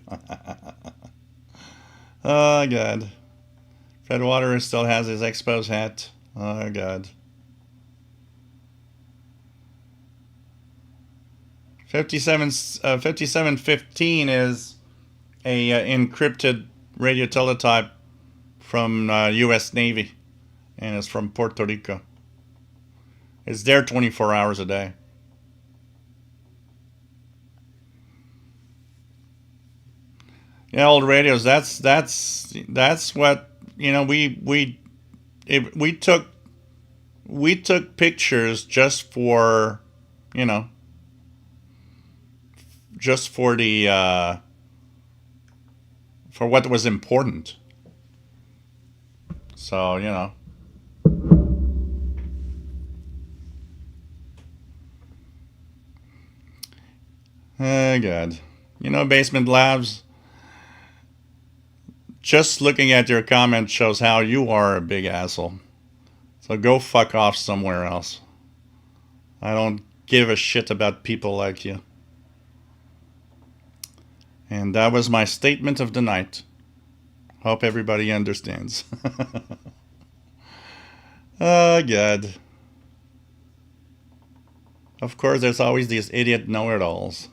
Oh God. Fred Waters still has his Expos hat. Oh God. 5715 is a encrypted radio teletype from U.S. Navy, and it's from Puerto Rico. It's there 24 hours a day. Yeah, old radios. That's what we took pictures just for you know just for the for what was important. So oh God, Basement Labs. Just looking at your comment shows how you are a big asshole. So go fuck off somewhere else. I don't give a shit about people like you. And that was my statement of the night. Hope everybody understands. Oh, God. Of course, there's always these idiot know-it-alls.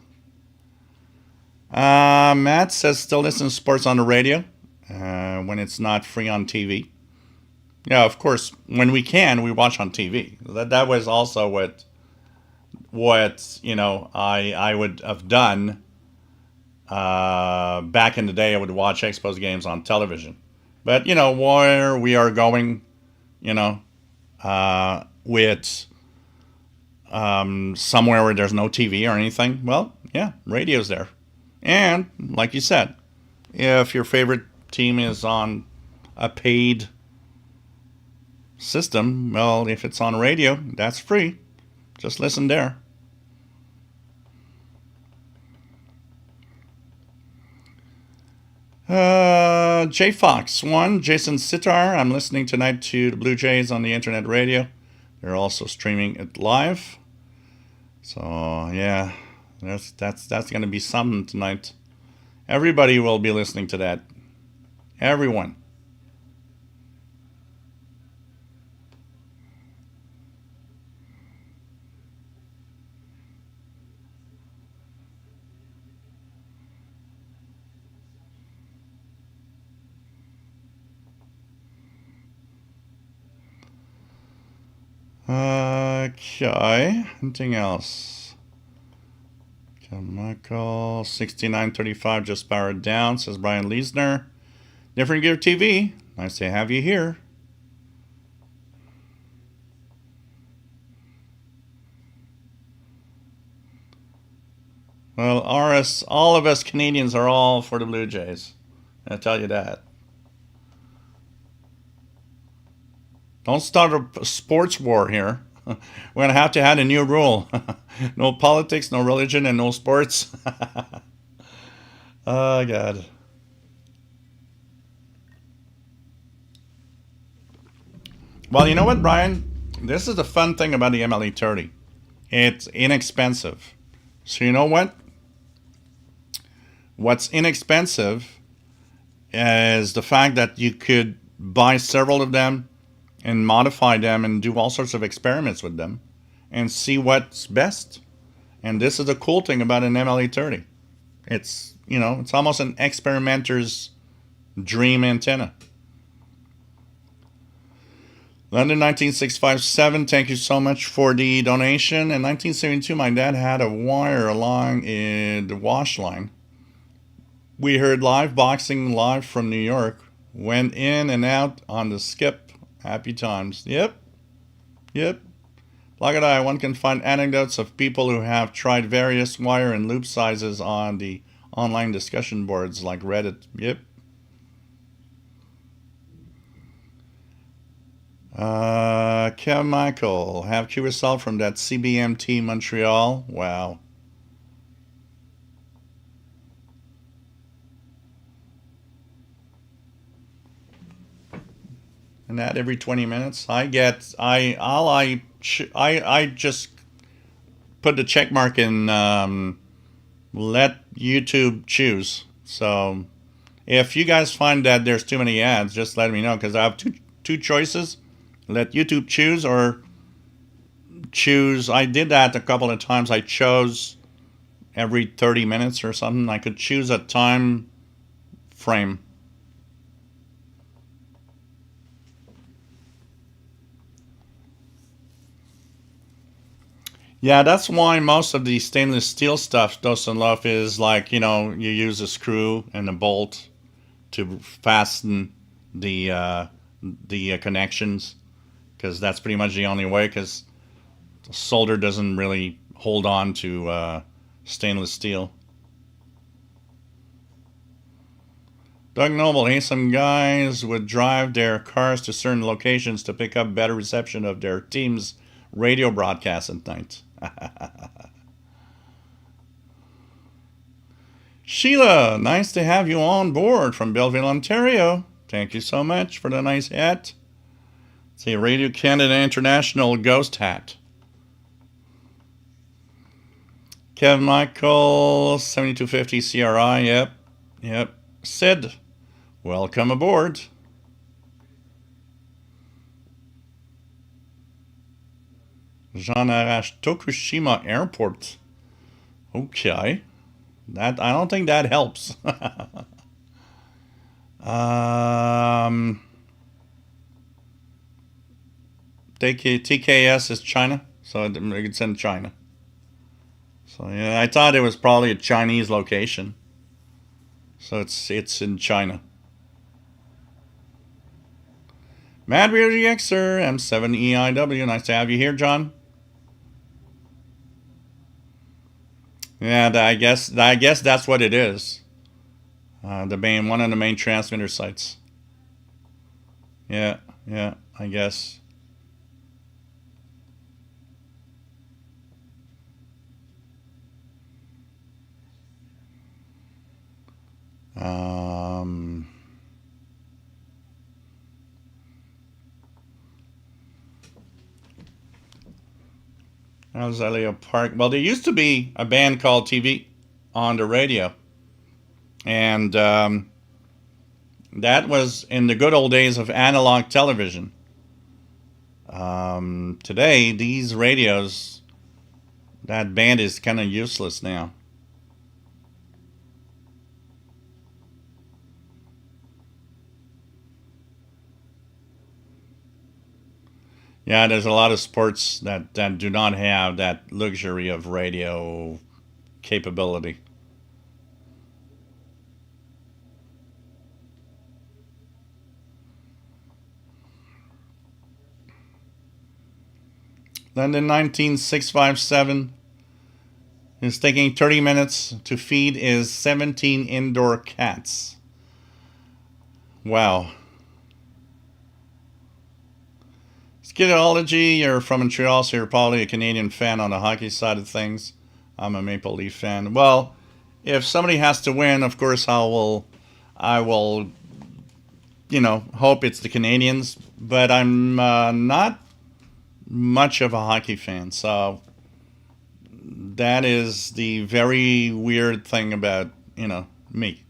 Matt says still listen to sports on the radio when it's not free on TV. Yeah, of course, when we can, we watch on TV. That was also what I would have done back in the day. I would watch Expos games on television. But where we are going, with somewhere where there's no TV or anything, well, yeah, radio's there. And like you said, if your favorite team is on a paid system, well, if it's on radio, that's free. Just listen there. J Fox 1, Jason Sitar. I'm listening tonight to the Blue Jays on the internet radio. They're also streaming it live. So yeah, that's going to be something tonight. Everybody will be listening to that. Everyone. Okay, anything else? Michael 6935 just powered down, says Brian Leisner. Different Gear TV, nice to have you here. Well, all of us Canadians are all for the Blue Jays. I'll tell you that. Don't start a sports war here. We're going to have a new rule. No politics, no religion, and no sports. Oh, God. Well, you know what, Brian? This is the fun thing about the MLE30. It's inexpensive. So you know what? What's inexpensive is the fact that you could buy several of them and modify them and do all sorts of experiments with them and see what's best. And this is the cool thing about an MLE30. It's, it's almost an experimenter's dream antenna. London 19657, thank you so much for the donation. In 1972, my dad had a wire along the wash line. We heard live boxing live from New York. Went in and out on the skip. Happy times. Yep. Like I, one can find anecdotes of people who have tried various wire and loop sizes on the online discussion boards like Reddit. Yep. Kev Michael, have QSL from that CBMT Montreal. Wow. And that every 20 minutes. I get I just put the check mark and let YouTube choose. So if you guys find that there's too many ads, just let me know because I have two choices. Let YouTube choose or choose. I did that a couple of times. I chose every 30 minutes or something. I could choose a time frame. Yeah, that's why most of the stainless steel stuff doesn't love is like, you use a screw and a bolt to fasten the connections because that's pretty much the only way because solder doesn't really hold on to stainless steel. Doug Noble, hey, some guys would drive their cars to certain locations to pick up better reception of their team's radio broadcast at night. Sheila, nice to have you on board from Belleville, Ontario. Thank you so much for the nice hat. It's a Radio Canada International ghost hat. Kevin Michael, 7250 CRI, yep. Sid, welcome aboard. Jean Arash, Tokushima Airport. Okay. That I don't think that helps. TKS is China, so it's in China. So yeah, I thought it was probably a Chinese location. So it's in China. Mad Weird GXer, M7EIW. Nice to have you here, John. Yeah, I guess that's what it is. One of the main transmitter sites. Yeah, I guess. Azalea Park. Well, there used to be a band called TV on the radio, and that was in the good old days of analog television. Today, these radios, that band is kind of useless now. Yeah, there's a lot of sports that do not have that luxury of radio capability. London 19657 is taking 30 minutes to feed his 17 indoor cats. Wow. Skidology, you're from Montreal, so you're probably a Canadian fan on the hockey side of things. I'm a Maple Leaf fan. Well, if somebody has to win, of course I will, hope it's the Canadians. But I'm not much of a hockey fan, so that is the very weird thing about me.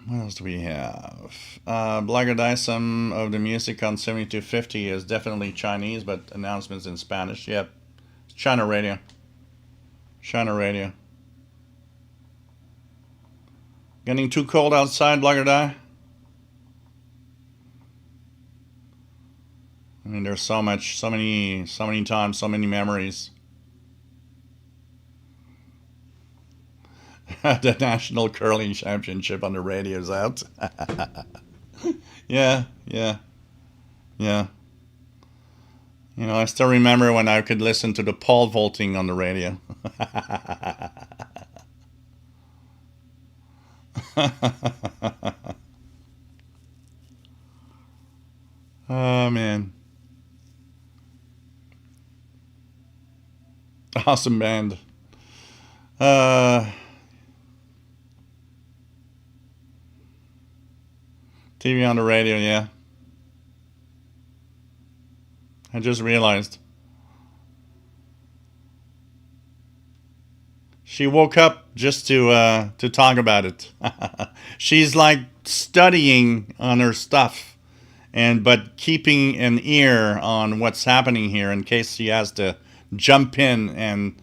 What else do we have? Blagodisum of the music on 7250 is definitely Chinese, but announcements in Spanish. Yep. China radio. China radio. Getting too cold outside, Blagodai? I mean, there's so many times, so many memories. The National Curling Championship on the radio's out. Yeah, yeah, yeah. I still remember when I could listen to the pole vaulting on the radio. Oh man, awesome band. Uh, TV on the radio, yeah. I just realized she woke up just to talk about it. She's like studying on her stuff, and but keeping an ear on what's happening here in case she has to jump in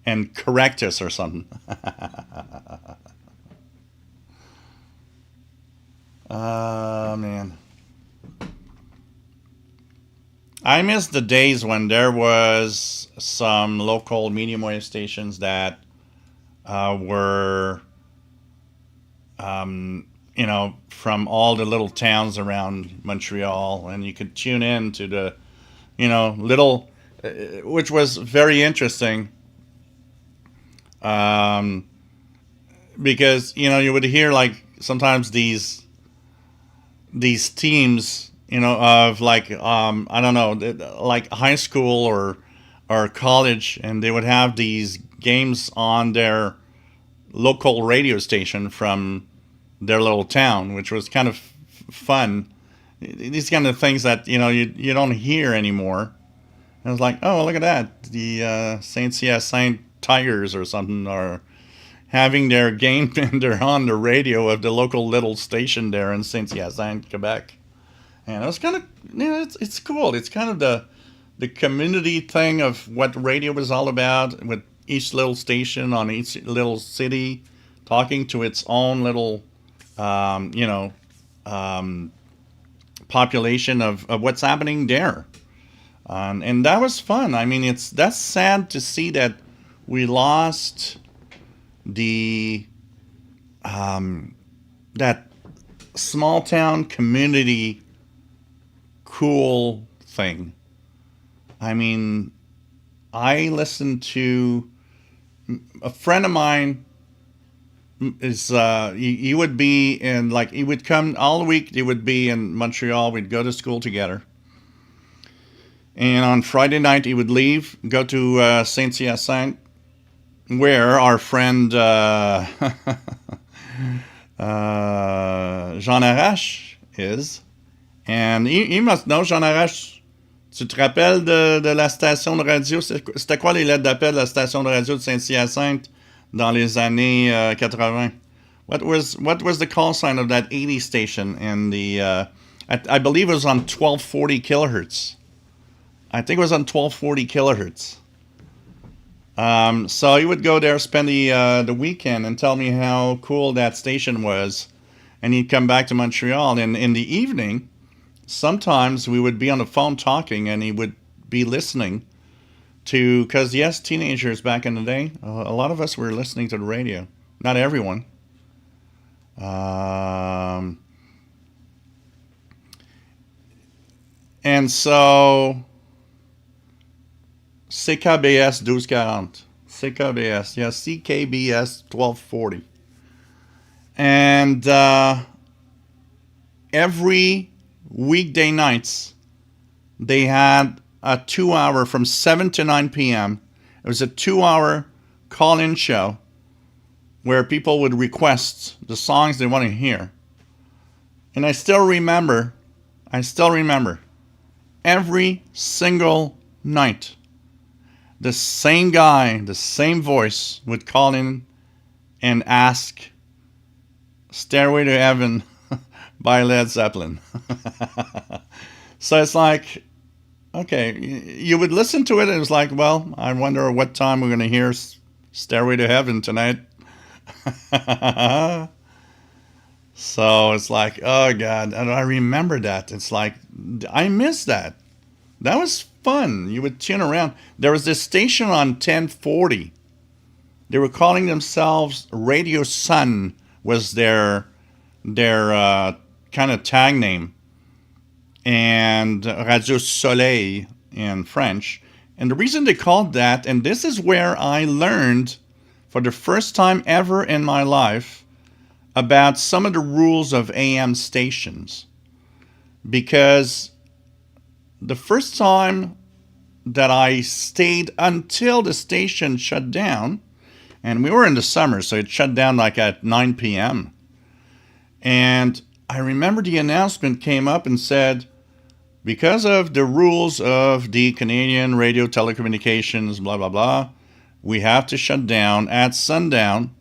and correct us or something. Man, I miss the days when there was some local medium wave stations that were, from all the little towns around Montreal, and you could tune in to the, little, which was very interesting, um, because you would hear like sometimes these teams, of like I don't know, like high school or college, and they would have these games on their local radio station from their little town, which was kind of fun. These kind of things that you don't hear anymore. And I was like, oh, look at that, the Saint Hyacinthe Tigers or something are having their game and they're on the radio of the local little station there in Saint Hyacinthe, Quebec. And it was kind of, it's cool. It's kind of the community thing of what radio was all about, with each little station on each little city talking to its own little, um, you know, um, population of what's happening there. And that was fun. I mean, that's sad to see that we lost the that small town community cool thing. I mean, I listened to a friend of mine is he would be in, like, he would come all week. He would be in Montreal. We'd go to school together. And on Friday night, he would leave, go to Saint Hyacinthe, where our friend Jean Arrache is. And he must know Jean Arrache. Tu te rappelles de la station de radio? C'était quoi les lettres d'appel de la station de radio de Saint-Hyacinthe dans les années 80? What was the call sign of that 80 station? And I believe it was on 1240 kilohertz. I think it was on 1240 kilohertz. So he would go there, spend the weekend, and tell me how cool that station was. And he'd come back to Montreal. And in the evening, sometimes we would be on the phone talking, and he would be listening to, because yes, teenagers back in the day, a lot of us were listening to the radio. Not everyone. And so CKBS 1240. CKBS, yeah, CKBS 1240. And every weekday nights, they had a 2-hour from 7 to 9 p.m. It was a 2-hour call-in show where people would request the songs they want to hear. And I still remember every single night, the same guy, the same voice would call in and ask Stairway to Heaven by Led Zeppelin. So it's like, okay, you would listen to it and it was like, well, I wonder what time we're going to hear Stairway to Heaven tonight. So it's like, oh God, and I remember that. It's like, I miss that. That was fun. You would tune around. There was this station on 1040 They were calling themselves Radio Sun was their kind of tag name, and Radio Soleil in French. And the reason they called that, and this is where I learned for the first time ever in my life about some of the rules of AM stations. Because the first time that I stayed until the station shut down, and we were in the summer, so it shut down like at 9 p.m. And I remember the announcement came up and said, because of the rules of the Canadian radio telecommunications, blah, blah, blah, we have to shut down at sundown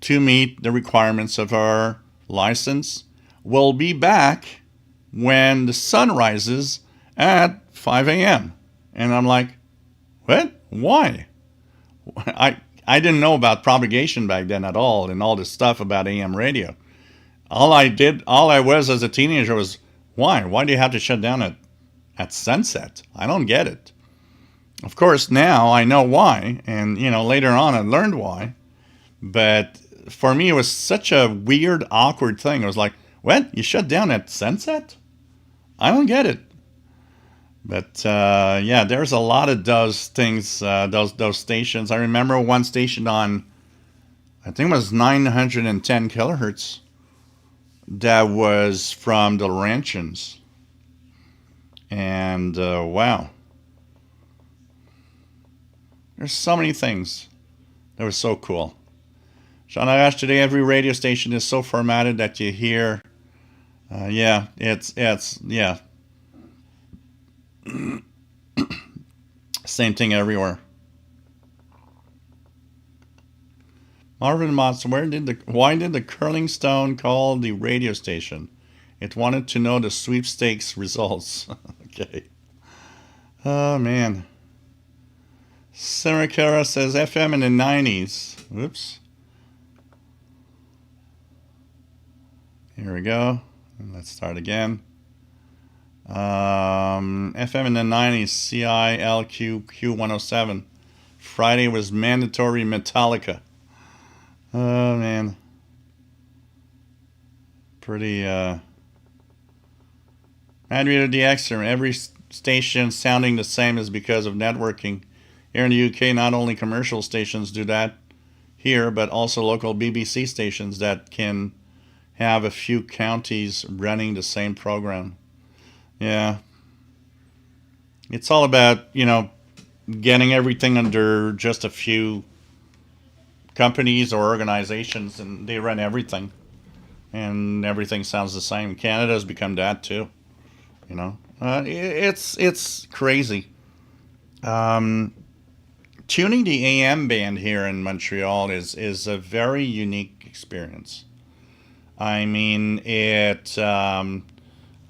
to meet the requirements of our license. We'll be back when the sun rises at 5 a.m. And I'm like, what? Why? I didn't know about propagation back then at all and all this stuff about AM radio. All I was as a teenager was, why? Why do you have to shut down at sunset? I don't get it. Of course, now I know why, and later on I learned why. But for me, it was such a weird, awkward thing. It was like, what? You shut down at sunset? I don't get it. But yeah, there's a lot of those things, those stations. I remember one station on, I think it was 910 kilohertz. That was from the Laurentians. And wow. There's so many things that were so cool. Jean Arash, today every radio station is so formatted that you hear, yeah, it's yeah. Same thing everywhere. Marvin Moss, why did the curling stone call the radio station? It wanted to know the sweepstakes results. Okay. Oh man. Sarah Cara says FM in the 90s. Whoops. Here we go. Let's start again. FM in the 90s, CILQ Q107. Friday was mandatory Metallica. Oh man. Pretty Madrid DX, every station sounding the same is because of networking. Here in the UK, not only commercial stations do that here, but also local BBC stations that can have a few counties running the same program. Yeah. It's all about, getting everything under just a few companies or organizations, and they run everything. And everything sounds the same. Canada's become that too. It's crazy. Tuning the AM band here in Montreal is a very unique experience. I mean, I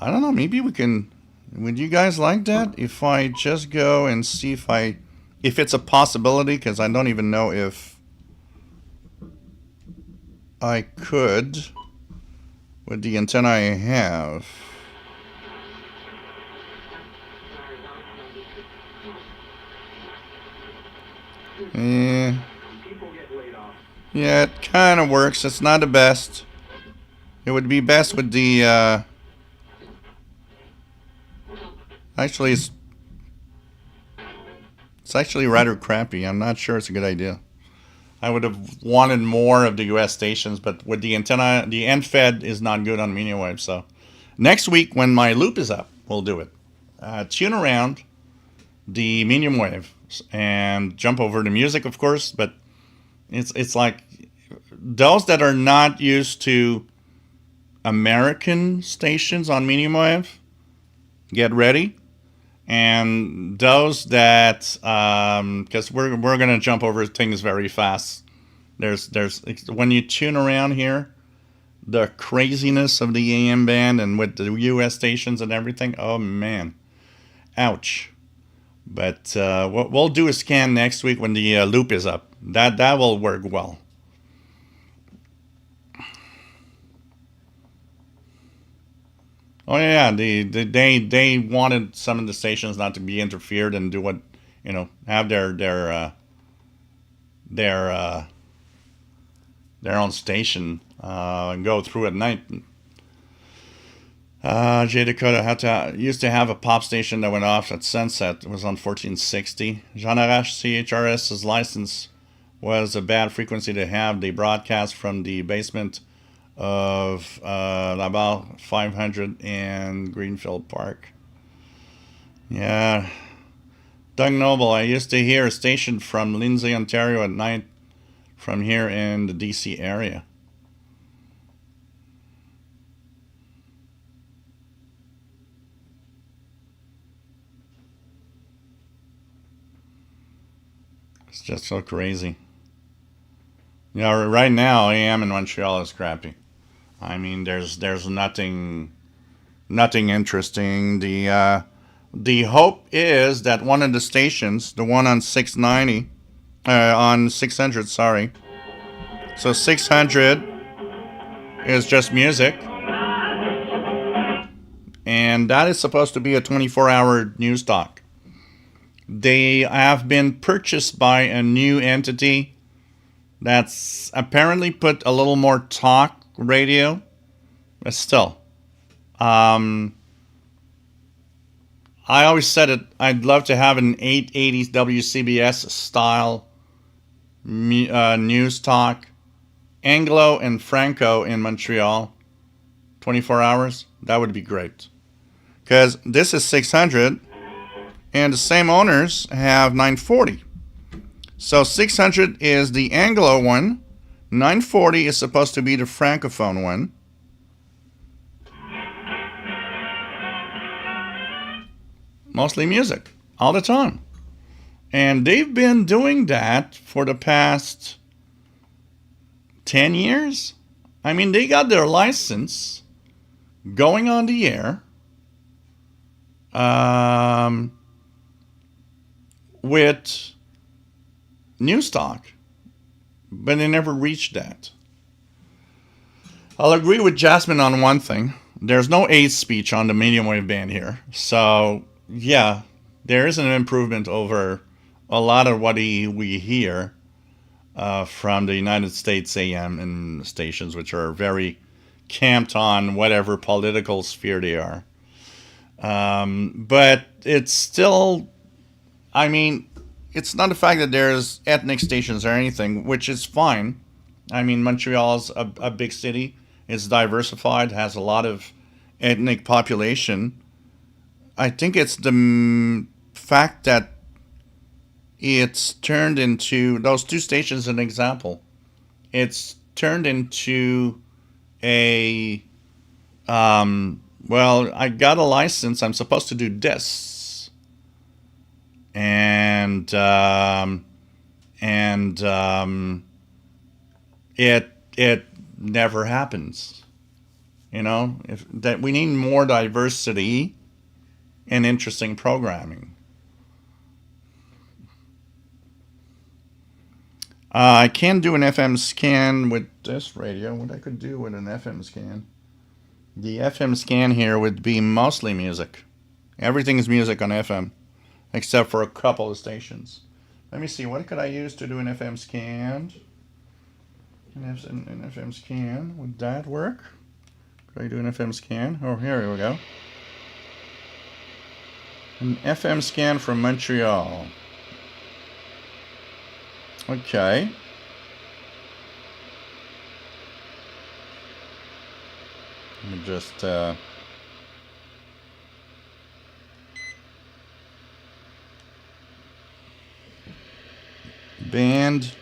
don't know, maybe would you guys like that? If I just go and see if it's a possibility, because I don't even know if I could with the antenna I have. Yeah, it kind of works. It's not the best. It would be best with the, actually, it's actually rather crappy. I'm not sure it's a good idea. I would have wanted more of the US stations, but with the antenna, the end fed is not good on medium wave. So next week when my loop is up, we'll do it. Tune around the medium wave and jump over the music, of course, but it's like those that are not used to American stations on medium wave, get ready. And those that, because we're gonna jump over things very fast. There's when you tune around here, the craziness of the AM band and with the US stations and everything. Oh man, ouch. But we'll do a scan next week when the loop is up. That will work well. Oh yeah, they wanted some of the stations not to be interfered and do what have their their own station and go through at night. J Dakota used to have a pop station that went off at sunset. It was on 1460. Jean Arrache CHRS's license was a bad frequency to have. They broadcast from the basement of about 500 and Greenfield Park. Yeah. Doug Noble, I used to hear a station from Lindsay, Ontario at night from here in the DC area. It's just so crazy. You know, right now AM in Montreal is crappy. I mean, there's nothing interesting. The hope is that one of the stations, the one on 690, on 600, sorry. So 600 is just music, and that is supposed to be a 24-hour news talk. They have been purchased by a new entity that's apparently put a little more talk radio, but still. I always said it. I'd love to have an 880s WCBS style news talk, Anglo and Franco in Montreal, 24 hours. That would be great. Because this is 600, and the same owners have 940. So 600 is the Anglo one, 940 is supposed to be the Francophone one. Mostly music, all the time. And they've been doing that for the past 10 years. I mean, they got their license going on the air with news talk, but they never reached that. I'll agree with Jasmine on one thing. There's no AIDS speech on the medium wave band here. So, yeah, there is an improvement over a lot of what we hear from the United States AM and stations, which are very camped on whatever political sphere they are. But it's still, I mean, it's not the fact that there's ethnic stations or anything, which is fine. I mean, Montreal's a big city. It's diversified, has a lot of ethnic population. I think it's the fact that it's turned into, those two stations an example. It's turned into a, well, I got a license, I'm supposed to do this. And it never happens. You know, that we need more diversity and interesting programming. I can do an FM scan with this radio. What I could do with an FM scan? The FM scan here would be mostly music. Everything is music on FM, except for a couple of stations. Let me see, what could I use to do an FM scan? An FM scan, would that work? Could I do an FM scan? Oh, here we go. An FM scan from Montreal. Okay. Let me just band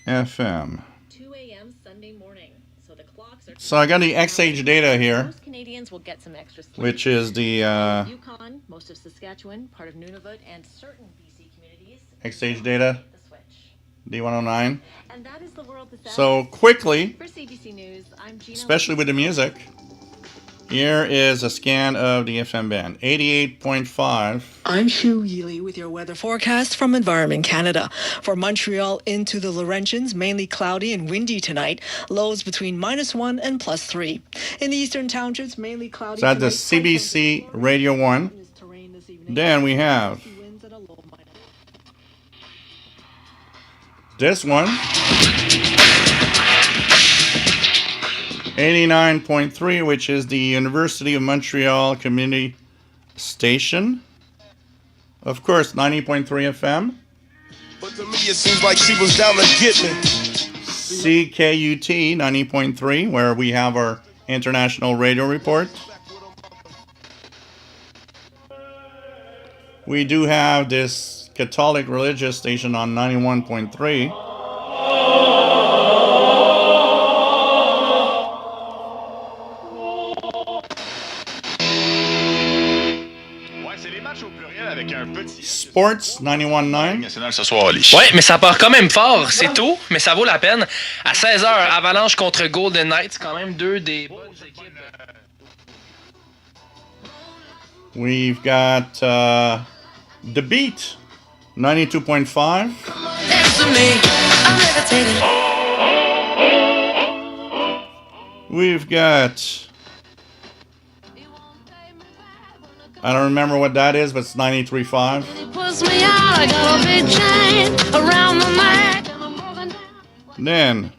FM. 2 a.m. Sunday morning. So the clocks are. So I got the XH data here, Most Canadians will get some extra sleep. which is the Yukon, most of Saskatchewan, part of Nunavut, and certain BC communities. XH data, The switch. D109. And that is the world this So quickly, For CBC News, I'm Gina. especially with the music, here is a scan of the FM band, 88.5. I'm Shu Yealy with your weather forecast from Environment Canada. For Montreal into the Laurentians, mainly cloudy and windy tonight. Lows between -1 and +3. In the eastern townships, mainly cloudy. Is that the tonight, CBC Radio 1? terrain this evening. Then we have this one, 89.3, which is the University of Montreal Community Station. Of course, 90.3 FM. But to me, it seems like she was down to get me. CKUT 90.3, where we have our international radio report. We do have this Catholic religious station on 91.3. Sports 91.9. Ouais, mais ça part quand même fort. C'est tôt, mais ça vaut la peine. À 16h, Avalanche contre Golden Knights, quand même deux des bonnes équipes. We've got The Beat 92.5. We've got, I don't remember what that is, but it's 93.5. Then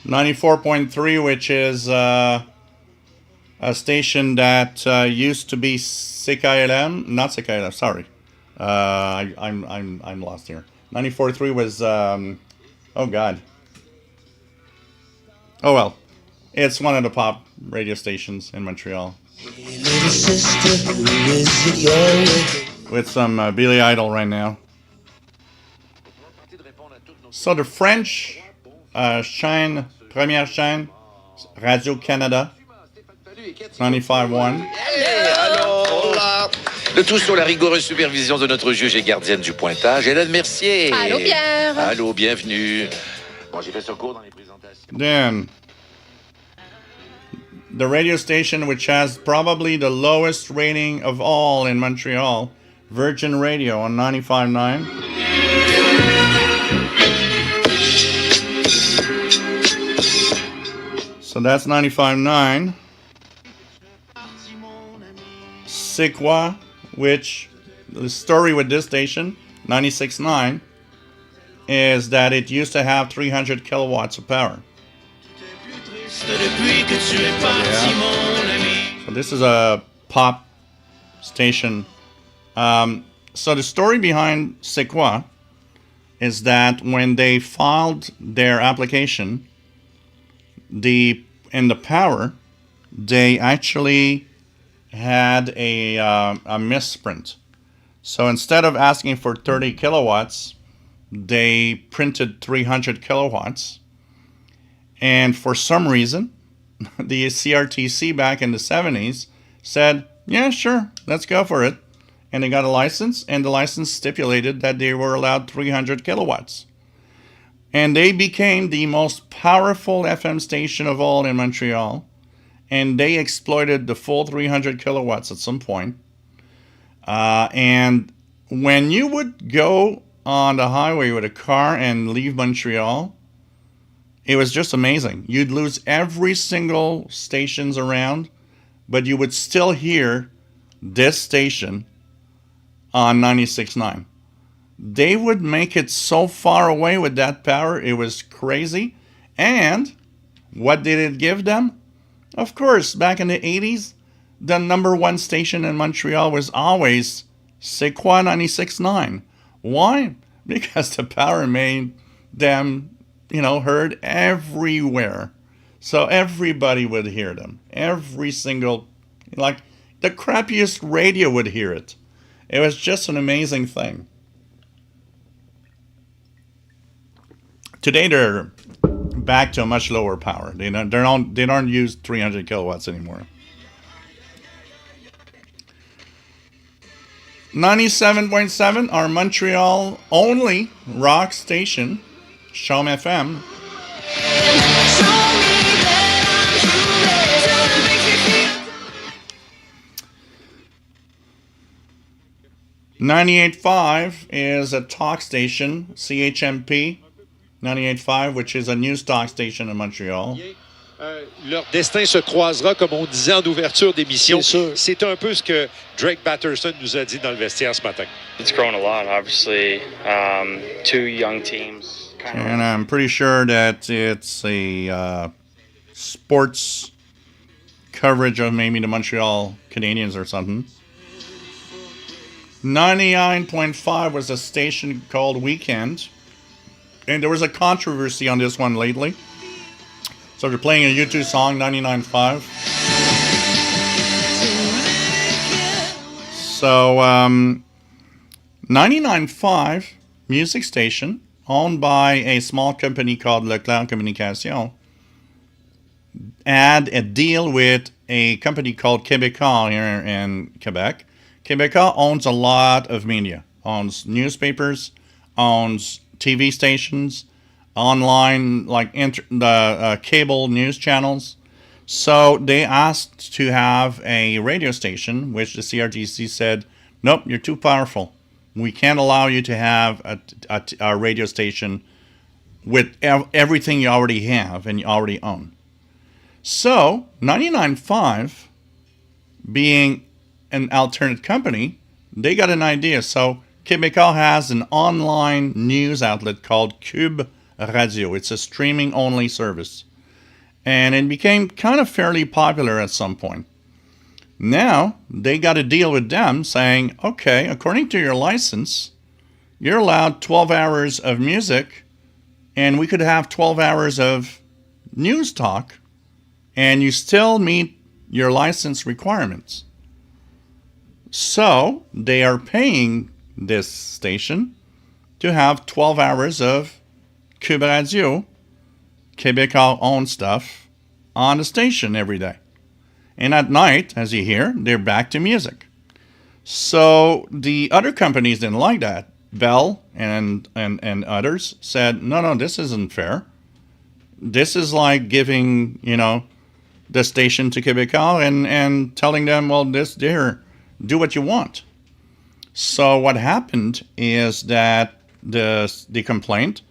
94.3, which is a station that used to be CKLM, not CKLM. Sorry, I'm lost here. 94.3 was oh God. Oh well, it's one of the pop radio stations in Montreal. With some Billy Idol right now. So the French chaîne, première chaîne, Radio-Canada, 95.1. Hola. Le tout sous la rigoureuse supervision de notre juge et gardienne du pointage, Hélène Mercier. Allô, Pierre. Allô, bienvenue. Bon, j'ai fait ce cours dans les présentations. Then, the radio station which has probably the lowest rating of all in Montreal, Virgin Radio on 95.9. So that's 95.9. C'est quoi, which the story with this station, 96.9, is that it used to have 300 kilowatts of power. So this is a pop station. So the story behind C'est quoi is that when they filed their application, in the power, they actually had a misprint. So instead of asking for 30 kilowatts, they printed 300 kilowatts. And for some reason, the CRTC back in the 70s said, yeah, sure, let's go for it. And they got a license, and the license stipulated that they were allowed 300 kilowatts. And they became the most powerful FM station of all in Montreal. And they exploited the full 300 kilowatts at some point. And when you would go on the highway with a car and leave Montreal, it was just amazing. You'd lose every single stations around, but you would still hear this station on 96.9. They would make it so far away with that power, it was crazy. And what did it give them? Of course, back in the 80s, the number one station in Montreal was always C'est quoi 96.9. Why? Because the power made them, heard everywhere. So everybody would hear them. Every single, like the crappiest radio would hear it. It was just an amazing thing. Today they're back to a much lower power. They don't use 300 kilowatts anymore. 97.7, our Montreal only rock station, Chaume FM. .98.5 is a talk station, CHMP 98.5, which is a news talk station in Montreal. leur destin se croisera, comme on disait en ouverture d'émission. C'est sûr. C'est un peu ce que Drake Batterson nous a dit dans le vestiaire ce matin. It's grown a lot, obviously. Two young teams. And I'm pretty sure that it's a sports coverage of maybe the Montreal Canadiens or something. 99.5 was a station called Weekend. And there was a controversy on this one lately. So they're playing a U2 song, 99.5. So, 99.5 music station, owned by a small company called Leclerc Communication, had a deal with a company called Québécois here in Quebec. Québécois owns a lot of media, owns newspapers, owns TV stations, online, like the cable news channels. So they asked to have a radio station, which the CRTC said, nope, you're too powerful. We can't allow you to have a radio station with everything you already have and you already own. So 99.5, being an alternate company, they got an idea. So Québécois has an online news outlet called Cube Radio. It's a streaming-only service. And it became kind of fairly popular at some point. Now, they got a deal with them saying, okay, according to your license, you're allowed 12 hours of music, and we could have 12 hours of news talk, and you still meet your license requirements. So, they are paying this station to have 12 hours of Cube Radio, Québécois-owned stuff, on the station every day. And at night, as you hear, they're back to music. So the other companies didn't like that. Bell and others said, no, this isn't fair. This is like giving, the station to Québécois and telling them, well, do what you want. So what happened is that the complaint,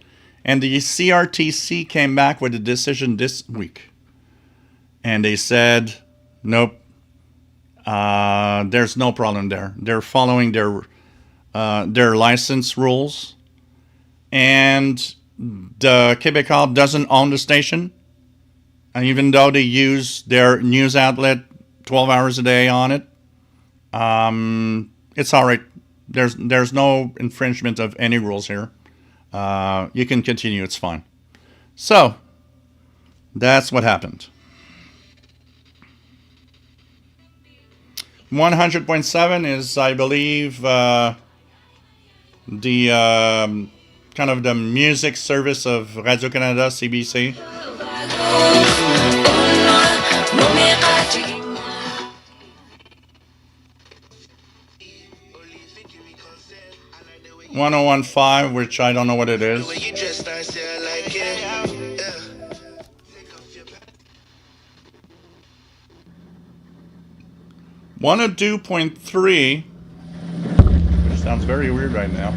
and the CRTC came back with a decision this week. And they said, nope, there's no problem there. They're following their license rules. And the Québécois doesn't own the station. And even though they use their news outlet 12 hours a day on it, it's all right. There's no infringement of any rules here. You can continue, it's fine. So, that's what happened. 100.7 is, I believe, the kind of the music service of Radio-Canada, CBC. .1015, which I don't know what it is. 102.3, which sounds very weird right now,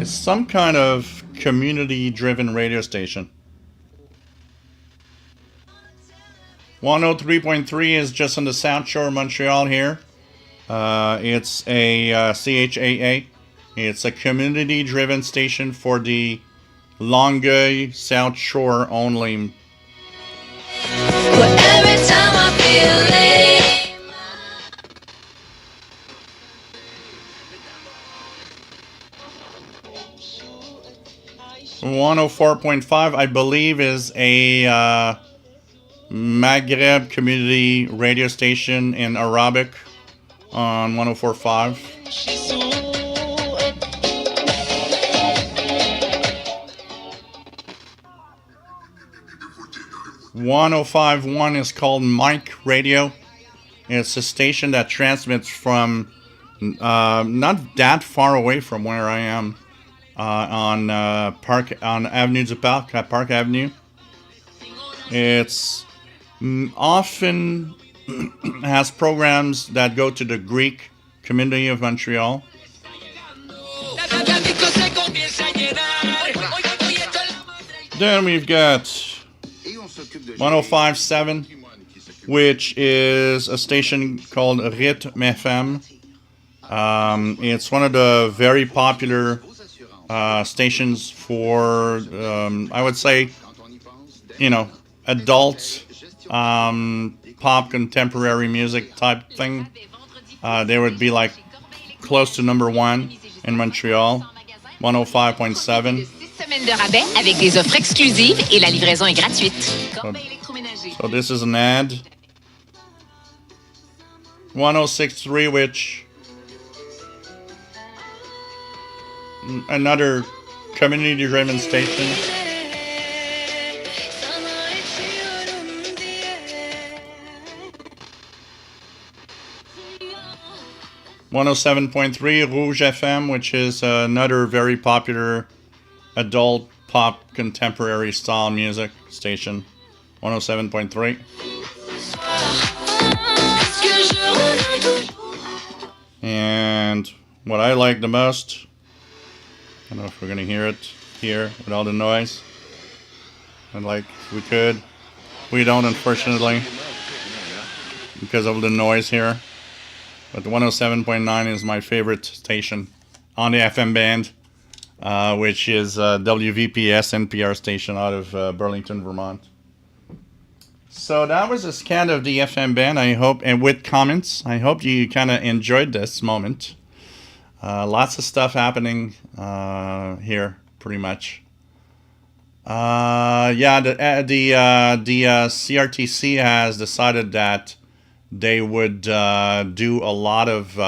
is some kind of community-driven radio station. 103.3 is just on the South Shore of Montreal here. It's a CHAA. It's a community-driven station for the Longueuil South Shore only. Every time I feel late. 104.5, I believe, is a Maghreb community radio station in Arabic on 104.5. 105.1 is called Mike Radio. It's a station that transmits from not that far away from where I am, on Avenue du Parc, at Park Avenue. It's often has programs that go to the Greek community of Montreal. Then we've got 105.7, which is a station called Rythme FM. It's one of the very popular stations for, I would say, adult pop contemporary music type thing. They would be like close to number one in Montreal, 105.7. Semaine de rabais avec des offres exclusives et la livraison est gratuite. So this is an ad. 106.3, which another community-driven station. .107.3 Rouge FM, which is another very popular adult pop contemporary style music station. 107.3. And what I like the most, I don't know if we're gonna hear it here with all the noise. I'd like if we could. We don't, unfortunately, because of the noise here. But the 107.9 is my favorite station on the FM band, which is WVPS NPR station out of Burlington, Vermont. So that was a scan of the FM band. I hope, and with comments, I hope you kind of enjoyed this moment. Lots of stuff happening here, pretty much. Yeah, the CRTC has decided that they would do a lot of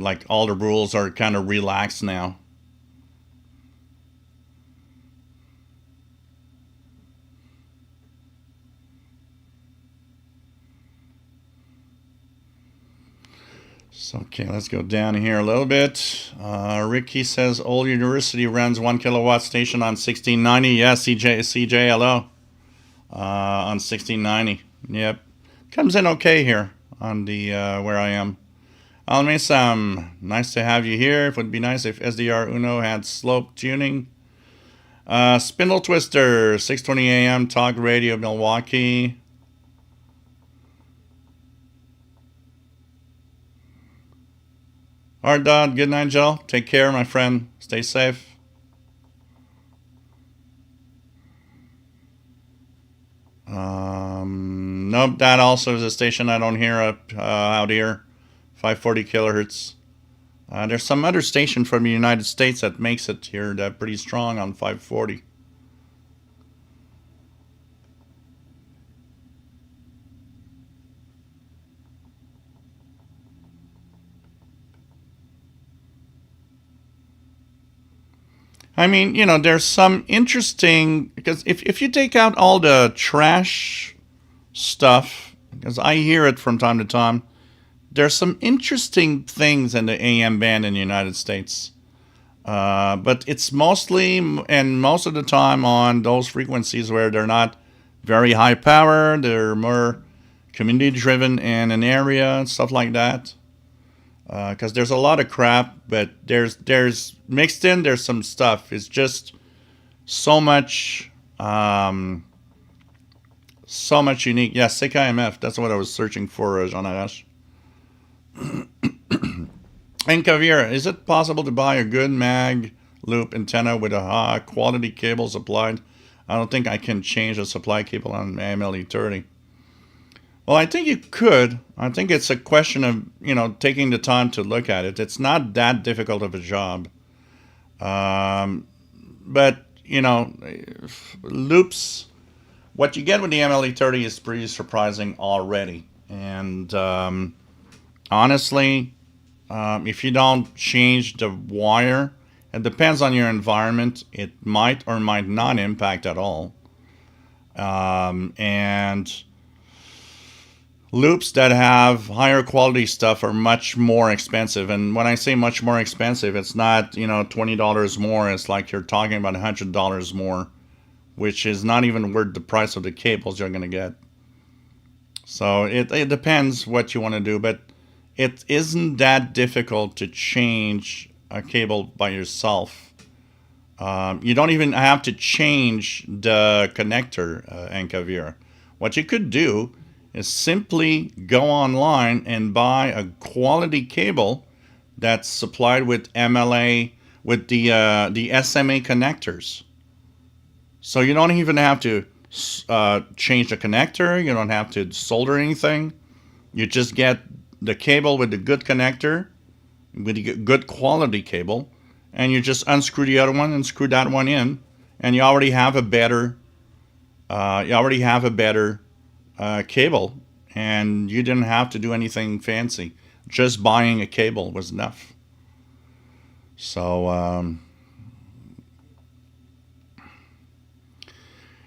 like all the rules are kind of relaxed now. So, okay, let's go down here a little bit. Ricky says Old University runs 1 kilowatt station on 1690. Yeah, CJLO on 1690. Yep, comes in okay here on the where I am. Almesam, nice to have you here. It would be nice if SDR Uno had slope tuning. Spindle Twister, 6:20 a.m. Talk Radio, Milwaukee. Alright, Dodd. Good night, Joe. Take care, my friend. Stay safe. Nope, that also is a station I don't hear up out here. 540 kilohertz. There's some other station from the United States that makes it here that pretty strong on 540. I mean, there's some interesting, because if you take out all the trash stuff, because I hear it from time to time, there's some interesting things in the AM band in the United States. But it's mostly, and most of the time, on those frequencies where they're not very high power, they're more community driven in an area and stuff like that. Because there's a lot of crap, but there's mixed in, there's some stuff. It's just so much unique. Yeah, CKMF, that's what I was searching for, Jean Arash. And Kavir, is it possible to buy a good mag loop antenna with a high quality cable supplied? I don't think I can change the supply cable on MLE30. Well, I think you could. I think it's a question of, taking the time to look at it. It's not that difficult of a job. But, loops, what you get with the MLE30 is pretty surprising already. And honestly, if you don't change the wire, it depends on your environment. It might or might not impact at all. And loops that have higher quality stuff are much more expensive. And when I say much more expensive, it's not, $20 more. It's like you're talking about $100 more, which is not even worth the price of the cables you're going to get. So it depends what you want to do. But it isn't that difficult to change a cable by yourself. You don't even have to change the connector, Ankavir. What you could do is simply go online and buy a quality cable that's supplied with MLA, with the SMA connectors. So you don't even have to change the connector. You don't have to solder anything. You just get the cable with the good connector, with the good quality cable, and you just unscrew the other one and screw that one in, and you already have a better cable, and you didn't have to do anything fancy. Just buying a cable was enough. So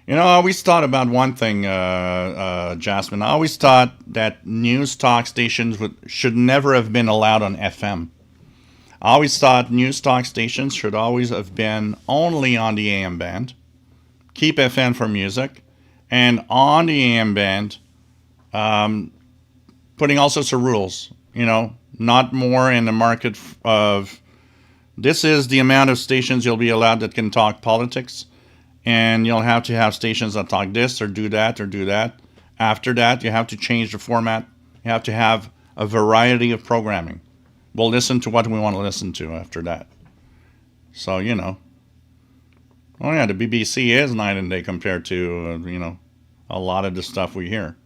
I always thought about one thing, Jasmine. I always thought that news talk stations should never have been allowed on FM. I always thought news talk stations should always have been only on the AM band. Keep FM for music. And on the AM band, putting all sorts of rules. Not more in the market of, this is the amount of stations you'll be allowed that can talk politics. And you'll have to have stations that talk this or do that or do that. After that, you have to change the format. You have to have a variety of programming. We'll listen to what we want to listen to after that. So, oh yeah, the BBC is night and day compared to, a lot of the stuff we hear.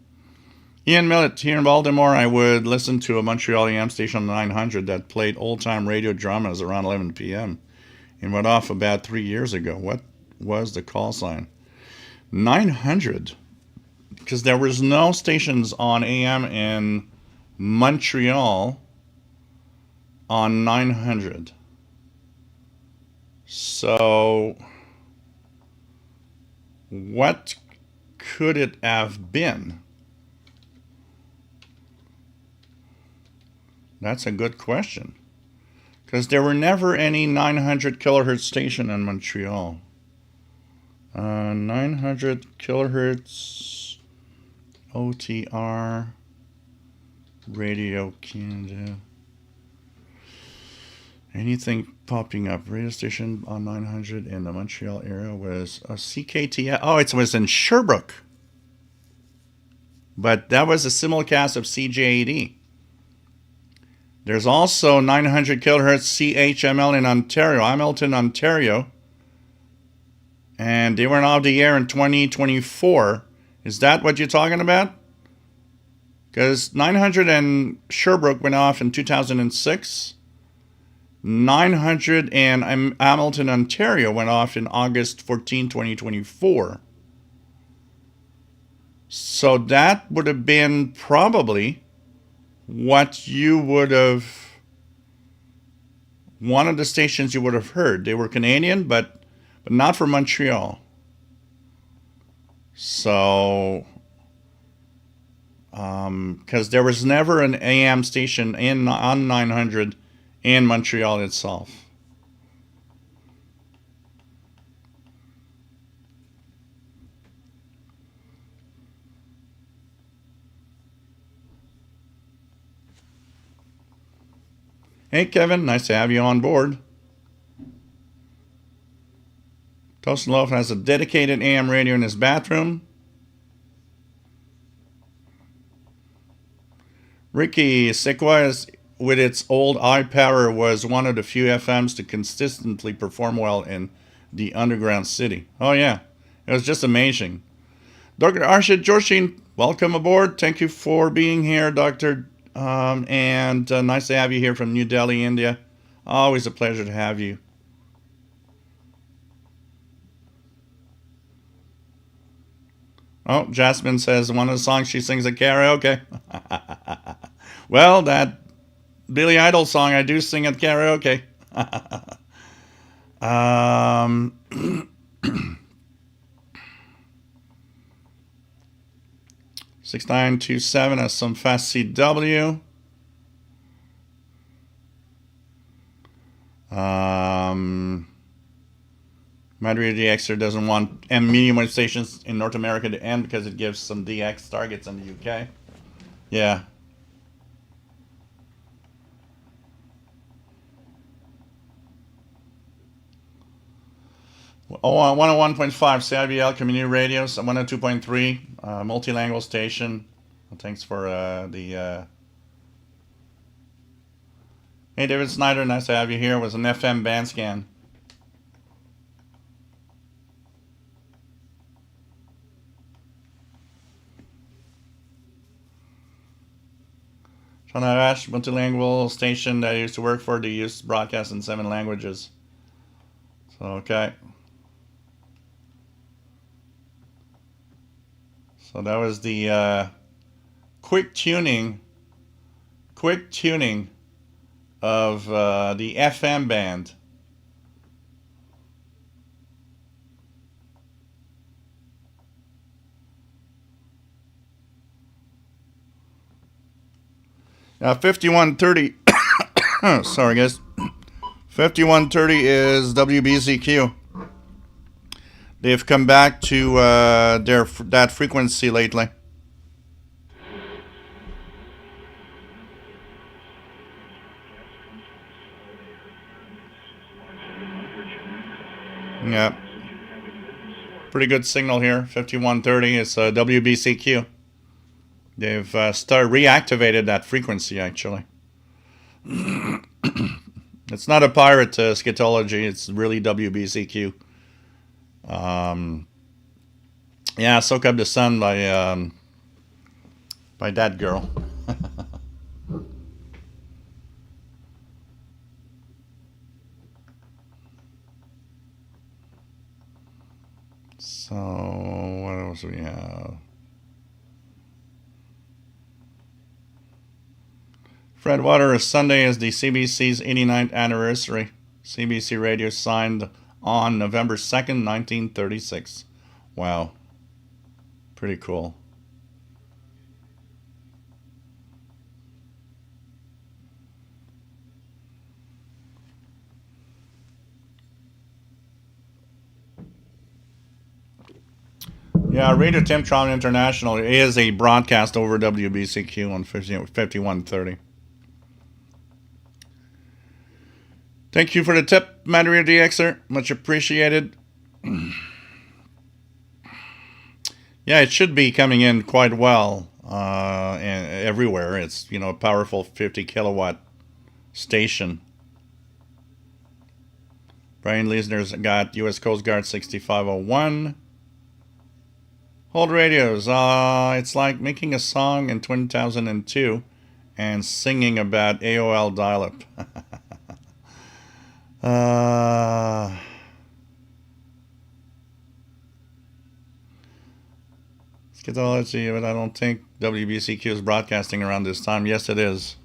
Ian Millett, here in Baltimore, I would listen to a Montreal AM station on 900 that played old-time radio dramas around 11 p.m. It went off about 3 years ago. What was the call sign? 900, because there was no stations on AM in Montreal on 900. So what could it have been? That's a good question, because there were never any 900 kilohertz station in Montreal. 900 kilohertz OTR Radio Canada. Anything popping up? Radio station on 900 in the Montreal area was a CKTF. Oh, it was in Sherbrooke. But that was a simulcast of CJAD. There's also 900 kilohertz CHML in Ontario, Hamilton, Ontario. And they went off the air in 2024. Is that what you're talking about? Because 900 and Sherbrooke went off in 2006. 900 and Hamilton, Ontario went off in August 14, 2024. So that would have been probably what you would have, one of the stations you would have heard. They were Canadian, but not for Montreal. So, because there was never an AM station on 900 in Montreal itself. Hey Kevin, nice to have you on board. Toast and Loaf has a dedicated AM radio in his bathroom. Ricky Sequoia, with its old iPower, was one of the few FMs to consistently perform well in the underground city. Oh yeah, it was just amazing. Dr. Arshad Jorshin, welcome aboard. Thank you for being here, Doctor. And nice to have you here from New Delhi, India. Always a pleasure to have you. Oh, Jasmine says one of the songs she sings at karaoke. Well, that Billy Idol song I do sing at karaoke. 6927 has some fast CW. Madrid DXer doesn't want medium wave stations in North America to end because it gives some DX targets in the UK. Yeah. 101.5 CIBL Community Radio, 102.3 multilingual station. Thanks for the. Hey, David Snyder, nice to have you here. It was an FM band scan. Sean Arash, multilingual station that I used to work for. They used to broadcast in 7 languages. So, okay. So that was the quick tuning of the FM band. Now 5130, sorry guys, 5130 is WBCQ. They've come back to that frequency lately. Yeah, pretty good signal here. 5130 is WBCQ. They've reactivated that frequency actually. It's not a pirate scatology. It's really WBCQ. Yeah, Soak Up the Sun by that girl. So what else do we have? Fred Water, Sunday is the CBC's 89th anniversary. CBC Radio signed on November 2nd, 1936. Wow. Pretty cool. Yeah, Radio Timtron International is a broadcast over WBCQ on 5130. Thank you for the tip, Mario DXer. Much appreciated. Yeah, it should be coming in quite well and everywhere. It's, a powerful 50 kilowatt station. Brian Leisner's got U.S. Coast Guard 6501. Hold radios. It's like making a song in 2002 and singing about AOL dial-up. Scatology, but I don't think WBCQ is broadcasting around this time. Yes, it is.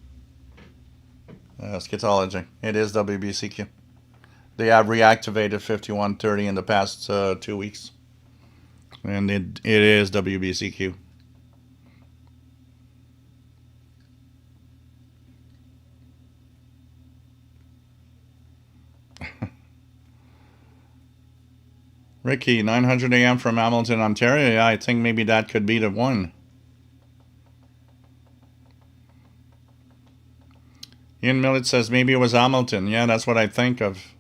Scatology. It is WBCQ. They have reactivated 5130 in the past 2 weeks. And it is WBCQ. Ricky, 900 AM from Hamilton, Ontario. Yeah, I think maybe that could be the one. Ian Millett says maybe it was Hamilton. Yeah, that's what I think of.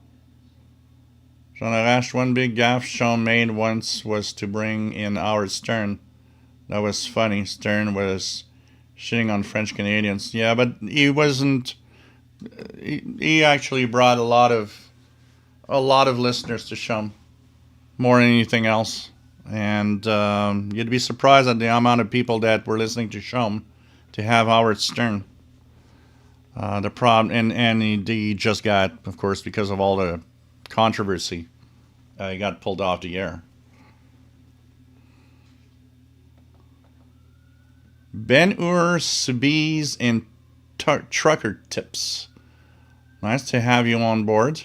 Jean Arash, one big gaffe Sean made once was to bring in Howard Stern. That was funny. Stern was shitting on French Canadians. Yeah, but he wasn't. He actually brought a lot of listeners to Shum, more than anything else. And you'd be surprised at the amount of people that were listening to Shum to have Howard Stern. The problem, and he just got, of course, because of all the controversy, he got pulled off the air. Ben-Ur Subiz and Trucker Tips. Nice to have you on board.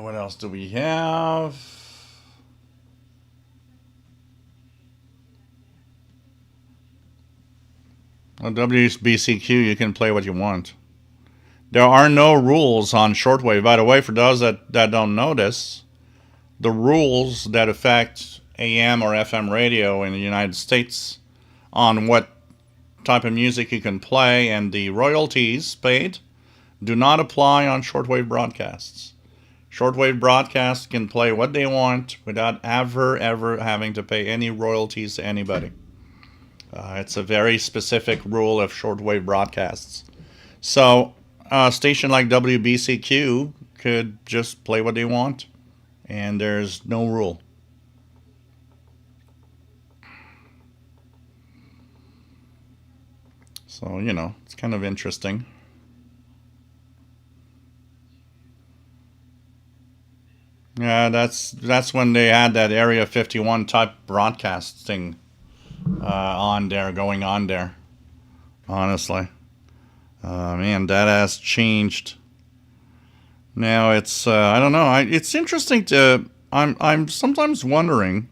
What else do we have? On WBCQ, you can play what you want. There are no rules on shortwave. By the way, for those that don't know this, the rules that affect AM or FM radio in the United States on what type of music you can play and the royalties paid do not apply on shortwave broadcasts. Shortwave broadcasts can play what they want without ever having to pay any royalties to anybody. It's a very specific rule of shortwave broadcasts. So a station like WBCQ could just play what they want, and there's no rule. So, you know, it's kind of interesting. Yeah, that's when they had that Area 51 type broadcasting going on there. Honestly, man, that has changed. Now it's I don't know. It's interesting to. I'm sometimes wondering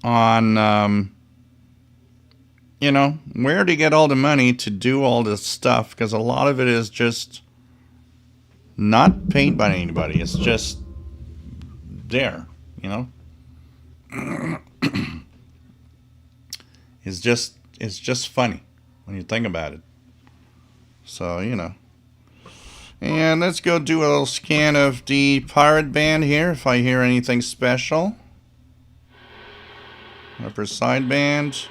on you know, where to get all the money to do all this stuff, because a lot of it is just not paid by anybody. It's just there, you know. It's just funny when you think about it. So, you know. And let's go do a little scan of the pirate band here, if I hear anything special. Upper sideband.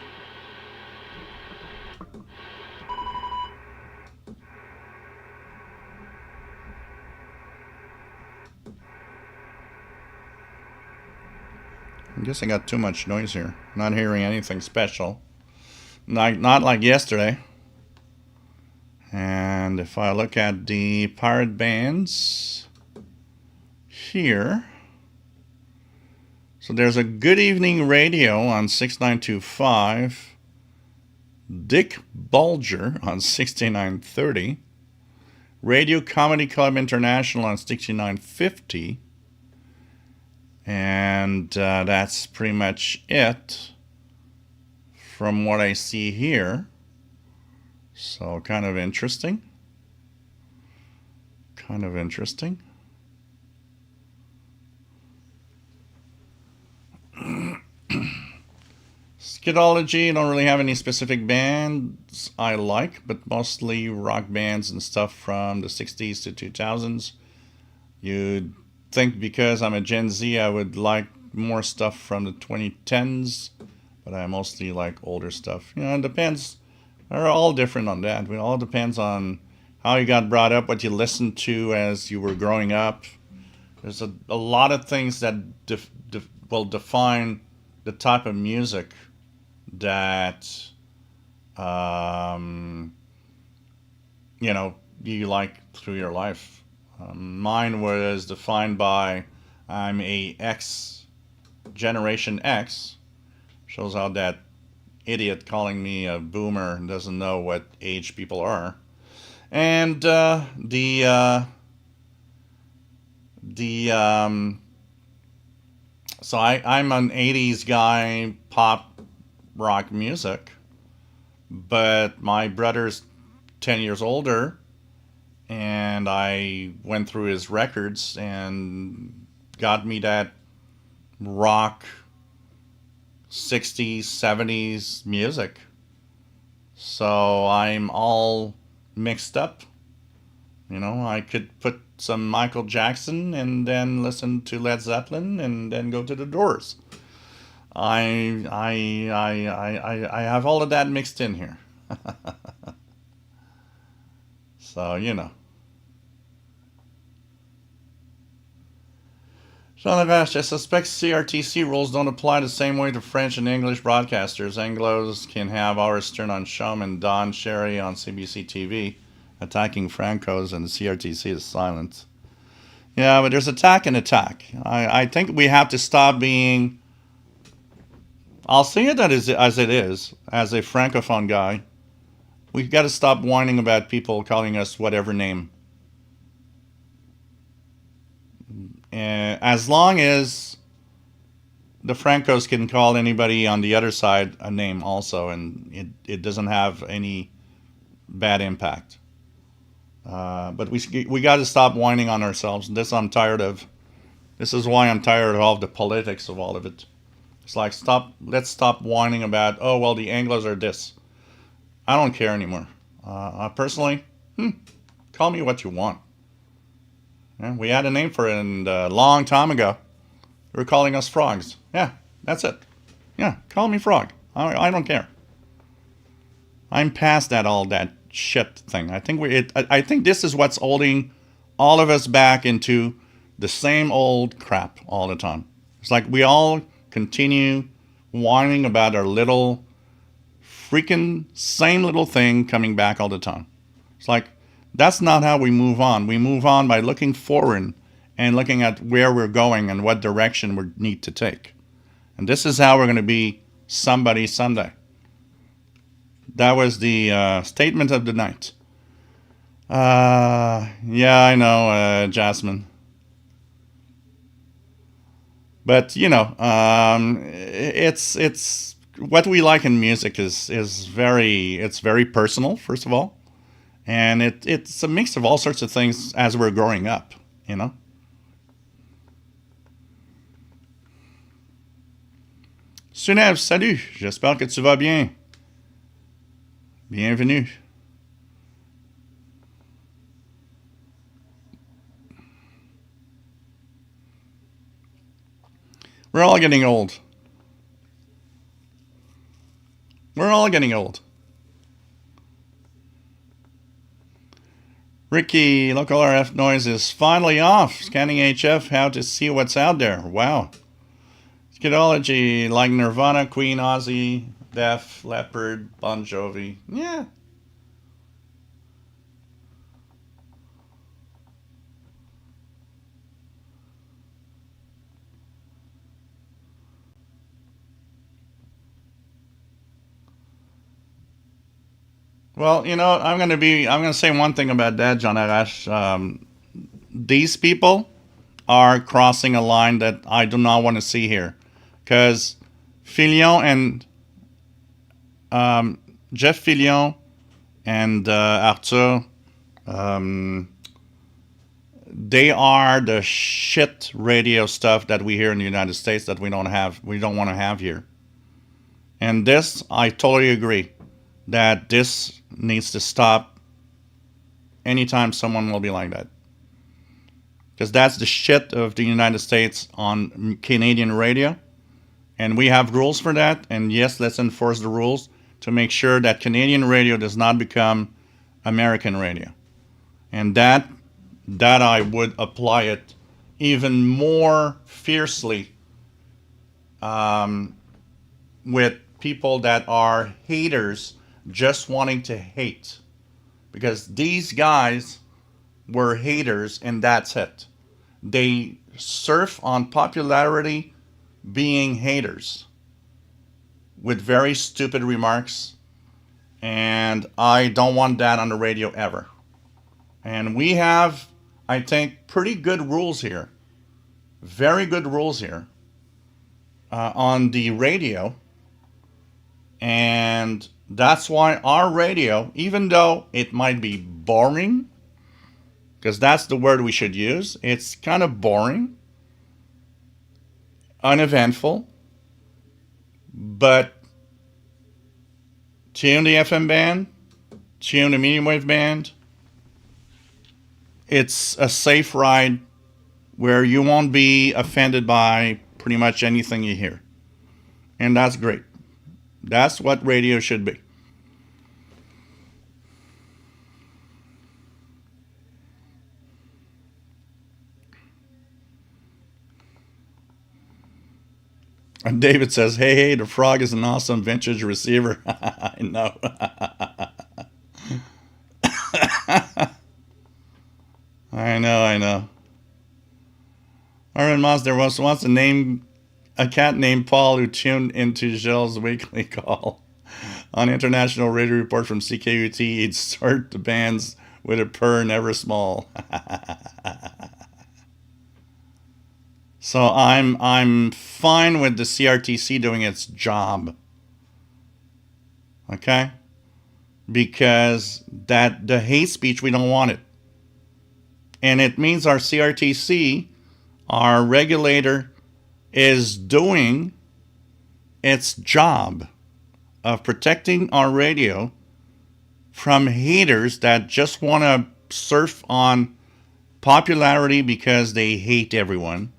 I guess I got too much noise here. Not hearing anything special. Not like yesterday. And if I look at the pirate bands here. So there's a Good Evening Radio on 6925. Dick Bulger on 6930. Radio Comedy Club International on 6950. And that's pretty much it from what I see here. So kind of interesting. Kind of interesting. Skidology, I don't really have any specific bands I like, but mostly rock bands and stuff from the 60s to 2000s. You'd think because I'm a Gen Z, I would like more stuff from the 2010s, but I mostly like older stuff. You know, it depends. They're all different on that. It all depends on how you got brought up, what you listened to as you were growing up. There's a lot of things that will define the type of music that you know, you like through your life. Mine was defined by I'm a Generation X. Shows how that idiot calling me a boomer doesn't know what age people are. And so I'm an 80s guy, pop rock music, but my brother's 10 years older, and I went through his records and got me that rock 60s, 70s music. So I'm all mixed up. You know, I could put some Michael Jackson and then listen to Led Zeppelin and then go to the Doors. I have all of that mixed in here. So, you know. Jean Lavache, I suspect CRTC rules don't apply the same way to French and English broadcasters. Anglos can have ours turn on Shum and Don Cherry on CBC TV, attacking Francos, and the CRTC is silent. Yeah, but there's attack and attack. I think we have to stop being... I'll say it as it is, as a Francophone guy. We've got to stop whining about people calling us whatever name. As long as the Francos can call anybody on the other side a name also, and it doesn't have any bad impact. But we got to stop whining on ourselves. This I'm tired of. This is why I'm tired of all the politics of all of it. It's like let's stop whining about, oh well, the Anglos are this. I don't care anymore. Personally, call me what you want. Yeah, we had a name for it a long time ago. They were calling us frogs. Yeah, that's it. Yeah, call me frog. I don't care. I'm past all that shit thing. I think this is what's holding all of us back into the same old crap all the time. It's like we all continue whining about our little freaking same little thing coming back all the time. It's like that's not how we move on. We move on by looking forward and looking at where we're going and what direction we need to take. And this is how we're going to be somebody someday. That was the statement of the night. Yeah, I know, Jasmine. But it's what we like in music is very personal, first of all, and it's a mix of all sorts of things as we're growing up, Sunev, salut, j'espère que tu vas bien. Bienvenue. We're all getting old. We're all getting old. Ricky, local RF noise is finally off. Scanning HF, how to see what's out there. Wow. Skidology, like Nirvana, Queen, Ozzy, Def, Leppard, Bon Jovi. Yeah. Well, I'm going to say one thing about that, John Arash. These people are crossing a line that I do not want to see here. Because Filion and Jeff Filion and Arthur, they are the shit radio stuff that we hear in the United States that we don't want to have here. And this, I totally agree that this needs to stop anytime someone will be like that. Because that's the shit of the United States on Canadian radio. And we have rules for that. And yes, let's enforce the rules to make sure that Canadian radio does not become American radio. And that I would apply it even more fiercely with people that are haters just wanting to hate. Because these guys were haters and that's it. They surf on popularity being haters with very stupid remarks, and I don't want that on the radio ever. And we have, I think, pretty good rules here, very good rules here on the radio, and that's why our radio, even though it might be boring, because that's the word we should use, it's kind of boring, uneventful, but tune the FM band, tune the medium wave band. It's a safe ride where you won't be offended by pretty much anything you hear. And that's great. That's what radio should be. And David says, hey, the frog is an awesome vintage receiver. I know. I know. Aaron Moss, there was once a cat named Paul who tuned into Gilles' weekly call. On International Radio Report from CKUT, he'd start the bands with a purr never small. So I'm fine with the CRTC doing its job. Okay? Because that the hate speech, we don't want it. And it means our CRTC, our regulator, is doing its job of protecting our radio from haters that just want to surf on popularity because they hate everyone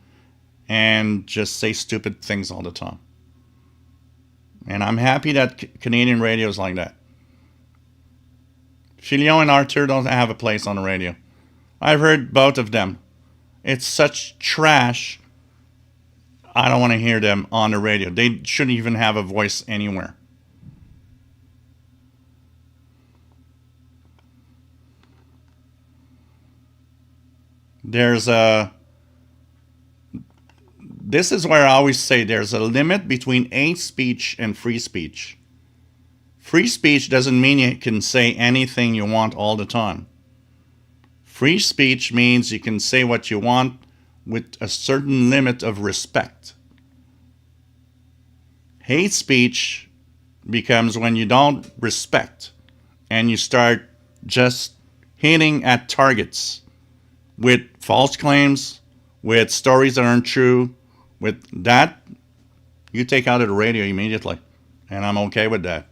and just say stupid things all the time. And I'm happy that Canadian radio is like that. Filion and Arthur don't have a place on the radio. I've heard both of them. It's such trash. I don't want to hear them on the radio. They shouldn't even have a voice anywhere. This is where I always say there's a limit between hate speech and free speech. Free speech doesn't mean you can say anything you want all the time. Free speech means you can say what you want with a certain limit of respect. Hate speech becomes when you don't respect and you start just hitting at targets with false claims, with stories that aren't true. With that, you take out of the radio immediately. And I'm okay with that.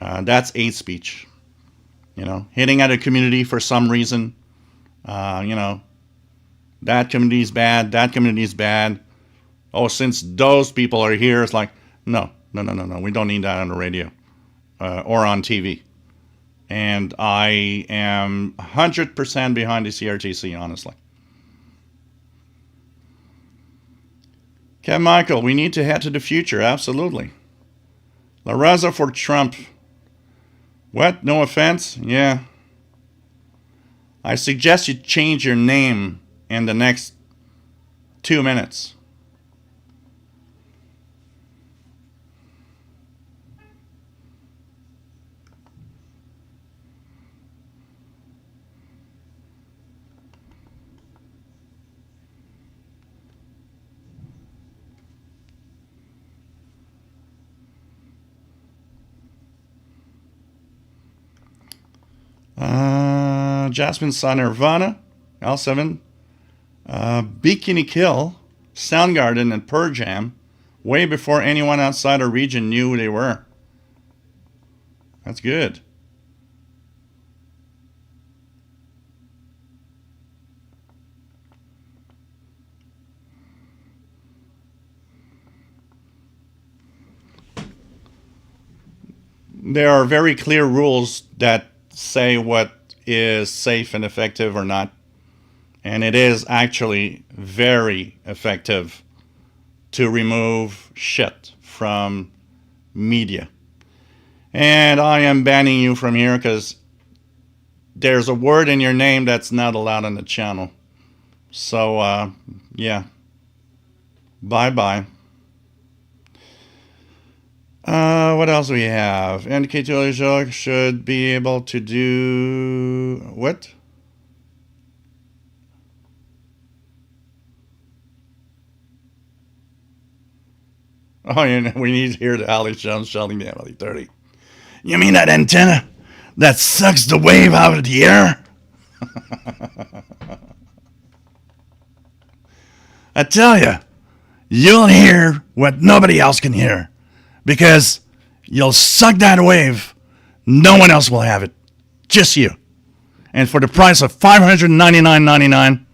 That's hate speech. You know, hitting at a community for some reason. You know, that community is bad, that community is bad. Oh, since those people are here, it's like, no. We don't need that on the radio or on TV. And I am 100% behind the CRTC, honestly. Okay, Michael, we need to head to the future, absolutely. La Raza for Trump. What? No offense? Yeah. I suggest you change your name in the next 2 minutes. Jasmine saw Nirvana, L7, Bikini Kill, Soundgarden, and Pearl Jam way before anyone outside our region knew who they were. That's good. There are very clear rules that say what is safe and effective or not. And it is actually very effective to remove shit from media. And I am banning you from here because there's a word in your name that's not allowed on the channel. So, yeah. Bye-bye. What else do we have? NK2 should be able to do... What? Oh, yeah, we need to hear the Alex Jones shouting the MLE-30. You mean that antenna that sucks the wave out of the air? I tell you, you'll hear what nobody else can hear. Because you'll suck that wave. No one else will have it. Just you. And for the price of $599.99,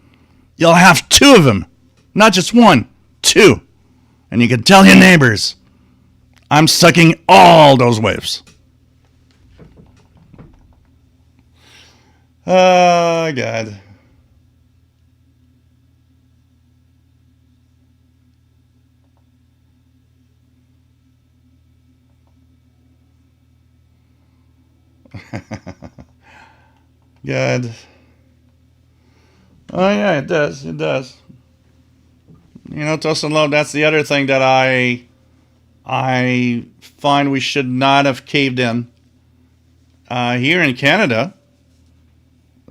you'll have 2 of them. Not just 1, 2. And you can tell your neighbors, I'm sucking all those waves. Oh, God. Good. Oh yeah, it does. It does. You know, Toast and Love, that's the other thing that I find we should not have caved in. Here in Canada,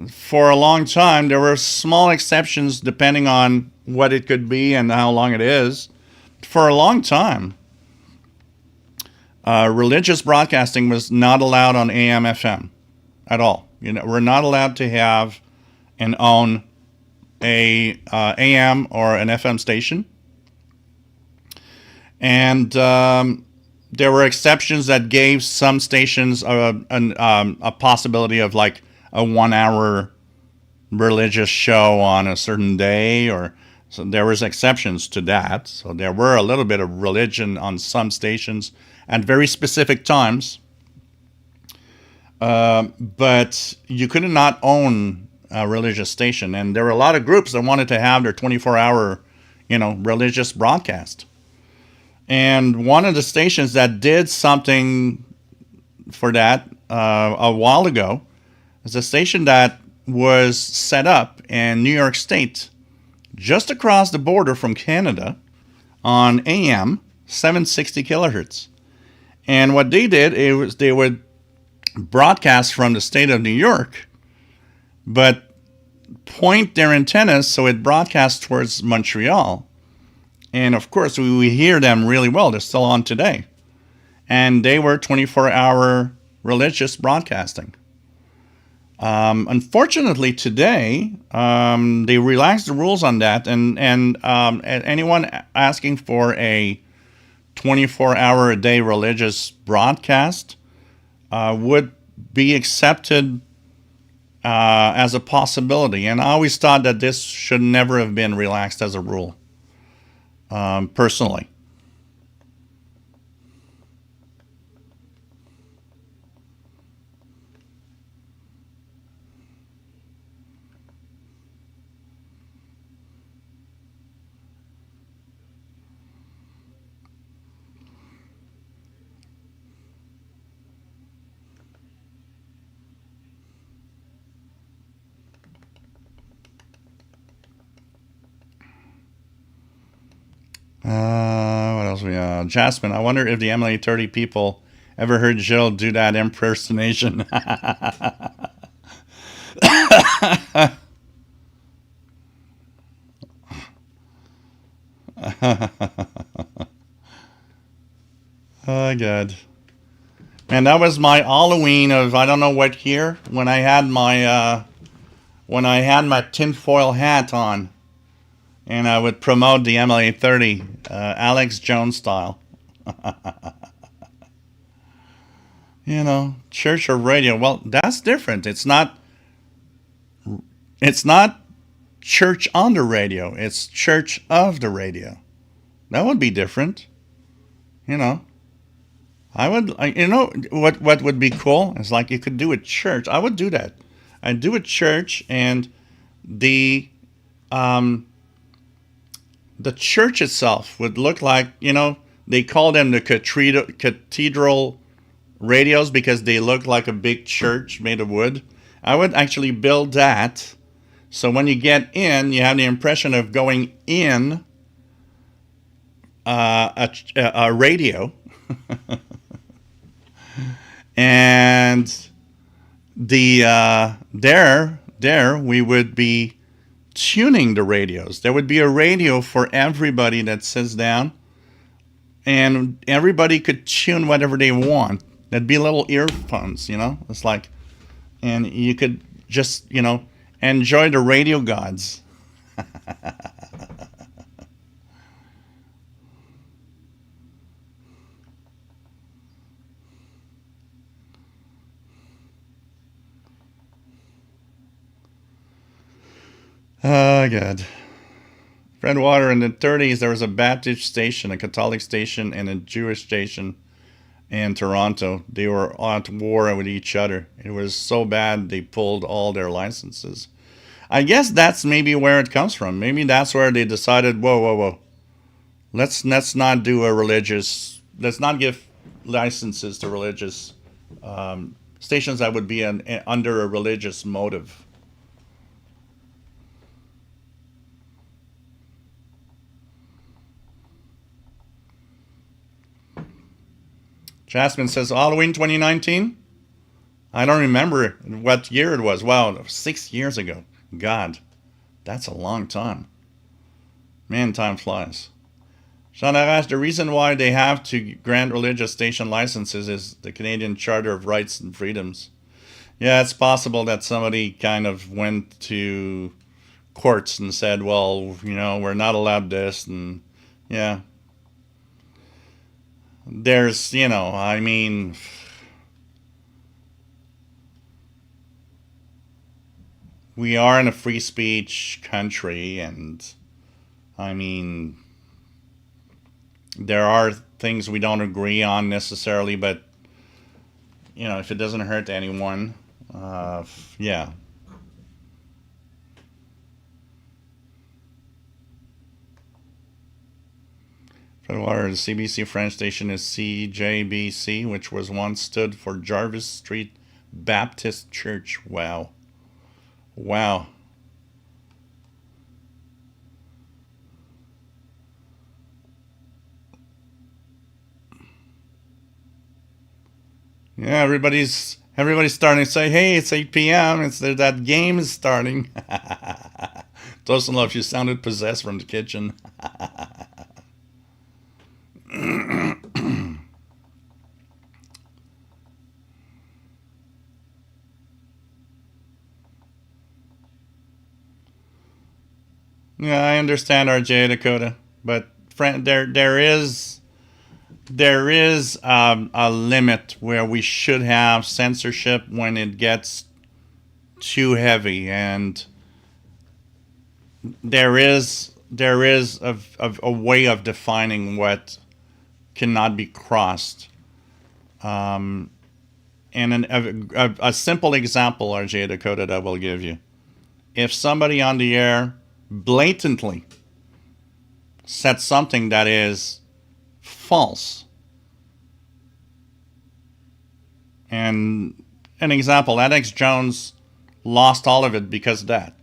for a long time, there were small exceptions depending on what it could be and how long it is. For a long time, religious broadcasting was not allowed on AM FM at all. We're not allowed to have and own a AM or an FM station. And there were exceptions that gave some stations a possibility of like a 1 hour religious show on a certain day, or so there was exceptions to that. So there were a little bit of religion on some stations at very specific times. But you could not own a religious station, and there were a lot of groups that wanted to have their 24-hour, religious broadcast. And one of the stations that did something for that a while ago is a station that was set up in New York State, just across the border from Canada, on AM 760 kilohertz. And what they did is they would broadcast from the state of New York, but point their antennas so it broadcasts towards Montreal. And of course, we hear them really well. They're still on today. And they were 24-hour religious broadcasting. Unfortunately, today, they relaxed the rules on that. And anyone asking for a 24-hour-a-day religious broadcast would be accepted as a possibility. And I always thought that this should never have been relaxed as a rule. Personally. What else we got? Jasmine, I wonder if the Emily 30 people ever heard Jill do that impersonation. Oh, God. Man, that was my Halloween of I don't know what year when I had my tinfoil hat on. And I would promote the MLA 30, Alex Jones style. Church or radio. Well, that's different. It's not church on the radio. It's church of the radio. That would be different. I would, what would be cool is like you could do a church. I would do that. I'd do a church, and the church itself would look like, they call them the cathedral radios because they look like a big church made of wood. I would actually build that. So when you get in, you have the impression of going in a radio. And there we would be tuning the radios. There would be a radio for everybody that sits down, and everybody could tune whatever they want. There'd be little earphones, It's like, and you could just, enjoy the radio gods. Oh, God. Fred Water, in the 30s, there was a Baptist station, a Catholic station, and a Jewish station in Toronto. They were at war with each other. It was so bad they pulled all their licenses. I guess that's maybe where it comes from. Maybe that's where they decided, whoa. Let's not do let's not give licenses to religious stations that would be under a religious motive. Jasmine says, Halloween 2019? I don't remember what year it was. Wow, 6 years ago. God, that's a long time. Man, time flies. Jean Arras, the reason why they have to grant religious station licenses is the Canadian Charter of Rights and Freedoms. Yeah, it's possible that somebody kind of went to courts and said, well, we're not allowed this. And yeah, there's, I mean, we are in a free speech country, and I mean, there are things we don't agree on necessarily, but if it doesn't hurt anyone, yeah. The CBC French station is CJBC, which was once stood for Jarvis Street Baptist Church. Wow. Wow. Yeah, everybody's starting to say, hey, it's 8 p.m. It's that game is starting. Tosinlov, you sounded possessed from the kitchen. Yeah, I understand RJ Dakota, but there is a limit where we should have censorship when it gets too heavy, and there is a way of defining what cannot be crossed. And a simple example, RJ Dakota, that I will give you. If somebody on the air blatantly said something that is false, and an example, Alex Jones lost all of it because of that.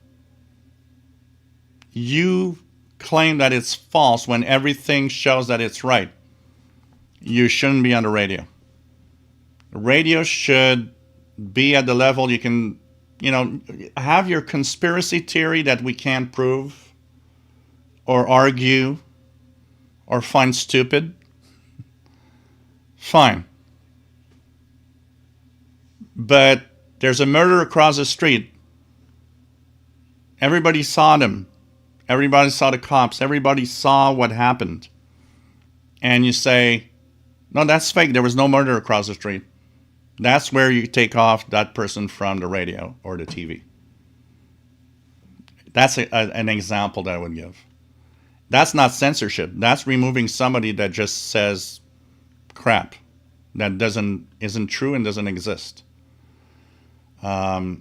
You claim that it's false when everything shows that it's right. You shouldn't be on the radio. Radio should be at the level you can, have your conspiracy theory that we can't prove or argue or find stupid. Fine. But there's a murder across the street. Everybody saw them. Everybody saw the cops. Everybody saw what happened. And you say, no, that's fake. There was no murder across the street. That's where you take off that person from the radio or the TV. That's an example that I would give. That's not censorship. That's removing somebody that just says crap that isn't true and doesn't exist.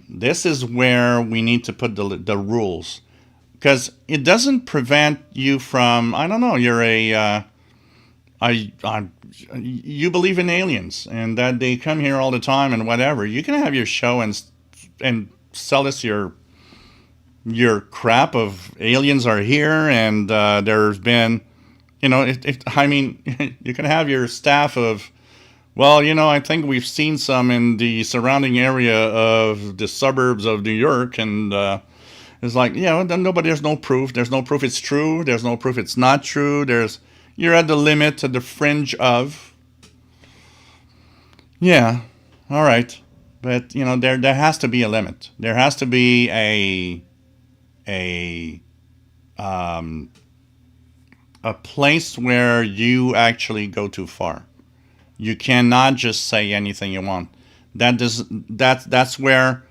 This is where we need to put the rules, because it doesn't prevent you from, I don't know, you're you believe in aliens and that they come here all the time and whatever. You can have your show and sell us your crap of aliens are here, and there's been, I mean, you can have your staff of, well, I think we've seen some in the surrounding area of the suburbs of New York, and it's like, there's no proof. There's no proof it's true. There's no proof it's not true. You're at the limit, to the fringe of. Yeah, all right, but there has to be a limit. There has to be a place where you actually go too far. You cannot just say anything you want. That's where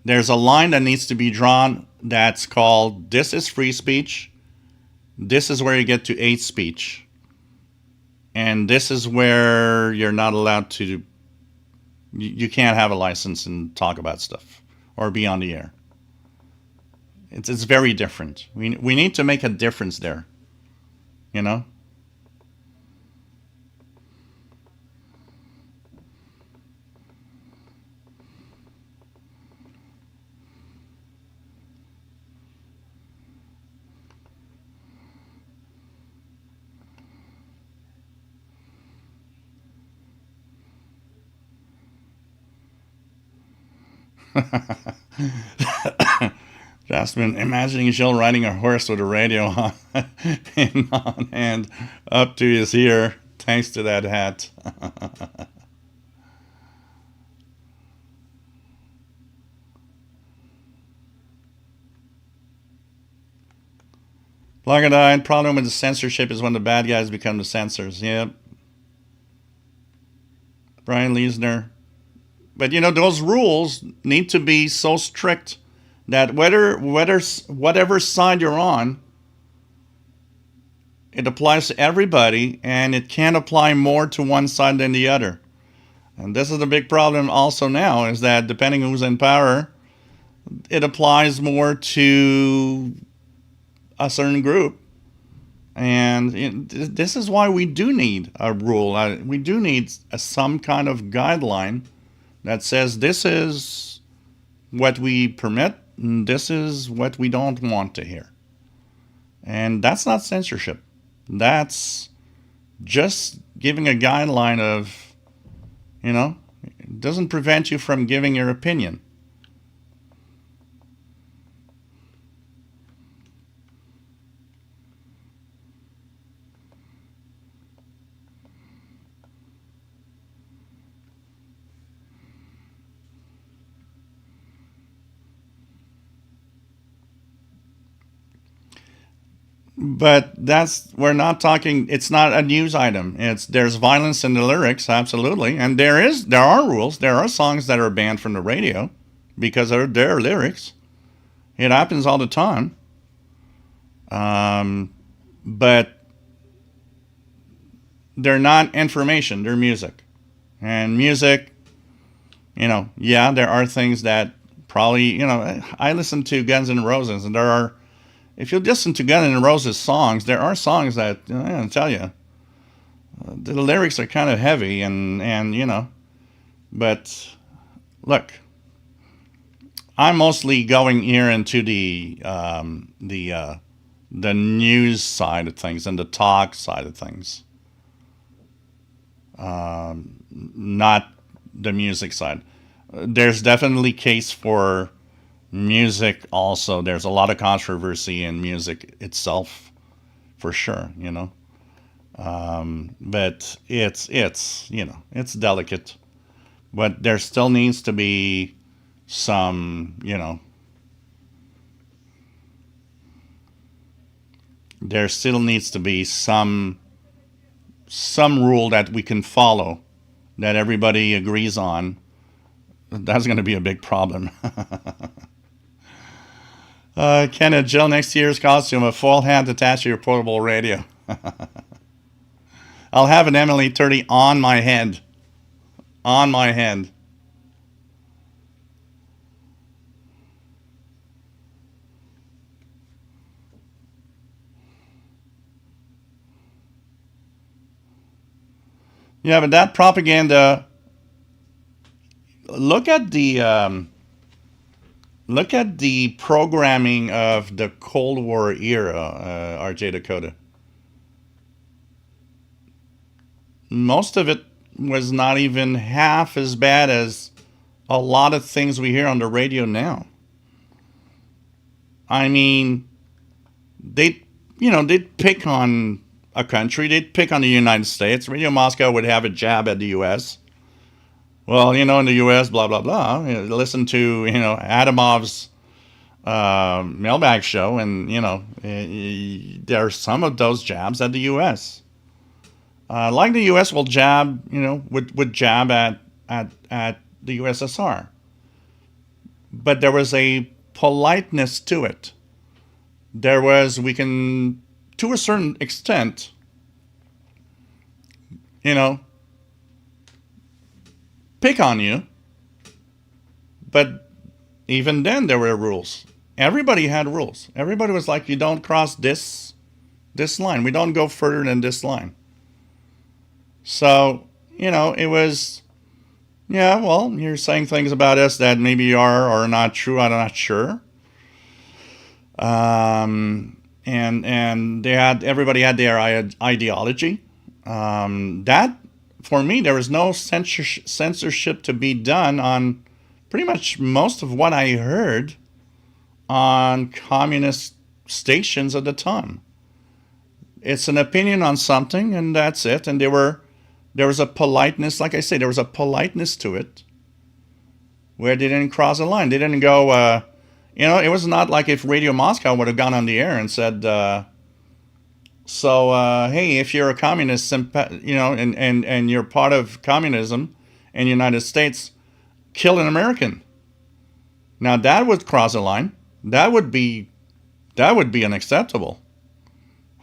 there's a line that needs to be drawn. That's called, this is free speech. This is where you get to hate speech. And this is where you're not allowed to, you can't have a license and talk about stuff or be on the air. It's very different. We need to make a difference there, Just been imagining Jill riding a horse with a radio on, in on hand up to his ear, thanks to that hat. Blogadine, problem with the censorship is when the bad guys become the censors. Yep. Brian Leisner. But those rules need to be so strict that whatever side you're on, it applies to everybody, and it can't apply more to one side than the other. And this is the big problem also now, is that depending who's in power, it applies more to a certain group. And this is why we do need a rule. We do need some kind of guideline that says this is what we permit and this is what we don't want to hear. And that's not censorship. That's just giving a guideline of, it doesn't prevent you from giving your opinion. But we're not talking, it's not a news item. There's violence in the lyrics, absolutely. And there are rules. There are songs that are banned from the radio because of their lyrics. It happens all the time. But they're not information, they're music. And music, there are things that probably, I listen to Guns N' Roses, and if you listen to Guns N' Roses songs, there are songs that, I'm going to tell you, the lyrics are kind of heavy and but look, I'm mostly going here into the news side of things and the talk side of things, not the music side. There's definitely case for music also. There's a lot of controversy in music itself, for sure, but it's delicate. But there still needs to be some, there still needs to be some rule that we can follow, that everybody agrees on. That's going to be a big problem. Kenneth, Jill, next year's costume, a full hat attached to your portable radio. I'll have an Emily 30 on my head. On my head. Yeah, but that propaganda, look at the programming of the Cold War era, RJ Dakota. Most of it was not even half as bad as a lot of things we hear on the radio now. I mean, they'd pick on a country, they'd pick on the United States. Radio Moscow would have a jab at the U.S. Well, in the U.S., blah, blah, blah. Listen to, Adamov's mailbag show, and, there are some of those jabs at the U.S. Like the U.S. will jab, would jab at the USSR. But there was a politeness to it. We can, to a certain extent, pick on you, but even then there were rules. Everybody had rules. Everybody was like, you don't cross this line. We don't go further than this line. So, it was, yeah, well, you're saying things about us that maybe are or not true. I'm not sure. And everybody had their ideology. That, for me, there was no censorship to be done on pretty much most of what I heard on communist stations at the time. It's an opinion on something, and that's it. And there was a politeness, like I say, there was a politeness to it, where they didn't cross the line. They didn't go, it was not like if Radio Moscow would have gone on the air and said, hey, if you're a communist, and you're part of communism in the United States, kill an American. Now that would cross a line. That would be unacceptable.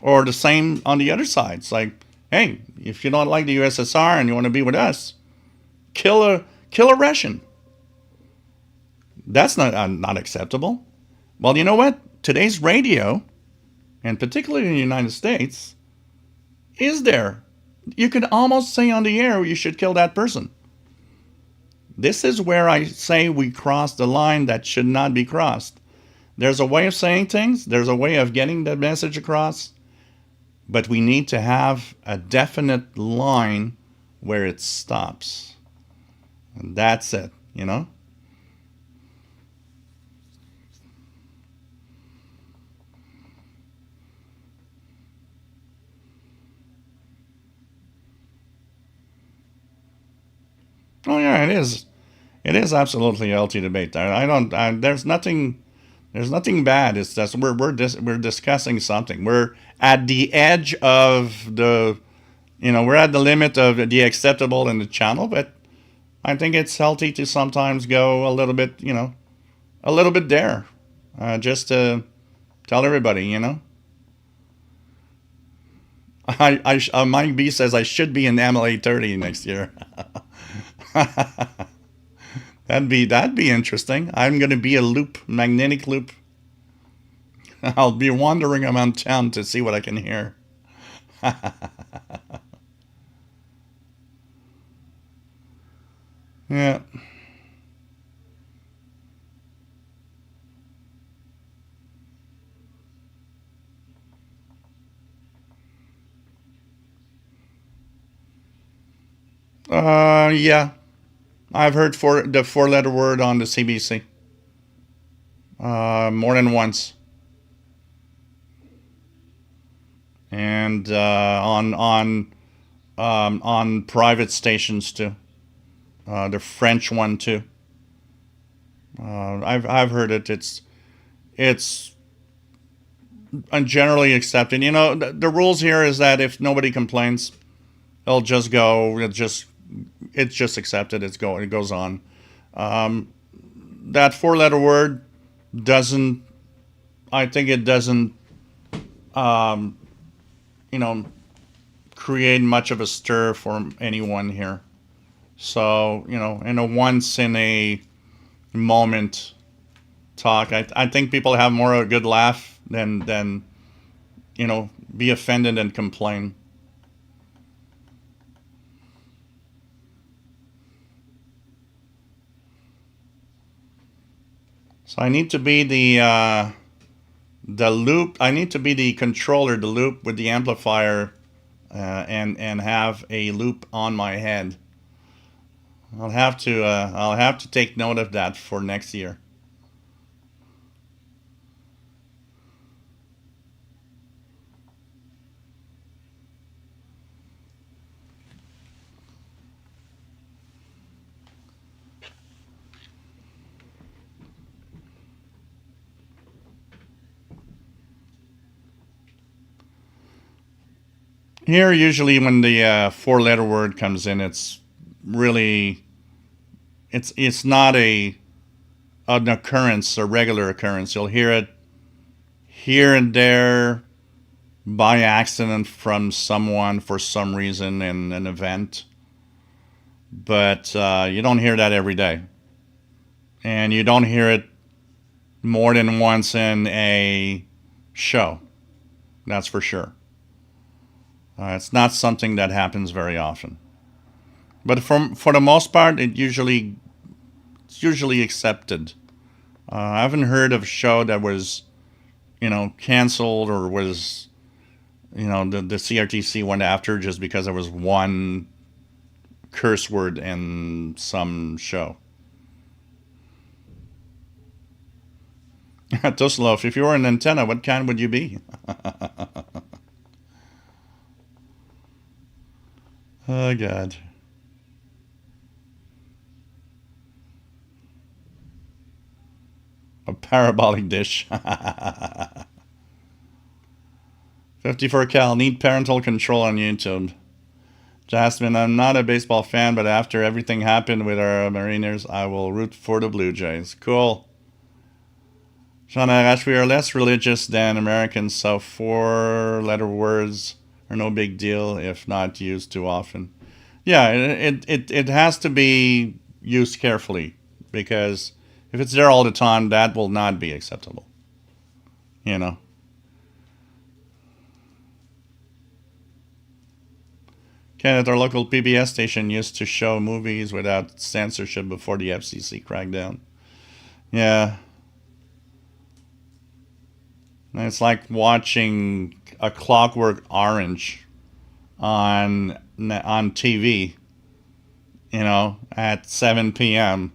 Or the same on the other side. It's like, hey, if you don't like the USSR and you want to be with us, kill a Russian. That's not acceptable. Well, you know what? Today's radio, and particularly in the United States, is there. You could almost say on the air, you should kill that person. This is where I say we crossed the line that should not be crossed. There's a way of saying things. There's a way of getting the message across. But we need to have a definite line where it stops. And that's it, Oh yeah, it is. It is absolutely a healthy debate. There's nothing bad. It's just we're discussing something. We're at the edge of we're at the limit of the acceptable in the channel, but I think it's healthy to sometimes go a little bit there, just to tell everybody, Mike B says I should be in MLA 30 next year. That'd be interesting. I'm going to be a magnetic loop. I'll be wandering around town to see what I can hear. Yeah. Yeah. I've heard the four-letter word on the CBC. More than once. And on private stations too. The French one too. I've heard it. It's generally accepted. The rules here is that if nobody complains, it'll just go. It's just accepted. It goes on. That four-letter word doesn't. I think it doesn't. Create much of a stir for anyone here. So in a once in a moment talk, I think people have more of a good laugh than be offended and complain. So I need to be the loop. I need to be the controller, the loop with the amplifier, and have a loop on my head. I'll have to take note of that for next year. Here, usually when the four-letter word comes in, it's really, it's not an occurrence, a regular occurrence. You'll hear it here and there by accident from someone for some reason in an event. But you don't hear that every day. And you don't hear it more than once in a show. That's for sure. It's not something that happens very often. But for the most part, it's usually accepted. I haven't heard of a show that was, canceled or was, the CRTC went after just because there was one curse word in some show. Toslov, if you were an antenna, what kind would you be? Oh, God. A parabolic dish. 54 cal, need parental control on YouTube. Jasmine, I'm not a baseball fan, but after everything happened with our Mariners, I will root for the Blue Jays. Cool. Jean Arash, we are less religious than Americans, so 4-letter words are no big deal if not used too often. Yeah, it has to be used carefully, because if it's there all the time, that will not be acceptable. You know. Kenneth, our local PBS station used to show movies without censorship before the FCC crackdown. Yeah. And it's like watching A Clockwork Orange on TV, you know, at 7 p.m.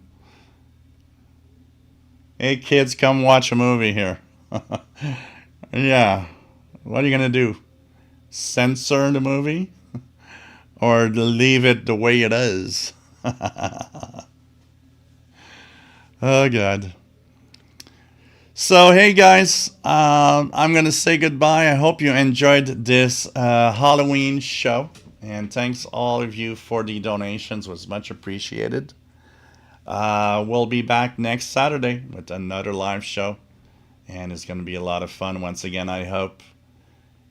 Hey, kids, come watch a movie here. Yeah. What are you going to do? Censor the movie? Or leave it the way it is? Oh, God. So, hey, guys, I'm going to say goodbye. I hope you enjoyed this Halloween show. And thanks all of you for the donations. It was much appreciated. We'll be back next Saturday with another live show. And it's going to be a lot of fun once again, I hope.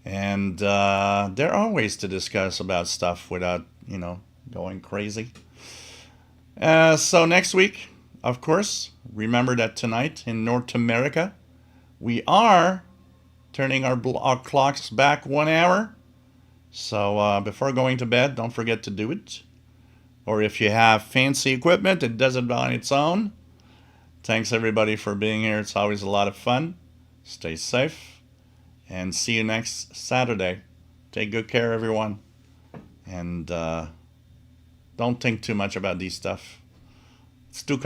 And there are ways to discuss about stuff without, you know, going crazy. So next week, of course, remember that tonight in North America, we are turning our clocks back 1 hour. So before going to bed, don't forget to do it. Or if you have fancy equipment, it does it on its own. Thanks everybody for being here. It's always a lot of fun. Stay safe. And see you next Saturday. Take good care, everyone. And don't think too much about these stuff. It's too complicated.